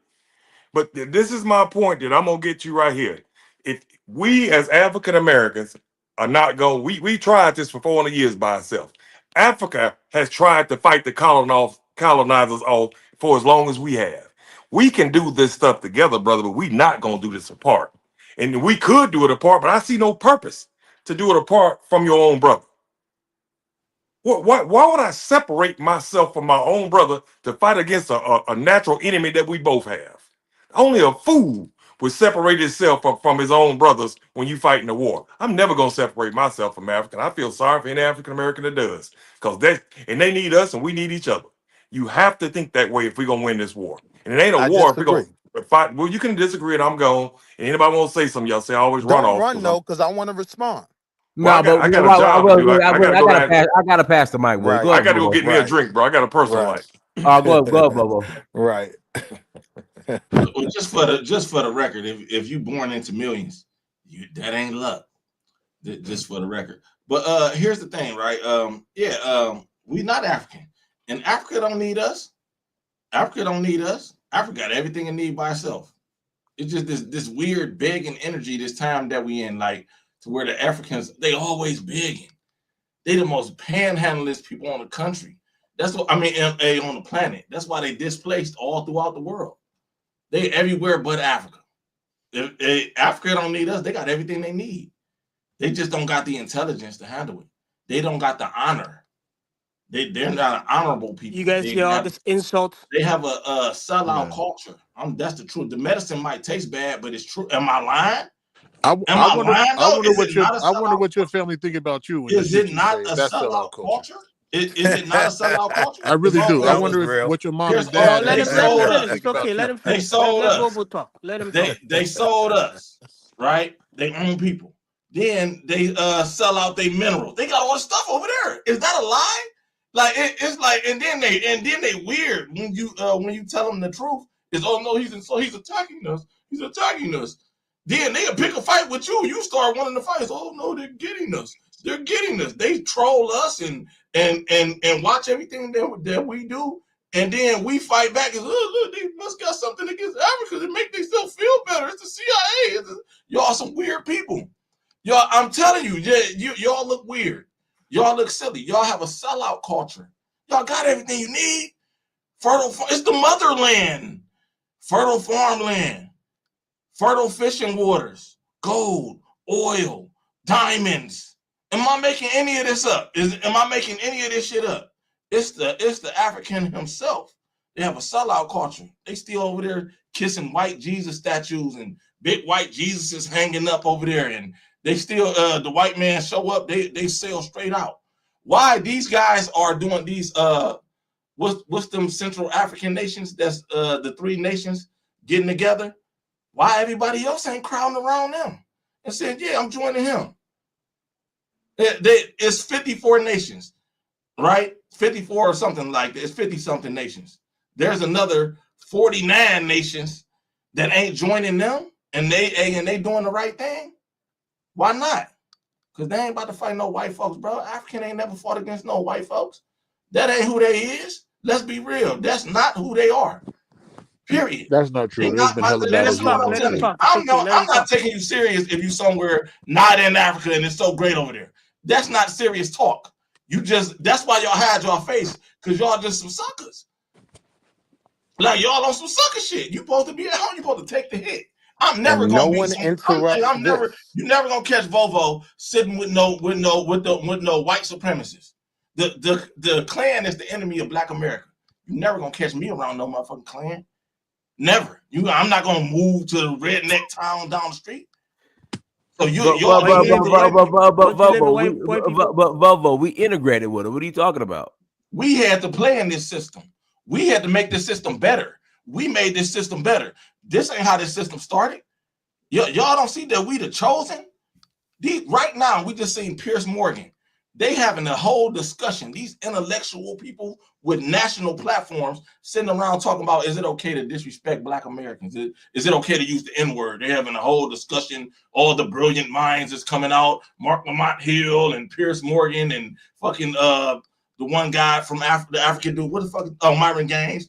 But this is my point that I'm gonna get you right here. If we as African Americans are not going, we tried this for 400 years by ourselves. Africa has tried to fight the colonizers off for as long as we have. We can do this stuff together, brother, but we not gonna do this apart. And we could do it apart, but I see no purpose to do it apart from your own brother. Why would I separate myself from my own brother to fight against a natural enemy that we both have? Only a fool would separate himself from his own brothers when you fight in a war. I'm never going to separate myself from African. I feel sorry for any African American that does, because they need us and we need each other. You have to think that way if we're going to win this war. And it ain't a I war if we're going disagree. to fight. Well, you can disagree and I'm gone. And anybody want to say something, y'all say I always run Don't off. run though, because I want to respond. Well, No, I got a job to do. I gotta go down. I gotta pass the mic, boy. Right. Go I ahead, gotta go Bobo. get me a drink, bro. I got a personal Right. life. Go ahead, Bobo. Right. Well, just for the record, if you born into millions, that ain't luck. Just for the record. But here's the thing, right? We not African, and Africa don't need us. Africa don't need us. Africa got everything it need by itself. It's just this weird begging energy this time that we in, like, to where the Africans, they always begging. They the most panhandlest people on the country. That's what I mean, on the planet. That's why they displaced all throughout the world. They everywhere but Africa. Africa don't need us. They got everything they need. They just don't got the intelligence to handle it. They don't got the honor. They're not honorable people. You guys hear all this insult? They have a sellout culture. That's the truth. The medicine might taste bad, but it's true. Am I lying? I wonder what what your family think about you when is you it not say a that's sellout culture? Is it not a sellout culture? I really do. I wonder what your mom and dad. Let him finish. It's okay. Let him finish. They sold Let us. Bobo talk. Let him talk. They sold us, right? They own people. Then they sell out their minerals. They got all the stuff over there. Is that a lie? Like it's like, and then they weird when you tell them the truth. Is, oh no, he's attacking us. He's attacking us. Then they'll pick a fight with you. You start wanting to fight. Oh no, they're getting us. They're getting us. They troll us and watch everything that we do, and then we fight back. And look, they must got something against Africa to make themselves feel better. It's the CIA. Y'all some weird people. Y'all, I'm telling you, y'all look weird. Y'all look silly. Y'all have a sellout culture. Y'all got everything you need. It's the motherland. Fertile farmland. Fertile fishing waters. Gold, oil, diamonds. Am I making any of this up? Am I making any of this shit up? It's the African himself. They have a sellout culture. They still over there kissing white Jesus statues and big white Jesuses hanging up over there, and they still the white man show up, they sell straight out. Why these guys are doing these what's them Central African nations, that's the 3 nations getting together? Why everybody else ain't crowding around them and saying, yeah, I'm joining him? It's 54 nations, right? 54 or something like that. It's 50 something nations. There's another 49 nations that ain't joining them, and they doing the right thing. Why not? Because they ain't about to fight no white folks, bro. African ain't never fought against no white folks. That ain't who they is. Let's be real. That's not who they are. Period. That's not true. There's been hella battles. I'm not taking you serious if you somewhere not in Africa and it's so great over there. That's not serious talk. That's why y'all hide your face, because y'all just some suckers. Like y'all on some sucker shit. You supposed to be at home. You supposed to take the hit. I'm never and gonna no be. one interrupts You're never gonna catch Vovo sitting with no white supremacists. The Klan is the enemy of Black America. You're never gonna catch me around no motherfucking Klan. Never. I'm not gonna move to the redneck town down the street. So Vovo, we integrated with it. What are you talking about? We had to play in this system. We had to make this system better. We made this system better. This ain't how this system started. Y'all don't see that we the chosen? Right now, we just seen Piers Morgan. They having a whole discussion. These intellectual people with national platforms sitting around talking about, is it okay to disrespect Black Americans? Is it okay to use the N-word? They're having a whole discussion. All the brilliant minds is coming out. Mark Lamont Hill and Piers Morgan and fucking the one guy from the African dude. What the fuck? Oh, Myron Gaines.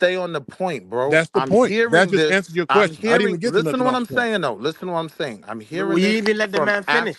stay on the point, bro. That's the I'm point. That hearing just this. answered your I'm question. I didn't hearing. even get to Listen to nothing what off I'm the point. saying, though. Listen to what I'm saying. I'm hearing We this didn't let the from man finish.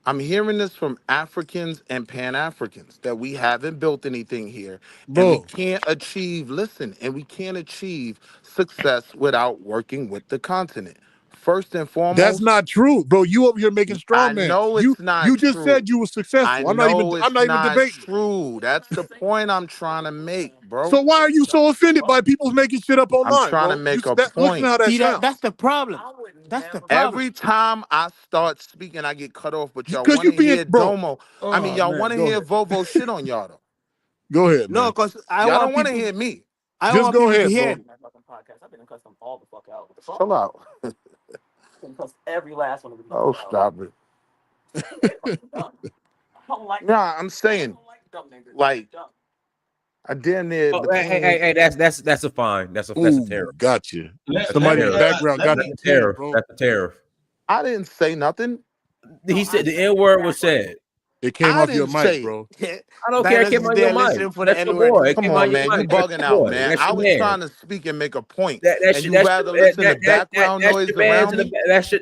I'm hearing this from Africans and Pan Africans that we haven't built anything here, and we Bro, can't achieve. Listen, and we can't achieve success without working with the continent. first and foremost, that's not true, bro. You over here making straw I man. know it's not You just true. said you were successful. I I'm not know it's even not debating. true. That's the point I'm trying to make, bro. So why are you so offended by people making shit up online? I'm trying to make a point. Listen how that See, sounds. that's the problem. That's the problem. Every time I start speaking, I get cut off. But y'all Because want you to being hear bro. Domo. Oh, I mean, y'all man, want to go hear ahead. Vovo shit on y'all though. Go ahead, No, man. because Y'all don't want to hear me. I Just want go people ahead, to hear. bro. Chill out. Oh, stop it. Nah, I'm saying, like, I damn near Oh, between. hey, that's a fine. That's a tariff. Gotcha. That's Somebody a in the tariff. background got That's you a too, tariff. bro. That's a tariff. I didn't say nothing. He said the N word was said. It came I off your didn't mic, say bro. I don't care. It came on your mic. For the That's your N-word. boy. It Come came on on, your man. You mic. That's bugging your out, boy. man. That's I your was man. trying to speak and make a point. That's And you your rather listen to background noise your man's around me?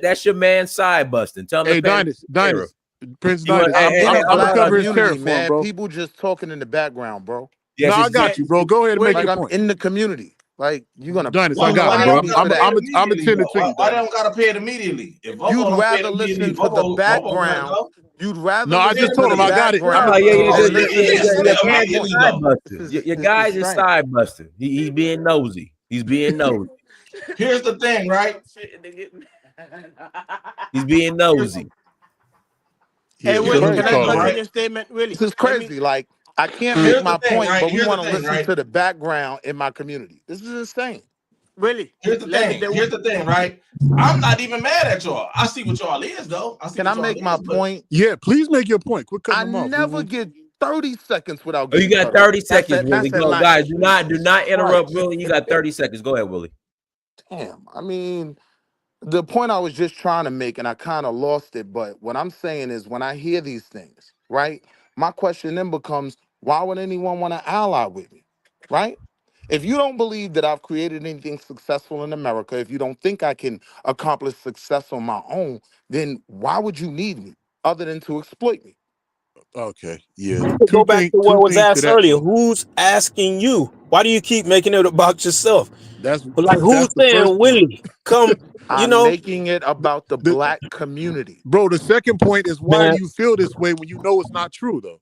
That's your man side busting. Tell him Hey, to pay Dynasty, Prince You want- Dynasty. I'm in a I'm gonna black cover his community, tariff for him, man. bro. People just talking in the background, bro. No, I got you, bro. Go ahead and make Like your I'm point. in the community. Like you gonna Dynasty, Why, I got why it, they bro. don't gotta pay it I'm immediately, attending though? to you, Why they Dynasty. don't gotta pay it immediately? If Vovo You'd don't pay it rather immediately, listen to the Vovo gotta background. go. You'd rather No, I listen just to told the him I got it. background your than listen to me make my man's point. side busting. This Your is guy's is strange. side busting. He's being nosy. He's being nosy. Here's the thing, right? He's being nosy. Hey, Yeah, Willie, that's what can we I call it, continue bro. your statement, Willie? This is crazy. Like I can't make Here's the my thing, point, right? but we Here's want the to thing, listen right? to the background in my community. This is insane. Willie, Here's the thing. Here's the thing, right? I'm not even mad at y'all. I see what y'all is, though. I see Can what I y'all make my is, but point? Yeah, please make your point. Quit cutting I them off. never get 30 seconds without Oh, you getting got cut off. 30 seconds, Willie. That's at Go, my guys. Do not interrupt Christ. Willie. You got 30 seconds. Go ahead, Willie. Damn. I mean, the point I was just trying to make, and I kind of lost it, but what I'm saying is when I hear these things, right? My question then becomes, why would anyone want to ally with me? Right? If you don't believe that I've created anything successful in America, if you don't think I can accomplish success on my own, then why would you need me other than to exploit me? Okay, yeah. To go back to what Two was things to asked that earlier, though. who's asking you? Why do you keep making it about yourself? That's But like, who's the saying, first point. Willie, come, you I'm know, making it about the black community. Bro, the second point is why man. do you feel this way when you know it's not true though?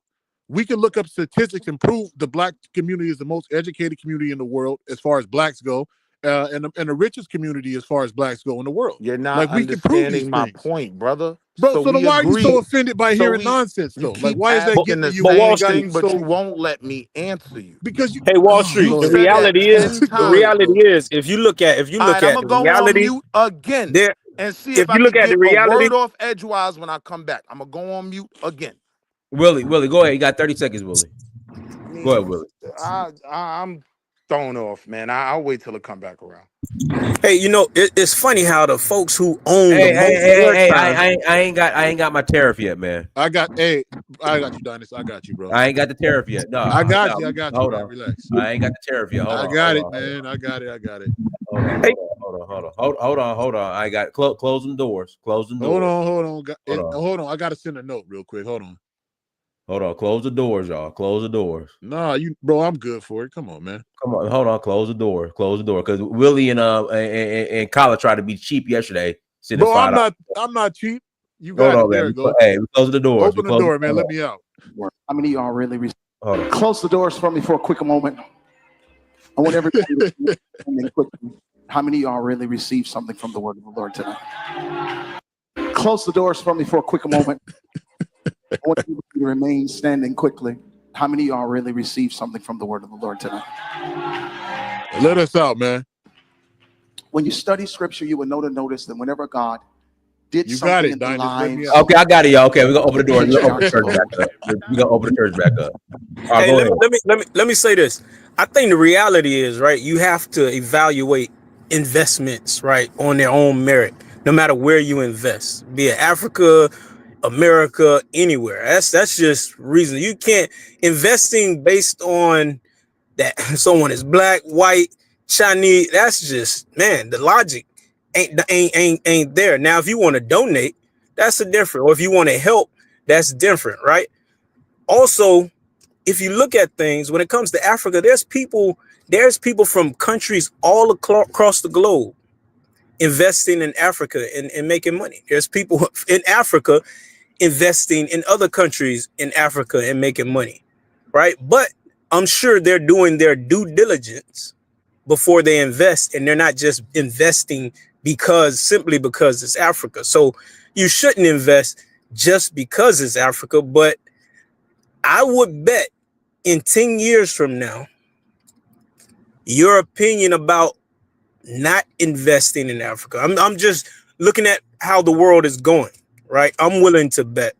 We can look up statistics and prove the black community is the most educated community in the world as far as blacks go, and the richest community as far as blacks go in the world. You're not Like we can prove these understanding my things, point, brother. bro. So So then we why are you so agree. offended by So hearing nonsense you though? Like keep why is that asking getting to the you? And you same ain't got thing, to but you so won't let me answer you. because you. Hey, Wall Street. You The Go ahead, said bro. that reality is, 10 the Go times, ahead. reality bro. is, if you look at All right, I'm the gonna go on reality, mute again there, and see if if I you look could at the get a reality, word off edgewise when I come back. I'm gonna go on mute again. Willie, go ahead. You got 30 seconds, Willie. I Go mean, ahead, Willie. I'm thrown off, man. I'll wait till it come back around. hey, you know, it's funny how the folks who own the Hey, most airtime. I ain't got my tariff yet, man. I got you, Dynasty. I got you, bro. I ain't got the tariff yet. No, I got no. you, Hold man. on. Relax. I ain't got the tariff yet. I got it, man. I got it. Hold on. I got close them doors. Close them Hold doors. on. Hold on. I gotta send a note real quick. Hold on. Close the doors, y'all. Close the doors. Nah, bro, I'm good for it. Come on, man. Come on, hold on. Close the door. Because Willie and Kyla tried to be cheap yesterday. Bro, I'm not cheap. You Hold got it. on, There man. it goes. Hey, we close the doors. Open the door, man. Let me out. How many of y'all really Hold on. close the doors for me for a quick moment? I want everybody to quickly. How many of y'all really received something from the word of the Lord tonight? Close the doors for me for a quick moment. I want you to remain standing quickly. How many of y'all really received something from the word of the Lord tonight? Let us out, man. When you study scripture, you will notice that whenever God did you something got it, in the Dinus. lives. Okay, I got it, y'all. Okay, we're gonna open the door. We're gonna open the church back up. We're gonna open the church back up. All right, Hey, go ahead. let me say this. I think the reality is, right, you have to evaluate investments, right, on their own merit, no matter where you invest, be it Africa, America, anywhere. That's just reason. You can't investing based on that someone is black, white, Chinese. That's just, man, the logic ain't there. Now, if you want to donate, that's a different, or if you want to help, that's different, right? Also, if you look at things when it comes to Africa, there's people from countries all across the globe investing in Africa and making money. There's people in Africa investing in other countries in Africa and making money, right? But I'm sure they're doing their due diligence before they invest, and they're not just investing simply because it's Africa. So you shouldn't invest just because it's Africa, but I would bet in 10 years from now, your opinion about not investing in Africa, I'm just looking at how the world is going, right? I'm willing to bet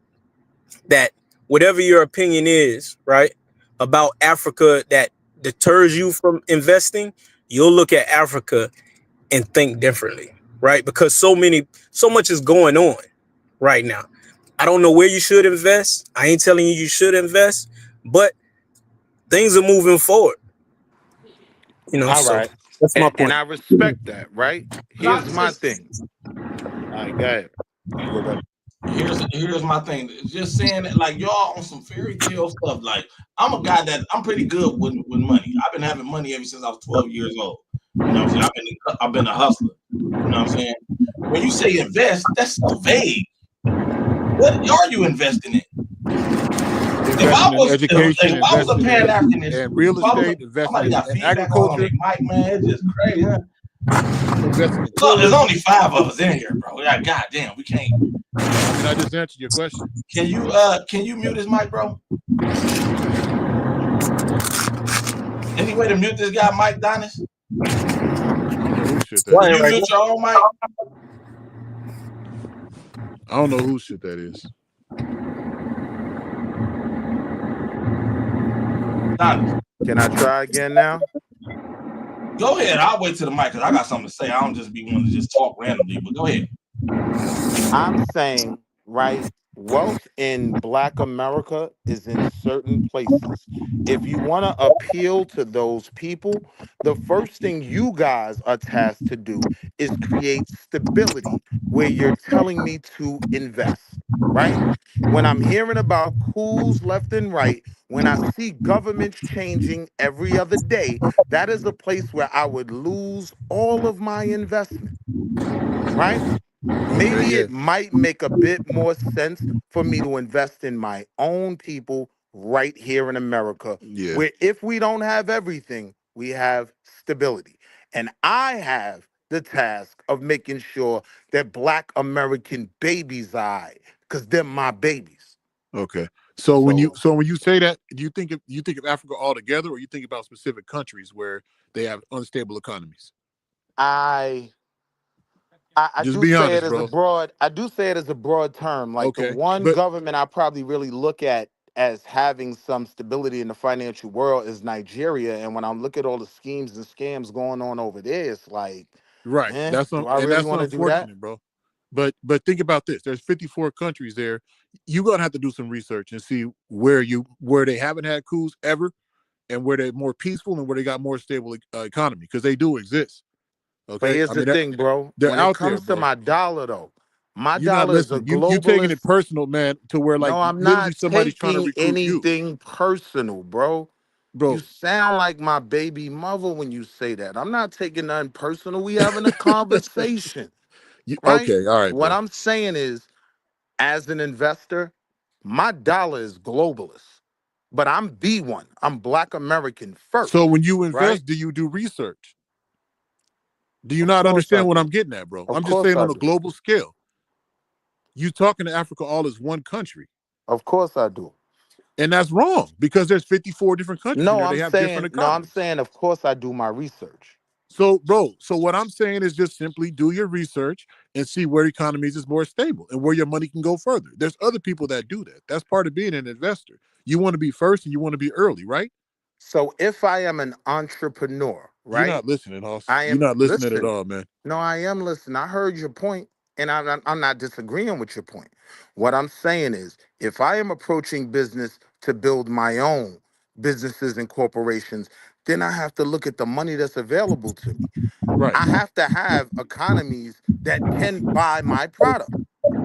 that whatever your opinion is, right, about Africa that deters you from investing, you'll look at Africa and think differently, right? Because so much is going on right now. I don't know where you should invest. I ain't telling you should invest, but things are moving forward, All so right. that's my And point. I respect that, right? Here's my thing. All right, go ahead. You go back. Here's my thing. Just saying that, like, y'all on some fairy tale stuff. Like, I'm a guy that I'm pretty good with money. I've been having money ever since I was 12 years old. You know what I'm saying? I've been a hustler. You know what I'm saying? When you say invest, that's so vague. What are you investing in? Investing in education, If I was a investing Pan-Africanist, in real estate, somebody investing got in feedback on their agriculture, mic, man. It's just crazy. Huh? investing in Look, there's tourism. only 5 of us in here, bro. Yeah, goddamn, we can't. I mean, I just answered your question. Can you mute his mic, bro? Any way to mute this guy, Mike Donis? I don't know who shit that Can is. you mute your own mic? I don't know who shit that is. Donis. Can I try again now? Go ahead. I'll wait till the mic because I got something to say. I don't just be wanting to just talk randomly, but go ahead. I'm saying, right, wealth in Black America is in certain places. If you want to appeal to those people, the first thing you guys are tasked to do is create stability where you're telling me to invest, right? When I'm hearing about coups left and right, when I see governments changing every other day, that is a place where I would lose all of my investment, right? Okay, Maybe yeah. it might make a bit more sense for me to invest in my own people right here in America, Yeah. where if we don't have everything, we have stability. And I have the task of making sure that Black American babies are, because they're my babies. Okay. So when you say that, do you think of Africa altogether, or you think about specific countries where they have unstable economies? I Just do be say it honest, as a bro. broad. I do say it as a broad term. Like the Okay, one but government I probably really look at as having some stability in the financial world is Nigeria. And when I look at all the schemes and scams going on over there, it's like, right, do I really that's want to do that? unfortunate, bro. But think about this. There's 54 countries there. You're gonna have to do some research and see where they haven't had coups ever, and where they're more peaceful and where they got more stable economy, because they do exist. But Okay, here's I the mean thing, bro. they're When it out there, comes to bro. my dollar, though, my You're not dollar is a listening. You taking it globalist. personal, man, to where like No, I'm literally not somebody's trying to taking recruit you, anything personal, bro. You bro. sound like my baby mother when you say that. I'm not taking nothing personal. We having a conversation, right? Okay, all right, What bro. I'm saying is, as an investor, my dollar is globalist, but I'm B1. I'm Black American So first, when you right? invest, do you do research? Do you Of not course I understand what do. I'm getting at, bro? Of I'm just course saying I on a do. global scale. You talking to Africa all as one country. Of course I do. And that's wrong, because there's 54 different countries in No, there. I'm They have different saying, no, I'm economies. saying, of course I do my research. So, bro, so what I'm saying is just simply do your research and see where economies is more stable and where your money can go further. There's other people that do that. That's part of being an investor. You want to be first and you want to be early, right? So if I am an entrepreneur, You're right? not listening, Hoss. I You're am, not listening at listen, all, man. no, I am listening. I heard your point, and I'm not disagreeing with your point. What I'm saying is, if I am approaching business to build my own businesses and corporations, then I have to look at the money that's available to me. Right. I have to have economies that can buy my product.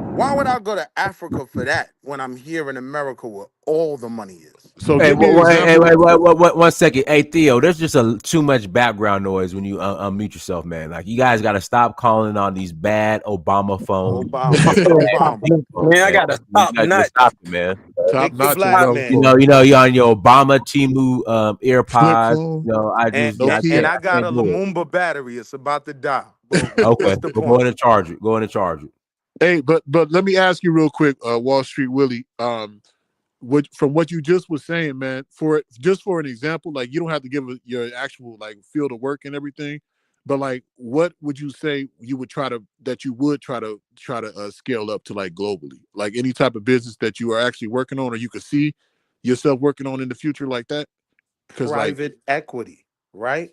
Why would I go to Africa for that when I'm here in America where all the money is? So Hey, give me an example. wait, 1 second. Hey, Theo, there's just too much background noise when you unmute yourself, man. Like, you guys got to stop calling on these bad Obama phones. Man, I got a top You notch. stop it, man. Top notch Obama You phone. know, you're on your Obama Timu Flip AirPods. phone. You know, I And, just, and, I and can't, I got a do it. Lumumba battery. It's about to die. But Okay, what's the go point? in and charge it. Go in and charge it. Hey, but let me ask you real quick, Wall Street Willie. From what you just was saying, man, for an example, like you don't have to give your actual like field of work and everything, but like what would you say you would try to scale up to like globally, like any type of business that you are actually working on or you could see yourself working on in the future like that? Because like Private equity, right?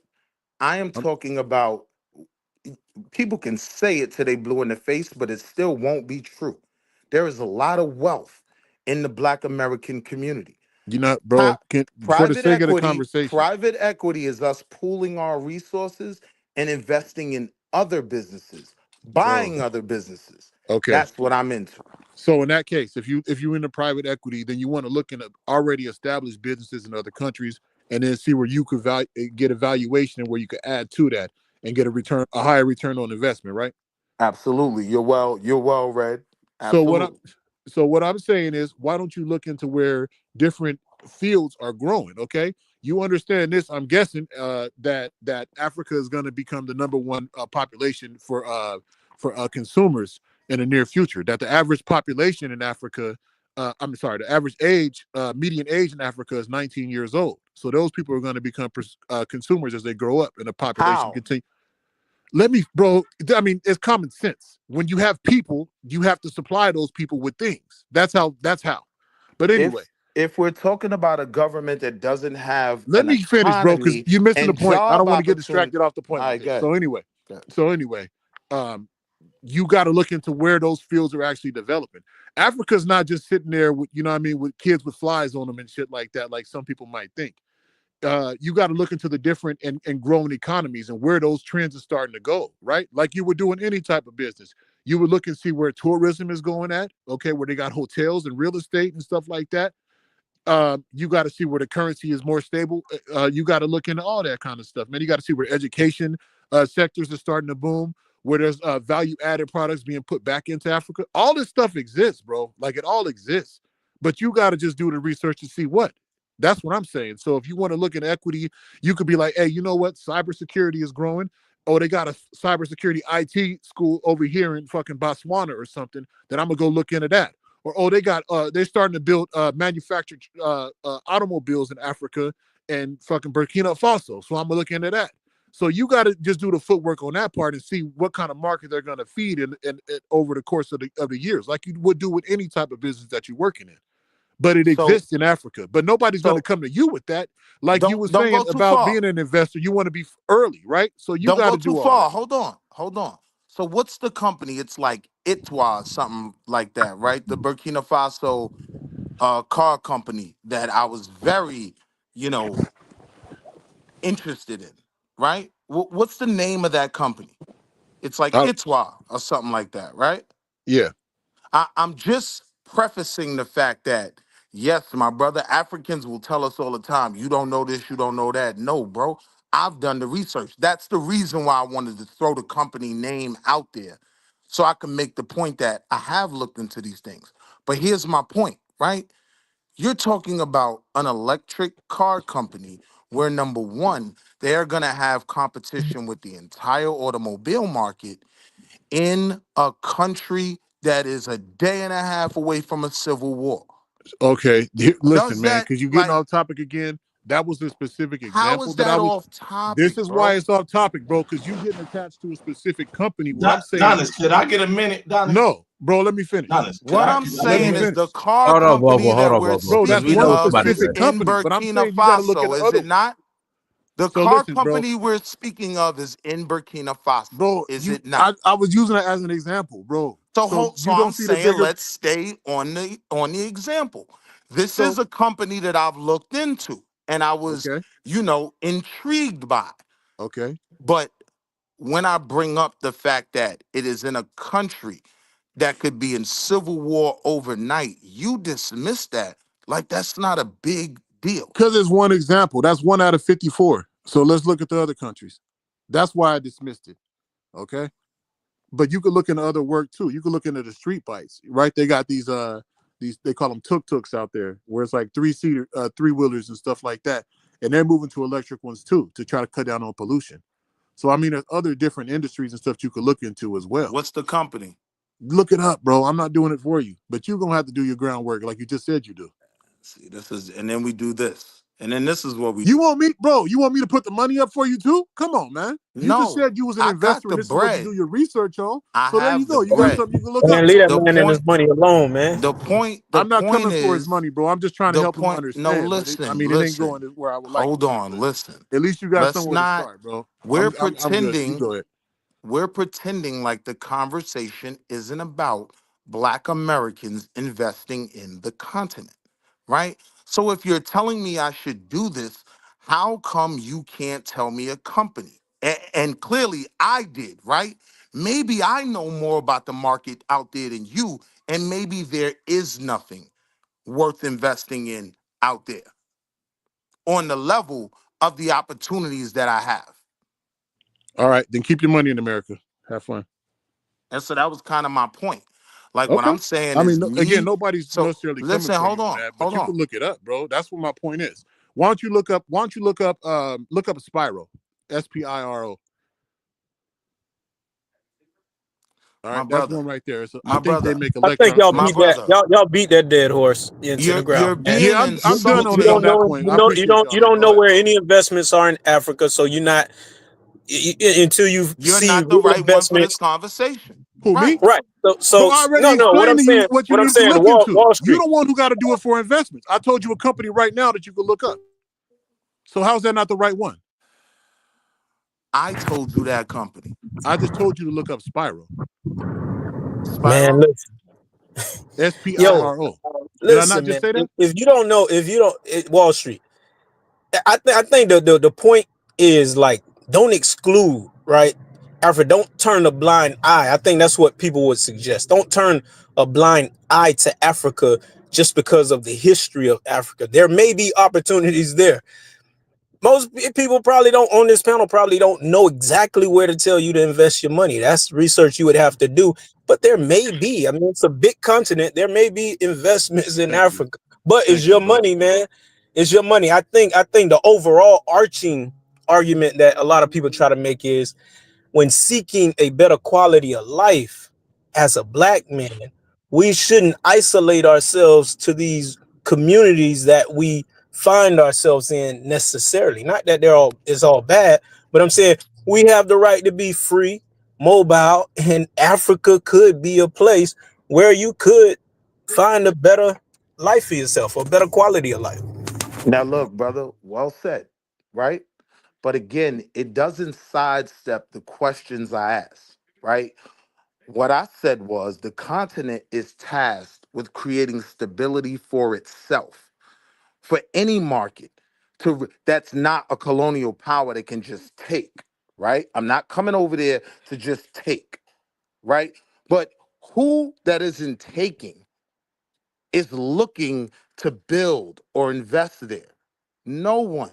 I am talking about, people can say it till they blue in the face, but it still won't be true. There is a lot of wealth in the Black American community. you know, bro, for the sake of the conversation, Private equity is us pooling our resources and investing in other businesses, bro. buying other businesses. Okay. That's what I'm into. So in that case, if you're into private equity, then you want to look into already established businesses in other countries, and then see where you could get a valuation and where you could add to that and get a higher return on investment, right? Absolutely. You're well read. So Absolutely. what I'm saying is, why don't you look into where different fields are growing? Okay, you understand this? I'm guessing that Africa is going to become the number one population for consumers in the near future. That the average population in Africa, the average age, median age in Africa is 19 years old. So those people are going to become consumers as they grow up, and the population How? continue. Let me, bro. I mean, it's common sense. When you have people, you have to supply those people with things. That's how. But anyway, If we're talking about a government that doesn't have let an me finish, bro, because economy you're missing the and point. I job don't want to get opportunity, distracted off the point all with right, this. good. So anyway, you got to look into where those fields are actually developing. Africa's not just sitting there with, you know what I mean, with kids with flies on them and shit like that, like some people might think. You got to look into the different and growing economies and where those trends are starting to go, right? Like you would do in any type of business. You would look and see where tourism is going at, okay, where they got hotels and real estate and stuff like that. You got to see where the currency is more stable. You got to look into all that kind of stuff, man. You got to see where education sectors are starting to boom, where there's value added products being put back into Africa. All this stuff exists, bro. Like it all exists, but you got to just do the research to see what. That's what I'm saying. So if you want to look at equity, you could be like, hey, you know what? Cybersecurity is growing. Oh, they got a cybersecurity IT school over here in fucking Botswana or something. Then I'm gonna go look into that. Or oh, they're starting to build manufactured automobiles in Africa and fucking Burkina Faso. So I'm gonna look into that. So you got to just do the footwork on that part and see what kind of market they're going to feed in over the course of the years, like you would do with any type of business that you're working in. But it exists in Africa. But nobody's going to come to you with that. Like you were saying about being an investor, you want to be early, right? So you got to do too all far. that. Hold on. So what's the company? It's like Itwa, something like that, right? The Burkina Faso car company that I was very, interested in, right? What's the name of that company? It's like Itwa or something like that, right? Yeah. I'm just prefacing the fact that, yes, my brother, Africans will tell us all the time, you don't know this, you don't know that. No, bro, I've done the research. That's the reason why I wanted to throw the company name out there so I can make the point that I have looked into these things. But here's my point, right? You're talking about an electric car company where, number one, they're going to have competition with the entire automobile market in a country that is a day and a half away from a civil war. Okay, listen, man, because you're getting off topic again. That was a specific example that I was. off topic? This is why it's off topic, bro. Because you getting attached to a specific company. What I'm saying, Donis, could I get a minute, Donis? No, bro. Let me finish. Donis, what I'm saying is the car hold on, company hold that on, we're bro. That's speaking one of is specific in company. But I'm Burkina saying you got to look at Faso, the is other. it not? The So car listen, company we're speaking of is in Burkina Faso, bro. is it not? I was using it as an example, bro. So you I'm don't see the saying bigger. let's stay on the example. This is a company that I've looked into and I was, intrigued by. Okay. But when I bring up the fact that it is in a country that could be in civil war overnight, you dismiss that like that's not a big deal. Because it's one example. That's 1 out of 54. So let's look at the other countries. That's why I dismissed it. Okay. But you could look into other work too. You could look into the street bikes, right? They got these they call them tuk-tuks out there, where it's like 3-wheelers and stuff like that. And they're moving to electric ones too, to try to cut down on pollution. So I mean, there's other different industries and stuff you could look into as well. What's the company? Look it up, bro. I'm not doing it for you, but you're gonna have to do your groundwork, like you just said you do. See, and then we do this, and then this is what we. You want me, bro? You want me to put the money up for you too? Come on, man. You just said you was an investor, and this is what you do your research on. So there you go. You got something you can look up. Man, leave that man and his money alone, man. I'm not coming for his money, bro. I'm just trying to help him understand. No, listen. I mean, it ain't going where I would like. Hold on, listen. At least you got somewhere to start, bro. We're I'm good. pretending. You go ahead. We're pretending like the conversation isn't about Black Americans investing in the continent, right? So if you're telling me I should do this, how come you can't tell me a company? And clearly I did, right? Maybe I know more about the market out there than you, and maybe there is nothing worth investing in out there on the level of the opportunities that I have. All right, then keep your money in America. Have fun. And so that was kind of my point. Like what I'm saying is, again, nobody's necessarily coming for hold you on, that, but you can look it up, bro. That's what my point is. Why don't you look up Spiro, SPIRO. All right, that's one right there. So I think they make electronic. I think y'all beat that dead horse into the ground. I'm done on that point. You don't know where any investments are in Africa, so you're not until you see not the right one for this conversation. Who, me? Right. So no. What I'm saying, Wall Street. You're the one who got to do it for investments. I told you a company right now that you could look up. So how's that not the right one? I told you that company. I just told you to look up Spiro. Man, listen. SPIRO. Did I not just say that? If you don't know, Wall Street. I think the point is, like, don't exclude, right? Africa, don't turn a blind eye. I think that's what people would suggest. Don't turn a blind eye to Africa just because of the history of Africa. There may be opportunities there. Most people probably don't on this panel probably don't know exactly where to tell you to invest your money. That's research you would have to do. But there may be. I mean, it's a big continent. There may be investments in Africa. But it's your money, man. It's your money. I think the overall arching argument that a lot of people try to make is, when seeking a better quality of life as a Black man, we shouldn't isolate ourselves to these communities that we find ourselves in necessarily. Not that it's all bad, but I'm saying we have the right to be free, mobile, and Africa could be a place where you could find a better life for yourself, a better quality of life. Now look, brother, well said, right? But again, it doesn't sidestep the questions I asked, right? What I said was the continent is tasked with creating stability for itself, for any market that's not a colonial power that can just take, right? I'm not coming over there to just take, right? But who that isn't taking is looking to build or invest there? No one.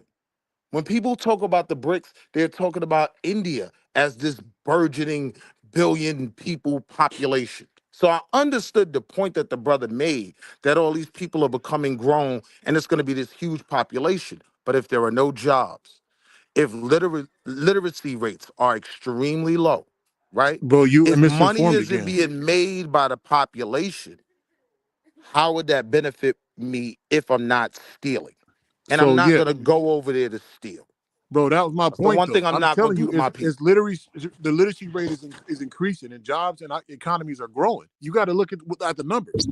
When people talk about the BRICS, they're talking about India as this burgeoning billion people population. So I understood the point that the brother made, that all these people are becoming grown and it's going to be this huge population. But if there are no jobs, if literacy rates are extremely low, right? Bro, you if money misinformed isn't again. being made by the population, how would that benefit me if I'm not stealing? And I'm not going to go over there to steal. Bro, that was my point. The one thing I'm not going to do to my people. The literacy rate is increasing, and jobs and economies are growing. You got to look at the numbers.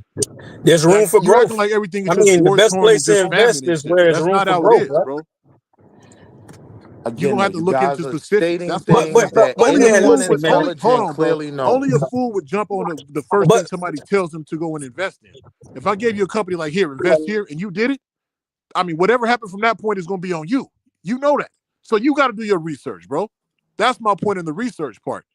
There's room for growth. Like everything is the best place to invest is where there's room for growth, bro. Again, you don't have to look into specifics. That's but only a fool would jump on the first thing somebody tells them to go and invest in. If I gave you a company like, here, invest here, and you did it, I mean, whatever happened from that point is going to be on you. You know that. So you got to do your research, bro. That's my point in the research part.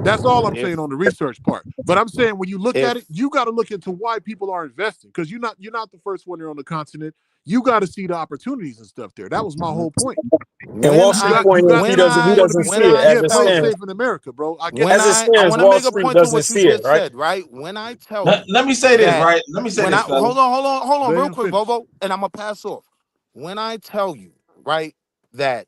That's all I'm saying on the research part. But I'm saying when you look If at it, you got to look into why people are investing, because you're not the first one there on the continent. You got to see the opportunities and stuff there. That was my whole point. And Wall Street point is he doesn't see it as it play it stands. safe in America, bro. I get As it I stands, want to Wall make a Street point to doesn't what you see it, just right? said, right? When I tell you Let me say this, that, right? Let me say when this, I fellas. hold on, Let real him quick, finish. Bobo, and I'm gonna pass off. When I tell you, right, that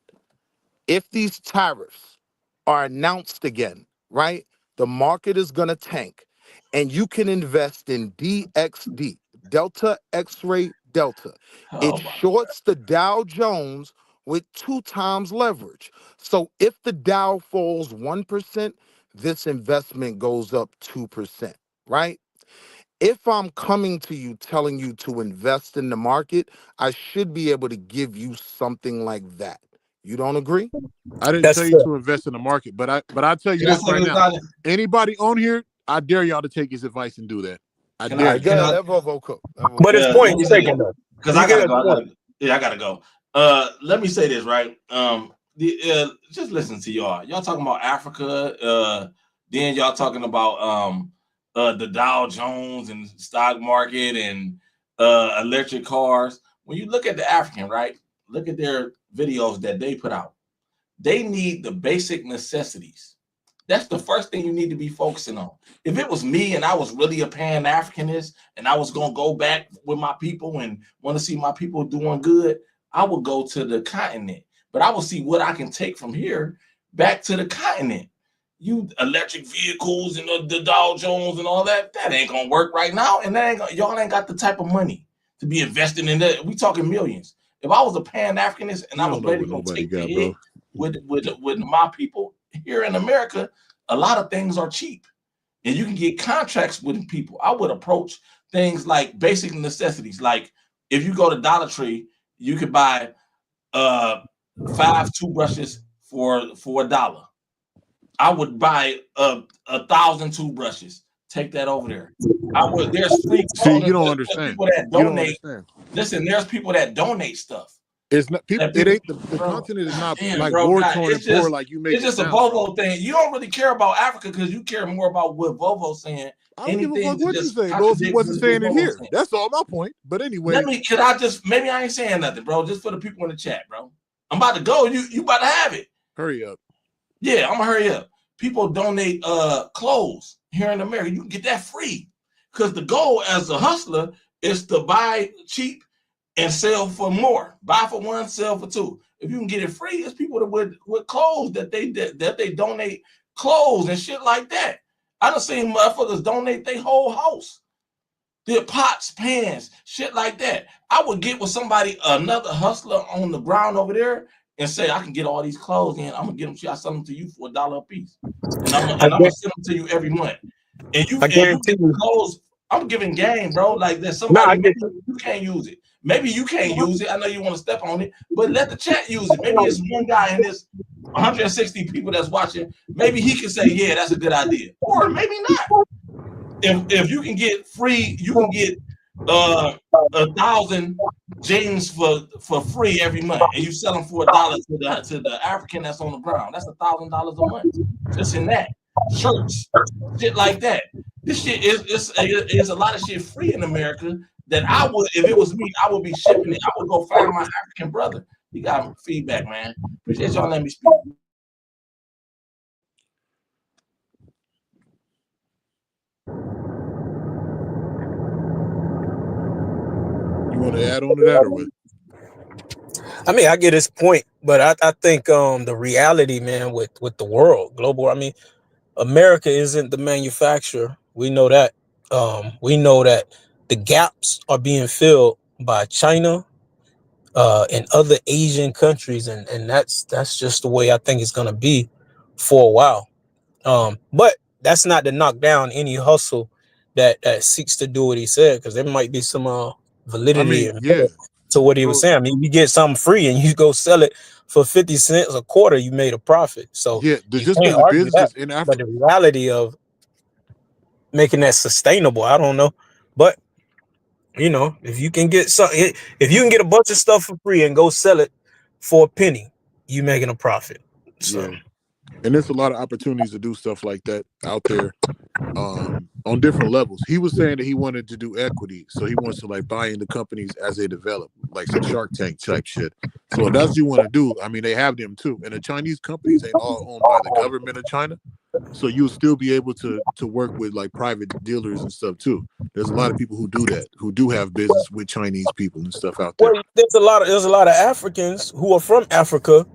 if these tariffs are announced again, right, the market is gonna tank, and you can invest in DXD, Delta X-ray Delta. It shorts the Dow Jones with 2 times leverage. So if the Dow falls 1%, this investment goes up 2%, right? If I'm coming to you telling you to invest in the market, I should be able to give you something like that. You don't agree? I didn't tell you to invest in the market, but I tell you this right now. Anybody on here, I dare y'all to take his advice and do that. I dare you. Let Vovo cook. But his point is taken though. Because I gotta go. I gotta go. Let me say this, right? Just listen to y'all. Y'all talking about Africa, then y'all talking about the Dow Jones and stock market and electric cars. When you look at the African, right? Look at their videos that they put out. They need the basic necessities. That's the first thing you need to be focusing on. If it was me and I was really a Pan-Africanist and I was gonna go back with my people and want to see my people doing good, I would go to the continent. But I will see what I can take from here back to the continent. You electric vehicles and the Dow Jones and all that ain't gonna work right now. And y'all ain't got the type of money to be investing in that. We talking millions. If I was a Pan-Africanist and I was ready to take the hit with my people here in America, a lot of things are cheap and you can get contracts with people. I would approach things like basic necessities. Like if you go to Dollar Tree, you could buy 5 toothbrushes for $1. I would buy 1,000 toothbrushes. Take that over there. There's free See, you don't understand. People that donate. Listen, there's people that donate stuff. It's not people. It ain't the continent is not like war torn and poor like you make it sound. It's just a Volvo thing. You don't really care about Africa because you care more about what Volvo's saying. I don't give a fuck what you say, bro. If he wasn't saying it here, that's all my point. But anyway, maybe I ain't saying nothing, bro. Just for the people in the chat, bro. I'm about to go. You about to have it. Hurry up. Yeah, I'm gonna hurry up. People donate clothes here in America. You can get that free because the goal as a hustler is to buy cheap and sell for more. Buy for 1, sell for 2. If you can get it free, it's people that with clothes that they donate clothes and shit like that. I done seen motherfuckers donate their whole house. Their pots, pans, shit like that. I would get with somebody, another hustler on the ground over there, and say, I can get all these clothes in. I'm gonna get them to you. I sell them to you for $1 a piece. And I'm gonna send them to you every month. And you get clothes. I'm giving game, bro. Like there's somebody you can't use it. Maybe you can't use it. I know you want to step on it, but let the chat use it. Maybe it's one guy in this 160 people that's watching. Maybe he can say, yeah, that's a good idea. Or maybe not. If you can get free, you can get 1,000 jeans for free every month, and you sell them for $1 to the African that's on the ground. That's $1,000 a month. Just in that. Shirts, shit like that. This shit is a lot of shit free in America that I would, if it was me, I would be shipping it. I would go find my African brother. You got feedback, man. Appreciate y'all letting me speak. You want to add on to that or what? I mean, I get his point, but I think the reality, man, with the world, global, I mean, America isn't the manufacturer. We know that. We know that the gaps are being filled by China and other Asian countries, and that's just the way I think it's gonna be for a while. But that's not to knock down any hustle that seeks to do what he said, because there might be some validity to what he was saying. I mean, you get something free and you go sell it for 50 cents a quarter, you made a profit. So yeah, you can't argue that. But the reality of making that sustainable, I don't know. But you know, if you can get a bunch of stuff for free and go sell it for a penny, you making a profit. So. Yeah. And there's a lot of opportunities to do stuff like that out there on different levels. He was saying that he wanted to do equity, so he wants to like buy into companies as they develop, like some Shark Tank type shit. So if that's what you want to do, I mean, they have them too. And the Chinese companies ain't all owned by the government of China, so you'll still be able to work with like private dealers and stuff too. There's a lot of people who do that, who do have business with Chinese people and stuff out there. Well, there's a lot of Africans who are from Africa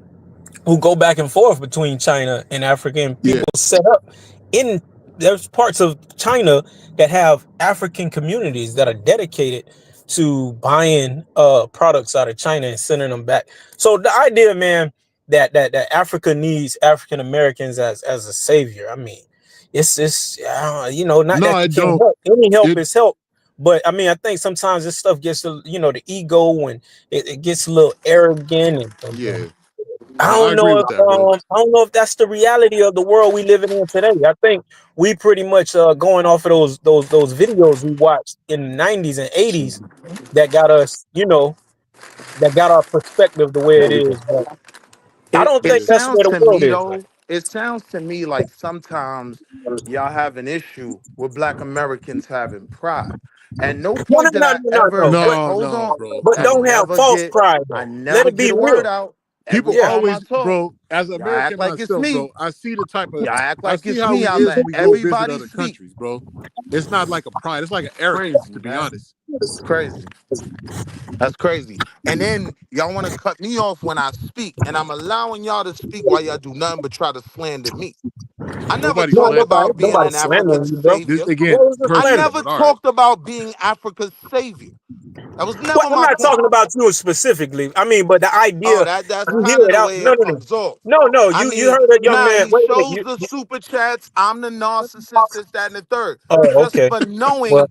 who go back and forth between China and Africa, and people set up in there's parts of China that have African communities that are dedicated to buying products out of China and sending them back. So the idea, man, that Africa needs African Americans as a savior. I mean, it's you know, not No, that you can't help. Any help is help. But I mean, I think sometimes this stuff gets, you know, the ego, and it gets a little arrogant, and I don't know if I don't know if that's the reality of the world we living in today. I think we pretty much going off of those videos we watched in the 90s and 80s that got us, you know, that got our perspective the way it is. But I don't It think that's sounds where the to world me is. though, it sounds to me like sometimes y'all have an issue with Black Americans having pride. At no point did I ever hold on. But I don't have never false get pride I though. Let never it be get a word real. out. Every People time I always, talk, bro, as an y'all act American like it's myself, me. bro, I see the type of, Y'all act I like see it's how me. he I is let when we go visit everybody other speak. countries, bro. It's not like a pride. It's like an arrogance, to be Man. honest. Crazy. That's crazy. And then y'all want to cut me off when I speak, and I'm allowing y'all to speak while y'all do nothing but try to slander me. I never Nobody talked slandered about you, being bro. an African This savior. again, I personal, never but all right. talked about being Africa's savior. That was Well, never I'm my not point. talking about you specifically. I mean, but the Oh, idea, that's you hear kind of it the out. way No, it no, no. comes off. No, I you mean, heard a young nah, man. he Wait a minute. shows the super chats. I'm the narcissist, this, that, and the third. Oh, Just okay. for Well,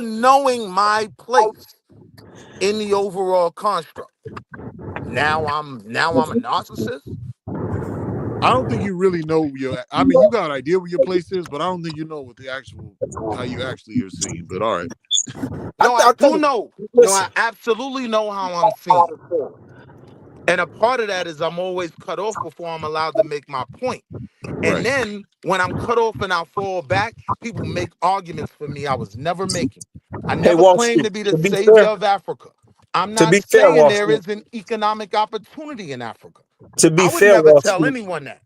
knowing my place in the overall construct. Now I'm a narcissist. I don't think you really know I mean, you got an idea where your place is, but I don't think you know what how you actually are seen. But all right. No, I do know. No, I absolutely know how I'm seen. And a part of that is I'm always cut off before I'm allowed to make my point. And then when I'm cut off and I fall back, people make arguments for me I was never making. I Hey, never Wall claimed Street. to be the To be savior fair, of Africa. I'm to not be fair, saying Wall there Street. isn't economic opportunity in Africa. To be I would fair, never Wall tell Street. anyone that.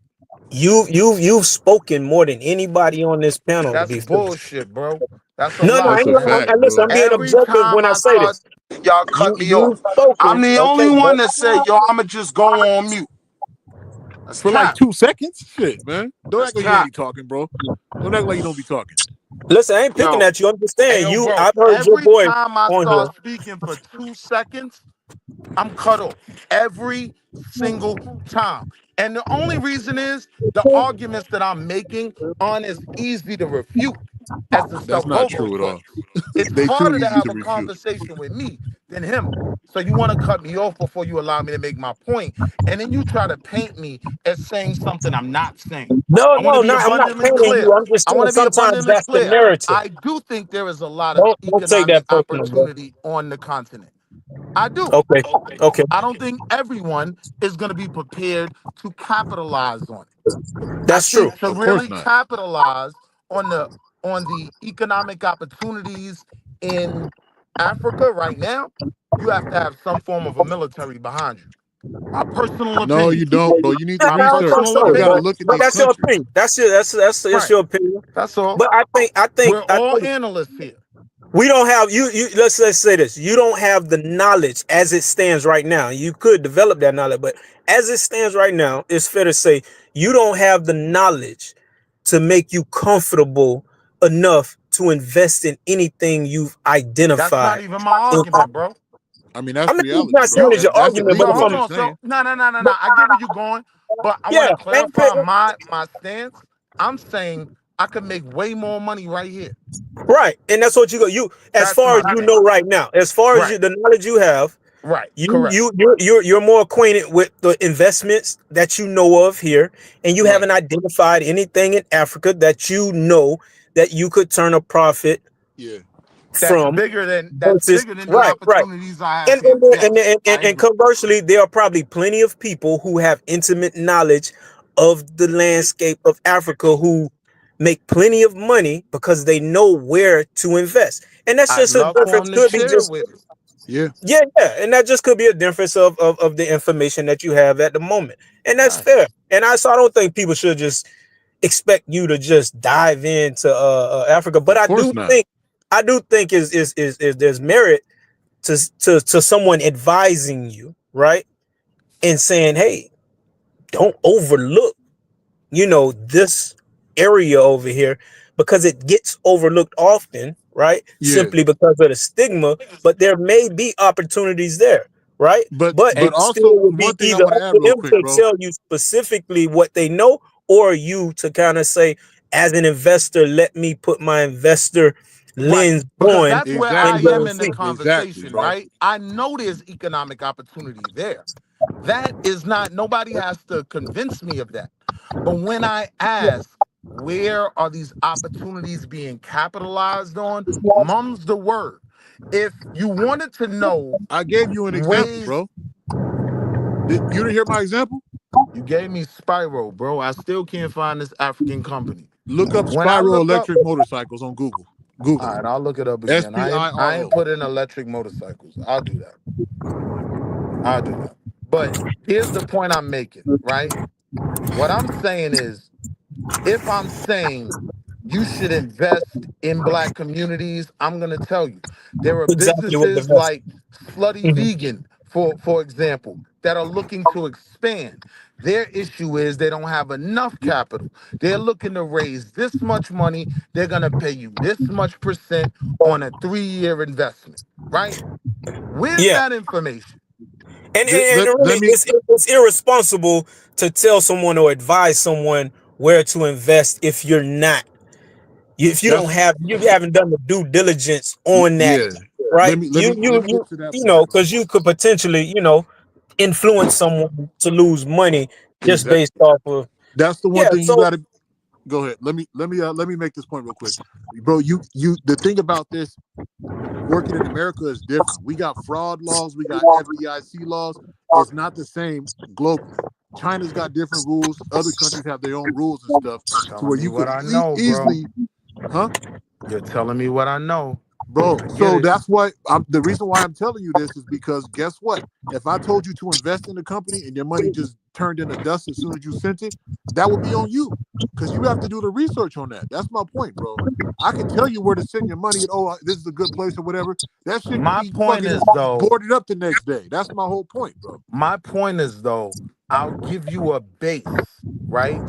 You've spoken more than anybody on this panel. To That's be fair. bullshit, bro. That's a No, I lie, ain't That's a lying. man. fact, Listen, bro. I'm being Every objective when time I I say cut, this. y'all cut me You've off. spoken. I'm the Okay, only one but that said, yo, I'ma just go on mute. That's For like cap. 2 seconds? Shit, man. Don't That's act like you don't cap. be talking, bro. Don't act like you don't be talking. listen, I ain't picking Yo, at you. I'm just hey, saying yo, you. bro, I've heard your every boy time I on here. start speaking for 2 seconds, I'm cut off. Every single time. And the only reason is the arguments that I'm making aren't as easy to refute as the That's stuff not Bobo true at all. claims. It's They too harder to easy have to a refute. conversation with me than him. So you want to cut me off before you allow me to make my point, and then you try to paint me as saying something I'm not saying. No, I want to be I'm not abundantly painting clear. you. I'm just I saying want to be sometimes abundantly that's the clear. narrative. I do think there is a lot of Don't take economic that personal, bro. opportunity on the continent. I do. Okay, okay. I don't think everyone is going to be prepared to capitalize on it. I That's true. think to Of course really not. capitalize on the economic opportunities in Africa right now, you have to have some form of a military behind you. My personal No, you opinion. don't, bro. You need to My I don't think research. personal so, You got to opinion. look at but these that's your countries. opinion. That's Right. your opinion. That's all. But I think We're all analysts here. we don't have you. Let's say this. You don't have the knowledge as it stands right now. You could develop that knowledge, but as it stands right now, it's fair to say you don't have the knowledge to make you comfortable enough to invest in anything you've That's not identified. even my argument, bro. I mean, that's I'm reality, not saying bro. it's your That's at argument, but least But if what hold you're I'm, on. So saying. no. I get where you're going, but I want yeah, to ain't clarify my stance. I'm saying I could make way more money right here. right, and that's what you go. You as That's far as my you stance. know right now, as far as Right. you the knowledge you have. Right. Correct. You're more acquainted with the investments that you know of here, and you Right. haven't identified anything in Africa that you know that you could turn a profit Yeah. from That's versus bigger than the right. opportunities I have here. Yes, I And agree. conversely, there are probably plenty of people who have intimate knowledge of the landscape of Africa who make plenty of money because they know where to invest. And that's I'd just a love for difference. him to Could be share it just with me. Yeah. yeah, and that just could be a difference of the information that you have at the moment. And that's Right. fair. And so I don't think people should just expect you to just dive into Africa. But Of course not. I do think is there's merit to someone advising you, right? And saying, hey, don't overlook, this area over here, because it gets overlooked often, right? Yeah. Simply because of the stigma, but there may be opportunities there, right? But it also still would be one thing I either want to up add to real them quick, to bro. tell you specifically what they know, or you to kind of say, as an investor, let me put my investor Right. lens Because on that's where I and am go in the see. Exactly, conversation, bro. right? I know there's economic opportunity there. That is not, nobody has to convince me of that. But when I ask, where are these opportunities being capitalized on? Mum's the word. If you wanted to know I gave you an example, ways, bro. You didn't hear my example? you gave me Spyro, bro. I still can't find this African company. Look up When I Spyro look up, electric motorcycles on Google. all Google right, I'll look it up it. again. I ain't SPIRO. put in electric motorcycles. I'll do that. I'll do that. But here's the point I'm making, right? What I'm saying is, if I'm saying you should invest in black communities, I'm gonna tell you there are Exactly what the businesses best. like Slutty Vegan, for example, that are looking to expand. Their issue is they don't have enough capital. They're looking to raise this much money. They're gonna pay you this much percent on a 3-year investment, right? Where's Yeah. that information? And Let really, me it's irresponsible to tell someone or advise someone where to invest if you're not, if you that's haven't done the due diligence on that, yeah. right? Let me get to that point. Because you could potentially, influence someone to lose money just Exactly. based off of That's the one yeah. thing you So gotta go ahead. Let me make this point real quick. Bro, you the thing about this working in America is different. We got fraud laws, we got FDIC laws. It's not the same globally. China's got different rules. Other countries have their own rules and stuff to Telling where me you could what I know, bro. easily, huh? You're telling me what I know. Bro, I get so it. that's why the reason why I'm telling you this is because guess what? If I told you to invest in a company and your money just turned into dust as soon as you sent it, that would be on you because you have to do the research on that. That's my point, bro. I can tell you where to send your money and this is a good place or whatever. That shit could My be point fucking is though, boarded up the next day. That's my whole point, bro. I'll give you a base, right,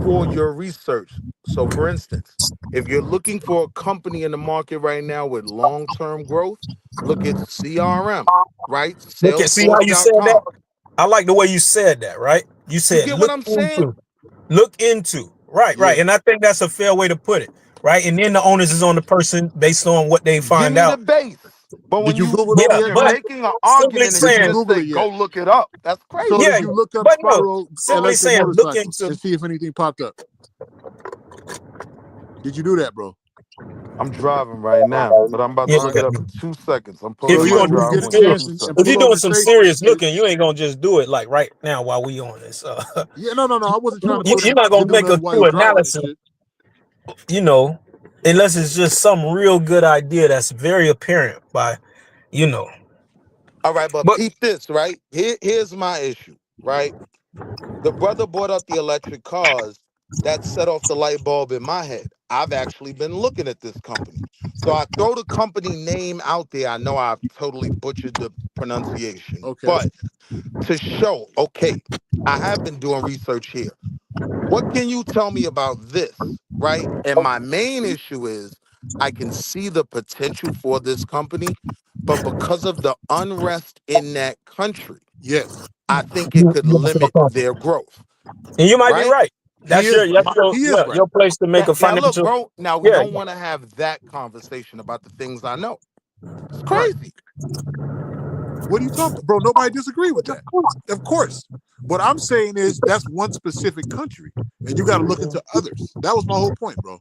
for your research. So for instance, if you're looking for a company in the market right now with long-term growth, look at CRM, right? see how you said that. Salesforce.com. I like the way you said that. Right? You You said get what I'm saying? look into. Right. Yeah. And I think that's a fair way to put it. Right. And then the onus is on the person based on what they Give find me the out. base. But Did when you you Google it when Yeah. yet, you're But bro? making an simply argument and Did you you saying, just Google say it go yet? look it up, that's So crazy. did yeah, you look up but no, Spyro simply electric saying look motorcycles into. and see if anything popped up? Did you do that, bro? I'm driving right now, but I'm about to Yeah. All look right. it up in 2 seconds. I'm If So pulling you're my yeah, gonna when do you some get driveway a in serious, chance 2 and if seconds. you're pull doing over some safe. serious looking, you ain't gonna just do it like right now while we on this. Yeah, no. I wasn't trying to put You're it not to gonna do make a nothing while true you're driving and analysis, shit. unless it's just some real good idea that's very apparent by, you know. All right, but But peep this, right? Here's my issue, right? The brother brought up the electric cars that set off the light bulb in my head. I've actually been looking at this company. So I throw the company name out there. I know I've totally butchered the pronunciation, Okay. but to show, okay, I have been doing research here. What can you tell me about this, right? And my main issue is I can see the potential for this company, but because of the unrest in that country, Yes. I think it could limit their growth, and you might be right? right. That's your He is right. your place to make a Now look, financial. bro, now we Yeah. don't want to have that conversation about the things I know. It's Right. crazy. What are you talking about? Bro, nobody disagree with that. Of course. What I'm saying is that's one specific country. And you got to look into others. That was my whole point, bro.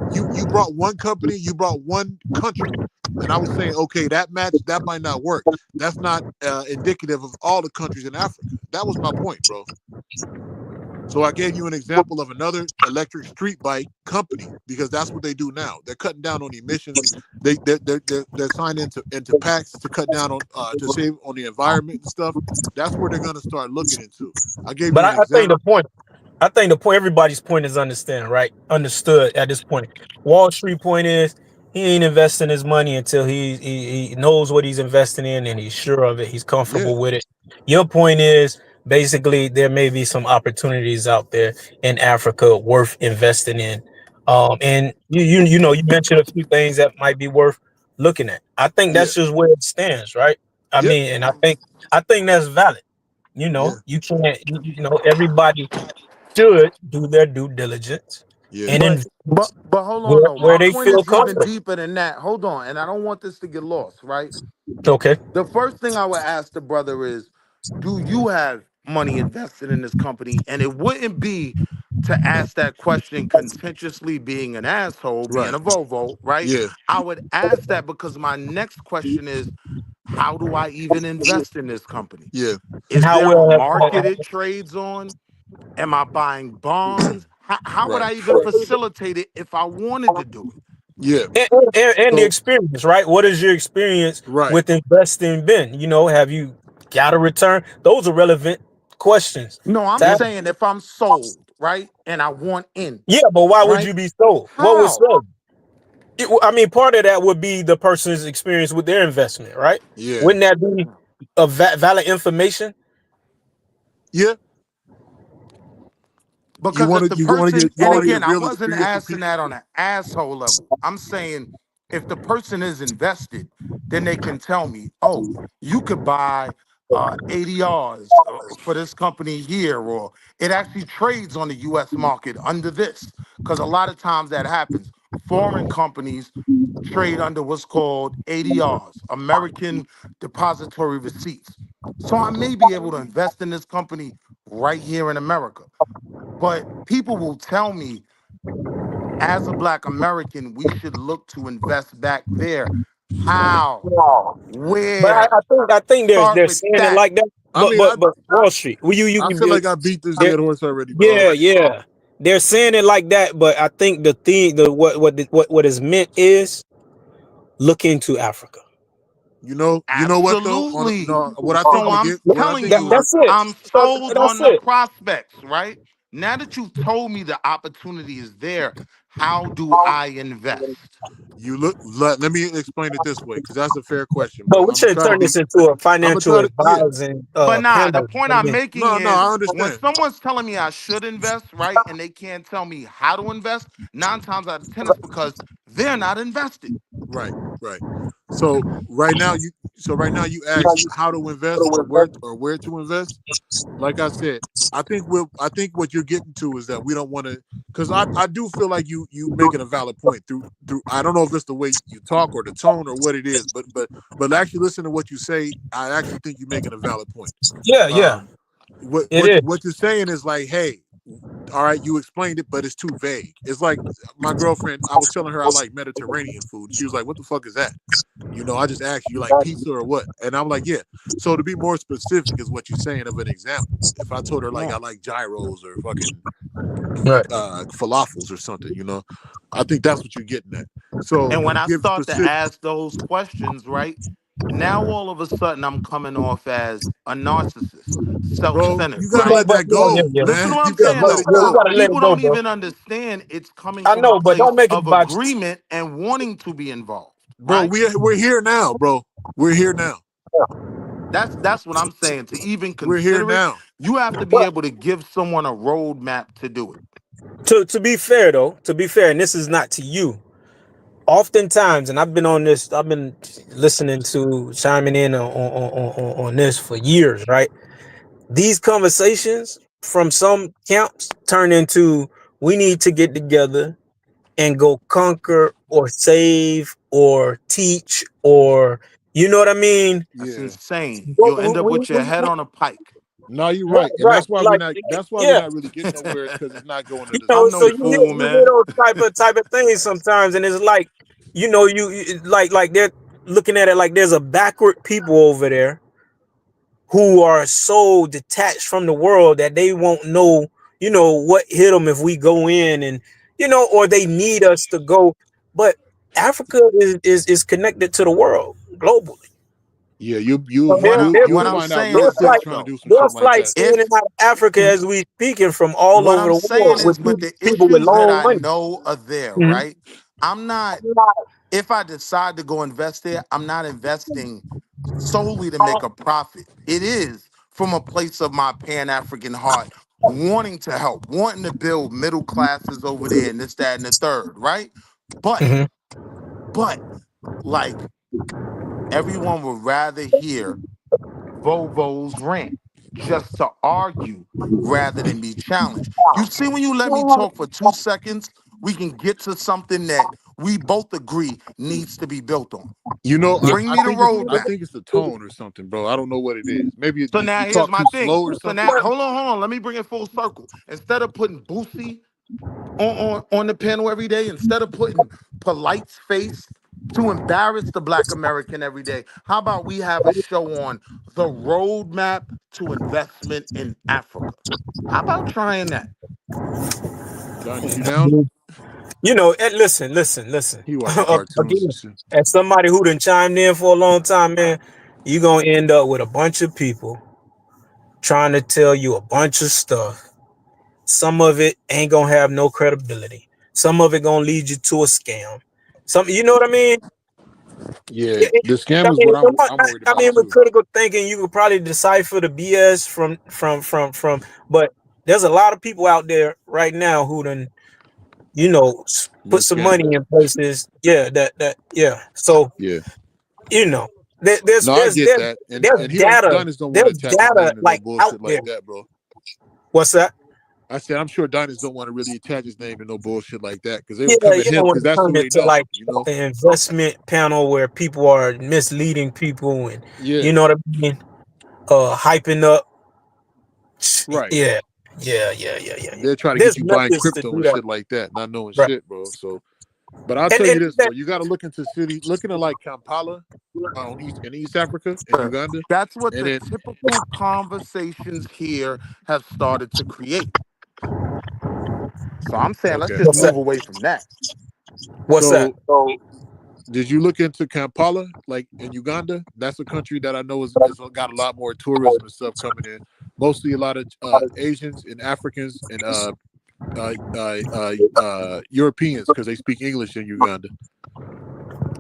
You brought one company, you brought one country. And I was saying, okay, that might not work. That's not indicative of all the countries in Africa. That was my point, bro. So I gave you an example of another electric street bike company because that's what they do now. They're cutting down on emissions. They're signed into pacts to cut down on to save on the environment and stuff. That's where they're going to start looking into. I gave But you an I think example. the point, everybody's point is understood at this point. Wall Street point is he ain't investing his money until he knows what he's investing in and he's sure of it. He's comfortable with it. Your point is basically there may be some opportunities out there in Africa worth investing in. And you know, you mentioned a few things that might be worth looking at. I think that's just where it stands, right? I mean, and I think that's valid. You know, you can't, you know, everybody should do their due diligence and invest But hold on though. where My they point feel is even comfortable. deeper than that. Hold on, and I don't want this to get lost, right? Okay. The first thing I would ask the brother is, do you have money invested in this company? And it wouldn't be to ask that question contentiously being an asshole, being a Volvo, right? Yeah. I would ask that because my next question is, how do I even invest in this company? Yeah. Is How there a well market it trades on? Am I buying bonds? How would Right. I even facilitate it if I wanted to do it? Yeah. And the experience, right? What is your experience with investing been? You know, have you got a return? Those are relevant questions. No, I'm to ask. saying if I'm sold, right, and I want in, Yeah, but why would right? you be sold? What was How? sold? I mean, part of that would be the person's experience with their investment, right? Yeah. Wouldn't that be a valid information? Yeah. You Because want if to the you want to person, get you and want to again, get I real wasn't experience with asking people. that on an asshole level. I'm saying if the person is invested, then they can tell me, oh, you could buy ADRs for this company here, or it actually trades on the US market under this. Because a lot of times that happens. Foreign companies trade under what's called ADRs, American Depository Receipts. So I may be able to invest in this company right here in America. But people will tell me, as a Black American, we should look to invest back there. How? But Where? I think Start they're with saying it that. like that. I mean, But Wall Street, will I feel like I beat this they're- dead horse already, bro. yeah. They're saying it like that, but I think the thing, what is meant is look into Africa. You know what though? Absolutely. What I think So you I'm get, what I telling think you you, would. That's it. I'm sold That's on the it. prospects, right? Now that you've told me the opportunity is there, how do I invest? You look. Let me explain it this way, because that's a fair question, But bro. we I'm gonna should try to turn be. this into a I'm gonna financial try to. Yeah. advising But nah, the panel. point I I'm mean, making No, is I when understand. someone's telling me I should invest, right, and they can't tell me how to invest, 9 times out of 10 it's because they're not invested. Right. Right. So right now you ask how to invest or where to invest. Like I said, I think what you're getting to is that we don't want to, because I do feel like you making a valid point through I don't know if it's the way you talk or the tone or what it is, but actually listen to what you say. I actually think you're making a valid point. yeah. What you're saying is like, hey, all right, you explained it, but it's too vague. It's like my girlfriend, I was telling her I like Mediterranean food. She was like, what the fuck is that? You know, I just asked you like pizza or what? And I'm like, yeah. So to be more specific is what you're saying of an example. If I told her like I like gyros or fucking falafels or something, you know, I think that's what you're getting at. So And when I give start to specific. ask those questions, right, now all of a sudden I'm coming off as a narcissist, Bro, self-centered, you gotta right? let that go, Listen to man. what You I'm gotta saying let though. it go. People don't even understand it's coming I from a know, but place don't make it of about. agreement and wanting to be involved, Bro, right? we're here now, bro. We're here now. That's what I'm saying. To even We're here consider it, now. you have to be able to give someone a roadmap to do it. To be fair though, and this is not to you. Oftentimes, and I've been listening to chiming in on this for years, right? These conversations from some camps turn into we need to get together and go conquer or save or teach or you know what I mean? That's Yeah. insane. You'll end up with your head on a pike. No, you're right, and Right. that's why we're Like, not. That's why we're yeah. not really getting nowhere, because it's not going to You the know, I'm so no specifics. fool, you hear man. those type of things sometimes, and it's like, you know, you like they're looking at it like there's a backward people over there who are so detached from the world that they won't know what hit them if we go in, and or they need us to go. But Africa is connected to the world globally. Yeah, So you'll find out real there's quick like trying to do some there are shit like that. flights in and out of Africa as we speaking from all What over I'm the world saying is, with but the people with issues that long I money. know are there, Mhm. right? I'm not, if I decide to go invest there, I'm not investing solely to make a profit. It is from a place of my Pan-African heart, wanting to help, wanting to build middle classes over there and this, that, and the third, right? But, Mhm. but, like, everyone would rather hear Vovo's rant just to argue rather than be challenged. You see, when you let me talk for 2 seconds, we can get to something that we both agree needs to be built on. You know, Bring me the I roadmap. think it's the tone or something, bro. I don't know what it is. Maybe So you now here's talk my too thing. slow or So something. now, hold on. Let me bring it full circle. Instead of putting Boosie on the panel every day, instead of putting Polite's face to embarrass the Black American every day, how about we have a show on the roadmap to investment in Africa? How about trying that? Donis, you down? And listen. He watching cartoons and Again, shit. as somebody who done chimed in for a long time, man, you're gonna end up with a bunch of people trying to tell you a bunch of stuff. Some of it ain't gonna have no credibility. Some of it gonna lead you to a scam. You know what I mean? Yeah, Yeah, the scam is what I'm worried about with too. critical thinking, you could probably decipher the BS from. But there's a lot of people out there right now who done, Been put some money scammed. in places. Yeah, yeah. So Yeah. you know, there, there's No, I there's get there's that. And there's he don't data. Donis don't want to There's attach his data name to no like out bullshit there. like that, bro. What's that? I said I'm sure Donis don't want to really attach his name to no bullshit like that because they Yeah, would come at you don't him want because to that's turn who they it to know, like you know? an investment panel where people are misleading people and Yeah. you know what I mean? Hyping up. Right. Yeah. They're trying to There's get you buying methods to crypto do and that. shit like that, not knowing Right. shit, bro. So, but I'll And tell you and this, bro. that, You got to look into looking at like Kampala, in East Africa and Uganda, That's what and the then typical conversations here have started to create. So I'm saying let's okay. just what's that? move away from that. What's that? So, did you look into Kampala, like in Uganda? That's a country that I know is got a lot more tourism and stuff coming in. Mostly a lot of Asians and Africans and Europeans because they speak English in Uganda.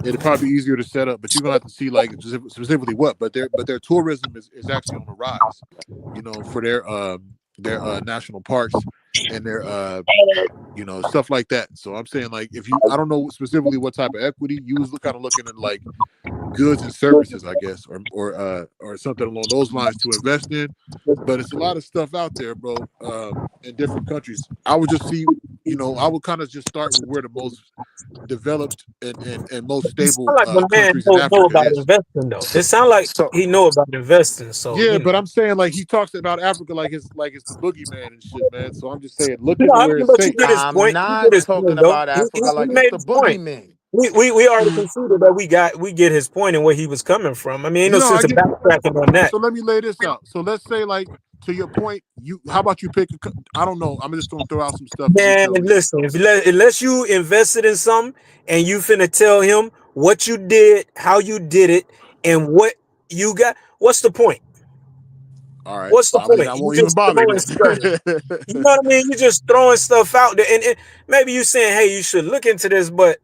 It'd probably be easier to set up, but you're gonna have to see like specifically what. But their tourism is actually on the rise, for their national parks and their stuff like that. So I'm saying like I don't know specifically what type of equity you was kind of looking at like goods and services, I guess, or something along those lines to invest in. But it's a lot of stuff out there, bro, in different countries. I would just see, I would kind of just start with where the most developed and most It stable sound like the man countries in know Africa about is. investing though. It sounds like So he know about investing. So Yeah, but I'm saying like he talks about Africa like it's the boogeyman and shit, man. So I'm just saying look No, into I where mean, it's but you safe. get his I'm point. You get not his talking point though. about He Africa like it's made the his point. boogeyman. We already conceded that we get his point and where he was coming from. I mean, ain't no I sense of get. backtracking on that. So let me lay this out. So let's say like to your point, how about you pick I don't know. I'm just gonna throw out some stuff and you Man, tell me. listen, unless you invested in something and you finna tell him what you did, how you did it, and what you got, what's the point? All right. What's the I mean, point? I You won't even just bother throwing then. stuff. You know what I mean? You just throwing stuff out there, and maybe you saying, "Hey, you should look into this," but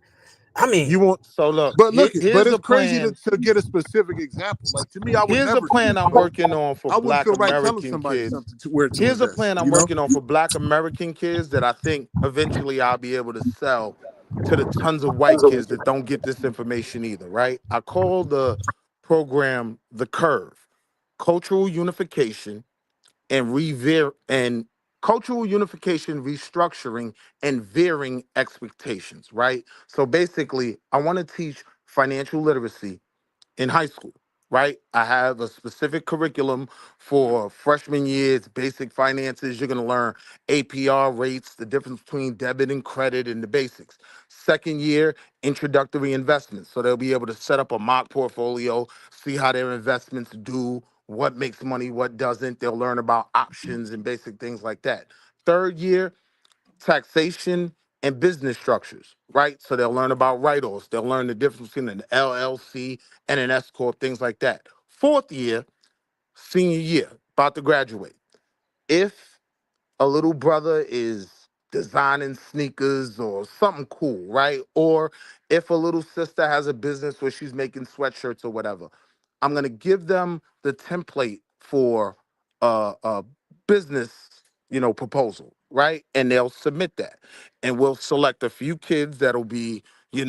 I mean, You won't. So look, But look, but here's it's a crazy plan. to get a specific example. Like to me, I would Here's a never plan I'm working on for I wouldn't Black feel right telling American somebody kids. something where to Here's a invest. plan I'm working on for Black American kids that I think eventually I'll be able to sell to the tons of white kids that don't get this information either, right? I call the program the Curve, Cultural Unification and Cultural Unification, Restructuring, and Veering Expectations, right? So basically, I want to teach financial literacy in high school, right? I have a specific curriculum for freshman year. It's basic finances. You're going to learn APR rates, the difference between debit and credit, and the basics. Second year, introductory investments. So they'll be able to set up a mock portfolio, see how their investments do, what makes money, what doesn't. They'll learn about options and basic things like that. Third year, taxation and business structures, right? So they'll learn about write-offs. They'll learn the difference between an LLC and an S corp, things like that. Fourth year, senior year, about to graduate. If a little brother is designing sneakers or something cool, right? Or if a little sister has a business where she's making sweatshirts or whatever, I'm gonna give them the template for a business, proposal, right? And they'll submit that, and we'll select a few kids that'll be, in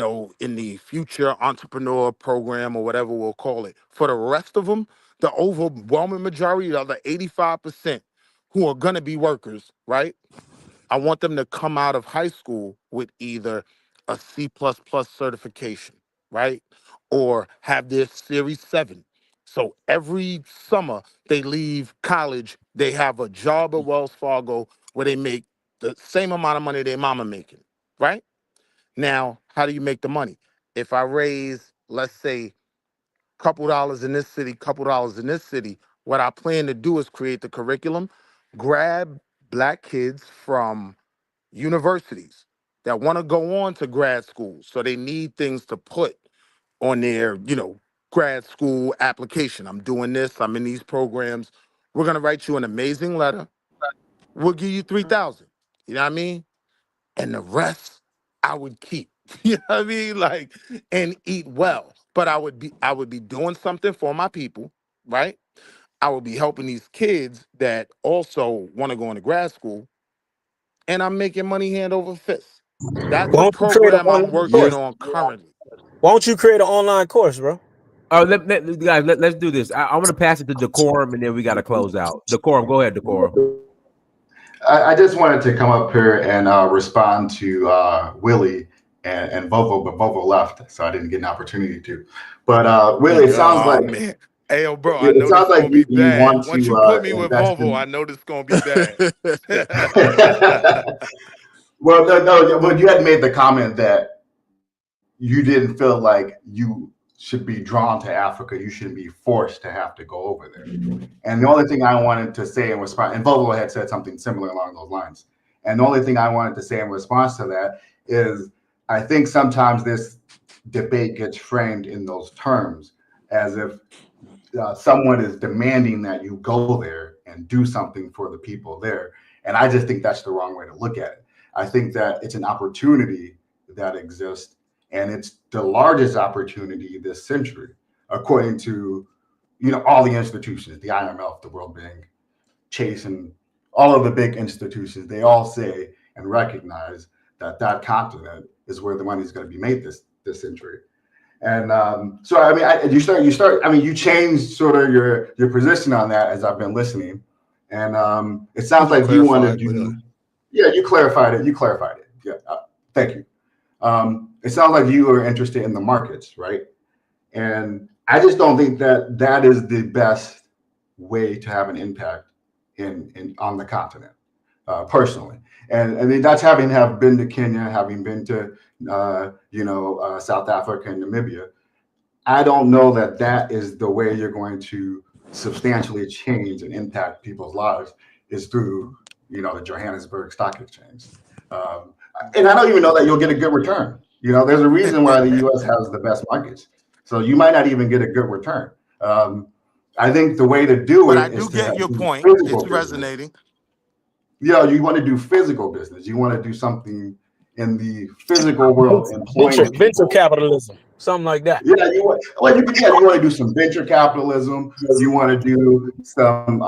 the future entrepreneur program or whatever we'll call it. For the rest of them, the overwhelming majority, the other 85%, who are gonna be workers, right? I want them to come out of high school with either a C++ certification, right? Or have their Series 7. So every summer they leave college, they have a job at Wells Fargo where they make the same amount of money their mama making, right? Now, how do you make the money? If I raise, let's say, couple dollars in this city, couple dollars in this city, what I plan to do is create the curriculum, grab black kids from universities that want to go on to grad school. So they need things to put on their, grad school application. I'm doing this, I'm in these programs. We're going to write you an amazing letter. We'll give you 3,000. You know what I mean? And the rest I would keep. You know what I mean? Like, and eat well. But I would be doing something for my people, right? I would be helping these kids that also want to go into grad school, and I'm making money hand over fist. That's Why a don't you create an program I'm online working course? on currently. Why don't you create an online course, bro? Oh, guys, let's do this. I'm going to pass it to Decorum, and then we got to close out. Decorum, go ahead, Decorum. I just wanted to come up here and respond to Willie and Bovo, but Bovo left, so I didn't get an opportunity to. But Willie, it sounds Oh like man. Hey, yo, bro, I it know this sounds like gonna be you bad. want Once you to put me with invest Volvo, in. I know this gonna be bad. Well, no, but you had made the comment that you didn't feel like you should be drawn to Africa. You shouldn't be forced to have to go over there. And the only thing I wanted to say in response, and Volvo had said something similar along those lines. And the only thing I wanted to say in response to that is I think sometimes this debate gets framed in those terms as if someone is demanding that you go there and do something for the people there. And I just think that's the wrong way to look at it. I think that it's an opportunity that exists, and it's the largest opportunity this century, according to all the institutions, the IMF, the World Bank, Chase, and all of the big institutions. They all say and recognize that that continent is where the money is going to be made this century. And so, I mean, you changed sort of your position on that as I've been listening. And it sounds like you want to do, you clarified it. Yeah, thank you. It sounds like you are interested in the markets, right? And I just don't think that that is the best way to have an impact on the continent, personally. And I mean, that's having been to Kenya, having been to South Africa and Namibia. I don't know that that is the way you're going to substantially change and impact people's lives is through the Johannesburg Stock Exchange. And I don't even know that you'll get a good return. There's a reason why the U.S. has the best markets. So you might not even get a good return. I think the way to do But it I is do to get have your point. physical It's business. resonating. Yeah, you want to do physical business. You want to do something in the physical world, employing Venture people. capitalism, something like that. Yeah, you want to do some venture capitalism. You want to do some,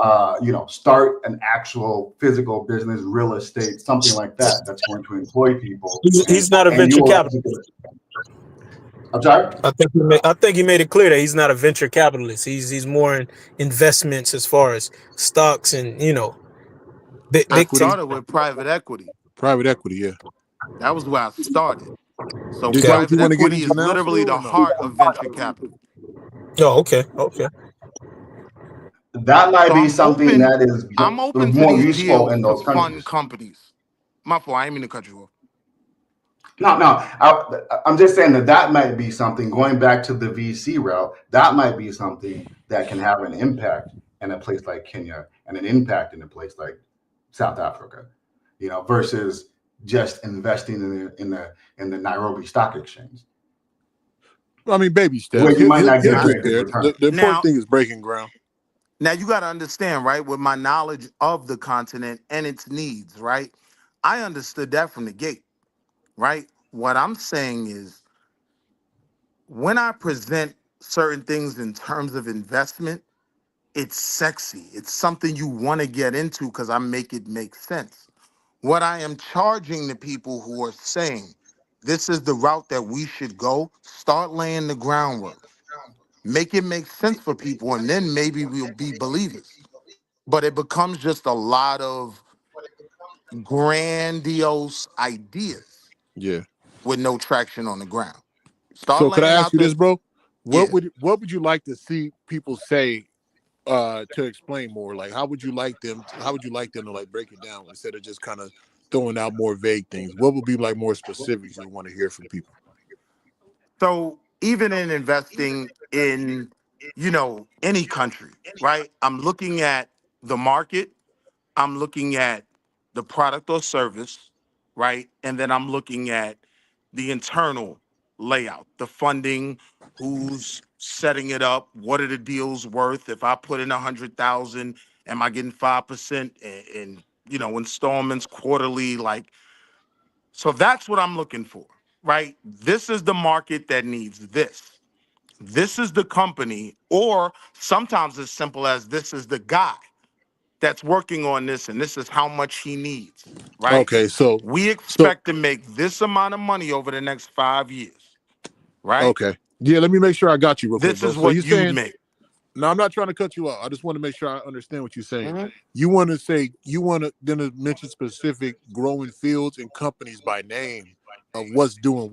start an actual physical business, real estate, something like that. That's going to employ people. He's not a venture capitalist. I'm sorry. I think he made it clear that he's not a venture capitalist. He's more in investments as far as stocks and I started with private equity. Private equity, yeah. That was where I started. So Is that what you private want to get equity into is now, literally still, the or no? heart of venture capital. Oh, okay. That might So be something that is I'm open to more these useful deals in to those fund countries. companies. My fault, I ain't mean to cut you off. No. I'm just saying that might be something, going back to the VC route, that might be something that can have an impact in a place like Kenya and an impact in a place like South Africa. versus just investing in the Nairobi Stock Exchange. I mean, baby Where steps. you might not He'll get a get very good there. return. The important Now, thing is breaking ground. now you got to understand, right? With my knowledge of the continent and its needs, right? I understood that from the gate, right? What I'm saying is when I present certain things in terms of investment, it's sexy. It's something you want to get into because I make it make sense. What I am charging the people who are saying this is the route that we should go, start laying the groundwork. Make it make sense for people, and then maybe we'll be believers. But it becomes just a lot of grandiose ideas Yeah. with no traction on the ground. Start So could I laying ask out you this, the bro? yeah. What would you like to see people say to explain more? Like how would you like them to like break it down instead of just kind of throwing out more vague things? What would be like more specifics you want to hear from people? So even in investing in, any country, right? I'm looking at the market, I'm looking at the product or service, right? And then I'm looking at the internal layout, the funding, who's setting it up, what are the deals worth? If I put in 100,000, am I getting 5% in installments quarterly? Like, so that's what I'm looking for, right? This is the market that needs this. This is the company, or sometimes as simple as this is the guy that's working on this, and this is how much he needs, right? Okay, so We expect to make this amount of money over the next 5 years, right? okay. Yeah, let me make sure I got you real quick, This bro. is So what you're you'd saying make. no, I'm not trying to cut you off. I just want to make sure I understand what you're saying. Mhm. You want to say you want to then to mention specific growing fields and companies by name of what's doing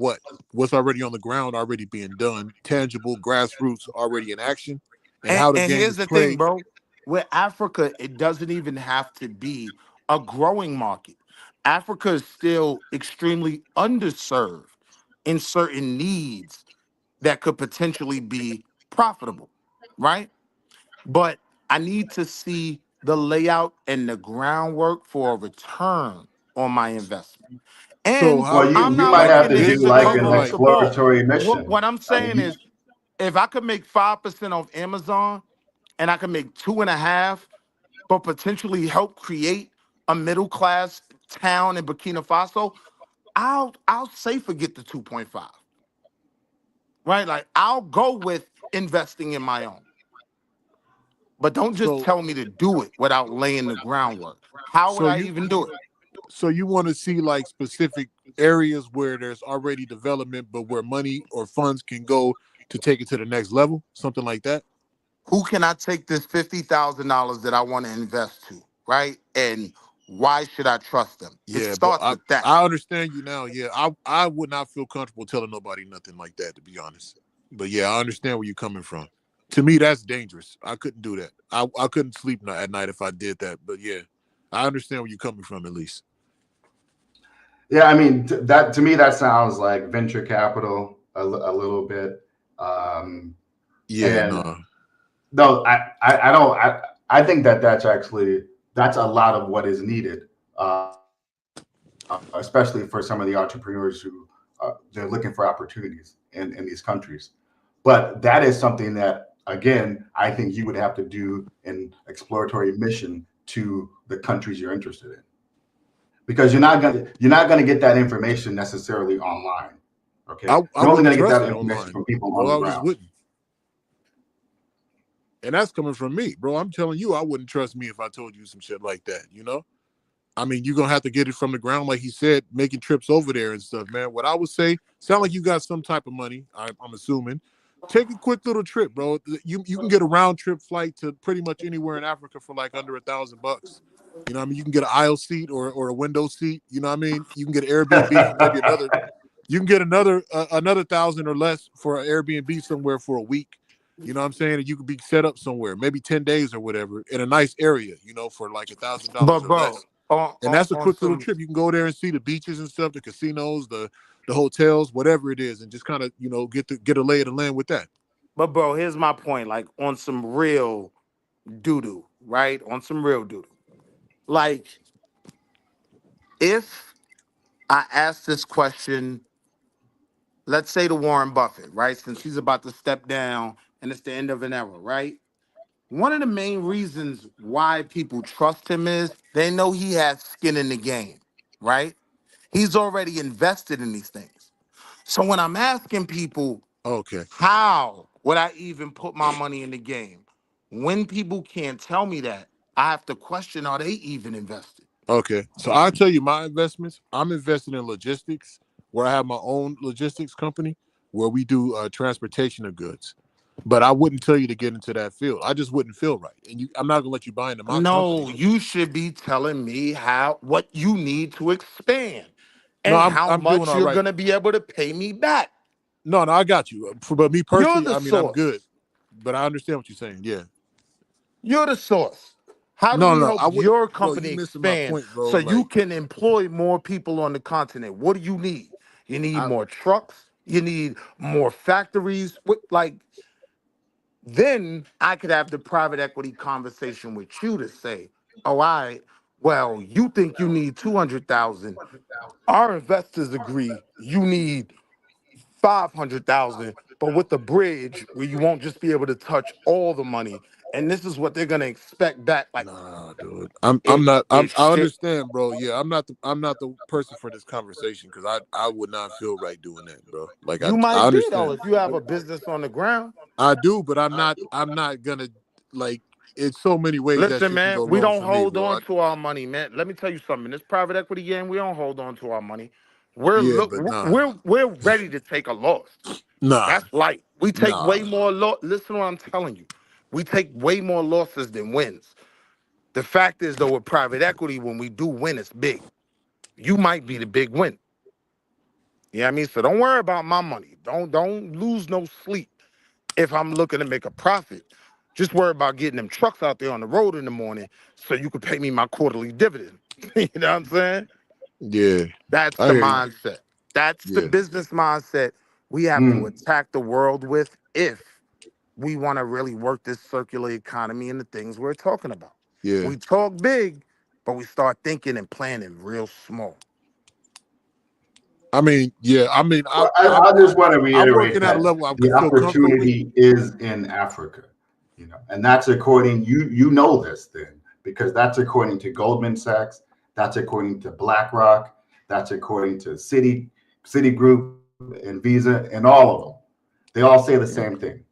what's already on the ground, already being done, tangible grassroots already in action, and And, how the and game here's is the thing, played. bro. With Africa, it doesn't even have to be a growing market. Africa is still extremely underserved in certain needs that could potentially be profitable, right? But I need to see the layout and the groundwork for a return on my investment. So And how Well, you I'm you not might like a have looking to to do hit the business like cover an off like the ball. exploratory What mission. I'm I mean, saying is, if I could make 5% off Amazon and I can make 2.5, but potentially help create a middle class town in Burkina Faso, I'll say forget the 2.5. Right? Like I'll go with investing in my own. But don't just so tell me to do it without laying the groundwork. How would so I you even do it? so you want to see like specific areas where there's already development, but where money or funds can go to take it to the next level, something like that. Who can I take this $50,000 that I want to invest to, right? And why should I trust them? It Yeah, but starts with that. I understand you now. Yeah, I would not feel comfortable telling nobody nothing like that, to be honest. But yeah, I understand where you're coming from. To me, that's dangerous. I couldn't do that. I couldn't sleep at night if I did that. But yeah, I understand where you're coming from at least. yeah, I mean that to me that sounds like venture capital a little bit. Yeah, And no. no, I don't. I think that's a lot of what is needed, especially for some of the entrepreneurs who they're looking for opportunities in these countries. But that is something that, again, I think you would have to do an exploratory mission to the countries you're interested in, because you're not gonna get that information necessarily online. Okay, I you're only wouldn't gonna get trust that it information online. from people on No, the I just ground. wouldn't. And that's coming from me, bro. I'm telling you, I wouldn't trust me if I told you some shit like that, you know? I mean, you're gonna have to get it from the ground, like he said, making trips over there and stuff, man. What I would say, sound like you got some type of money. I'm assuming. Take a quick little trip, bro. You can get a round trip flight to pretty much anywhere in Africa for like under $1,000. You know what I mean? You can get an aisle seat or a window seat. You know what I mean? You can get an Airbnb for maybe another. You can get another 1,000 or less for an Airbnb somewhere for a week. You know what I'm saying? And you could be set up somewhere, maybe 10 days or whatever, in a nice area. You know, for like But $1,000 or bro, less. on, And on, that's a on quick little some trip. You can go there and see the beaches and stuff, the casinos, the hotels, whatever it is, and just kind of get a lay of the land with that. but bro, here's my point. Like on some real doo-doo, right? On some real doo-doo. Like if I ask this question, let's say to Warren Buffett, right? Since he's about to step down and it's the end of an era, right? One of the main reasons why people trust him is they know he has skin in the game, right? He's already invested in these things. So when I'm asking people, Okay. how would I even put my money in the game? When people can't tell me that, I have to question, are they even invested? Okay. So I'll tell you my investments. I'm invested in logistics, where I have my own logistics company where we do transportation of goods. But I wouldn't tell you to get into that field. I just wouldn't feel right. And I'm not gonna let you buy into my No, company. you should be telling me what you need to expand No, and how I'm doing much all you're right. gonna be able to pay me back. No, I got you. But me You're personally, the I mean, I'm good. source. But I understand what you're saying. Yeah. You're the source. How do No, we no, help I wouldn't. your Bro, company you missing my expand point, bro. so you Like, can employ more people on the continent? What do you need? You need I more trucks. You need more factories. Then I could have the private equity conversation with you to say, "Oh, well, you think you need 200,000. Our investors agree you need 500,000, but with the bridge where you won't just be able to touch all the money, and this is what they're gonna expect back." Like, nah, dude. I'm it not. it I shit. understand, bro. Yeah, I'm not the person for this conversation because I would not feel right doing that, bro. Like You I might be though understand. if you have a business on the ground. I do, but I'm not gonna like. It's so many ways that Listen, shit can man, go we wrong don't for me, hold bro. on to our money, man. Let me tell you something. This private equity game, we don't hold on to our money. We're Yeah, look, but nah, we're ready to take a loss. nah, That's light. We take nah. way more loss. Listen to what I'm telling you. We take way more losses than wins. The fact is, though, with private equity, when we do win, it's big. You might be the big win. You know what I mean? So don't worry about my money. Don't lose no sleep if I'm looking to make a profit. Just worry about getting them trucks out there on the road in the morning so you can pay me my quarterly dividend. You know what I'm saying? Yeah, That's I the hear you. mindset. That's the Yeah, business mindset we have to Mm. attack the world with if we want to really work this circular economy and the things we're talking about. yeah. We talk big, but we start thinking and planning real small. I mean, yeah. I mean, Well, I just want to I'm reiterate working at a that level I the can feel comfortably. opportunity is in Africa, and that's according you know this then because that's according to Goldman Sachs, that's according to BlackRock, that's according to Citigroup and Visa and all of them. They all say the same thing.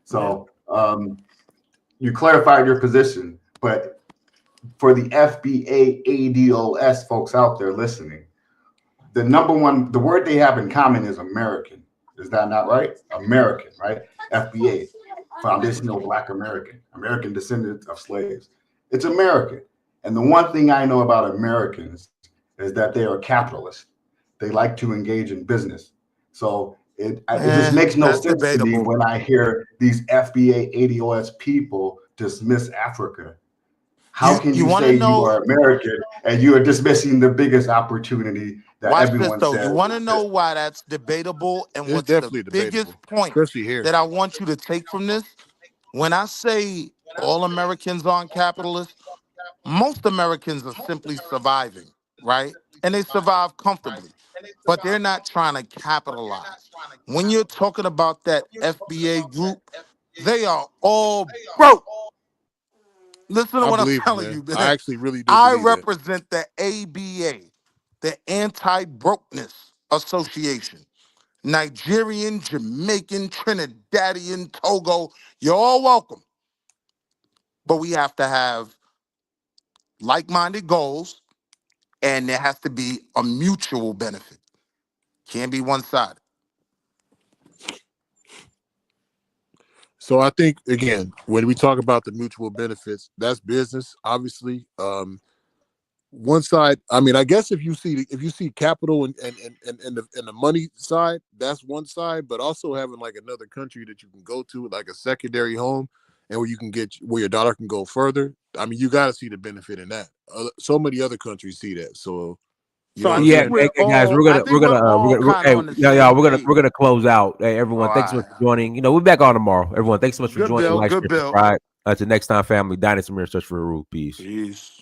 So you clarified your position, but for the FBA ADOS folks out there listening, the word they have in common is American. Is that not right? American, right? FBA, Foundational Black American, American descendants of slaves. It's American. And the one thing I know about Americans is that they are capitalists. They like to engage in business. So it just makes no That's sense to me debatable. when I hear these FBA ADOS people dismiss Africa. How can You you want say to you know? are American and you are dismissing the biggest opportunity that Watch this everyone though. You says want to know exists? why that's debatable and It's what's the definitely biggest debatable, point especially here. that I want you to take from this? When I say all Americans aren't capitalists, most Americans are simply surviving, right? And they survive comfortably, but they're not trying to capitalize. When you're talking about that FBA group, they are all broke. Listen to I what I'm believe it, telling man. you, I man. actually really do I believe that. represent the ABA, the Anti-Brokenness Association. Nigerian, Jamaican, Trinidadian, Togo, you're all welcome. But we have to have like-minded goals, and there has to be a mutual benefit. Can't be one-sided. So I think again, when we talk about the mutual benefits, that's business, obviously. One side, I mean, I guess if you see capital and the money side, that's one side, but also having like another country that you can go to, like a secondary home, and where your daughter can go further. I mean, you got to see the benefit in that. So many other countries see that. So you So know what I I'm Yeah, think saying? we're hey guys, all, I think we're all kind of hey, on the y'all, same page. we're gonna close out. Hey, everyone, All thanks so much right. for joining. You know, we're back on tomorrow. Everyone, thanks so much for Good joining. bill, Like, good share, bill. subscribe. Until next time, family. Dynasty Mirror, search for a rule. Peace. Peace.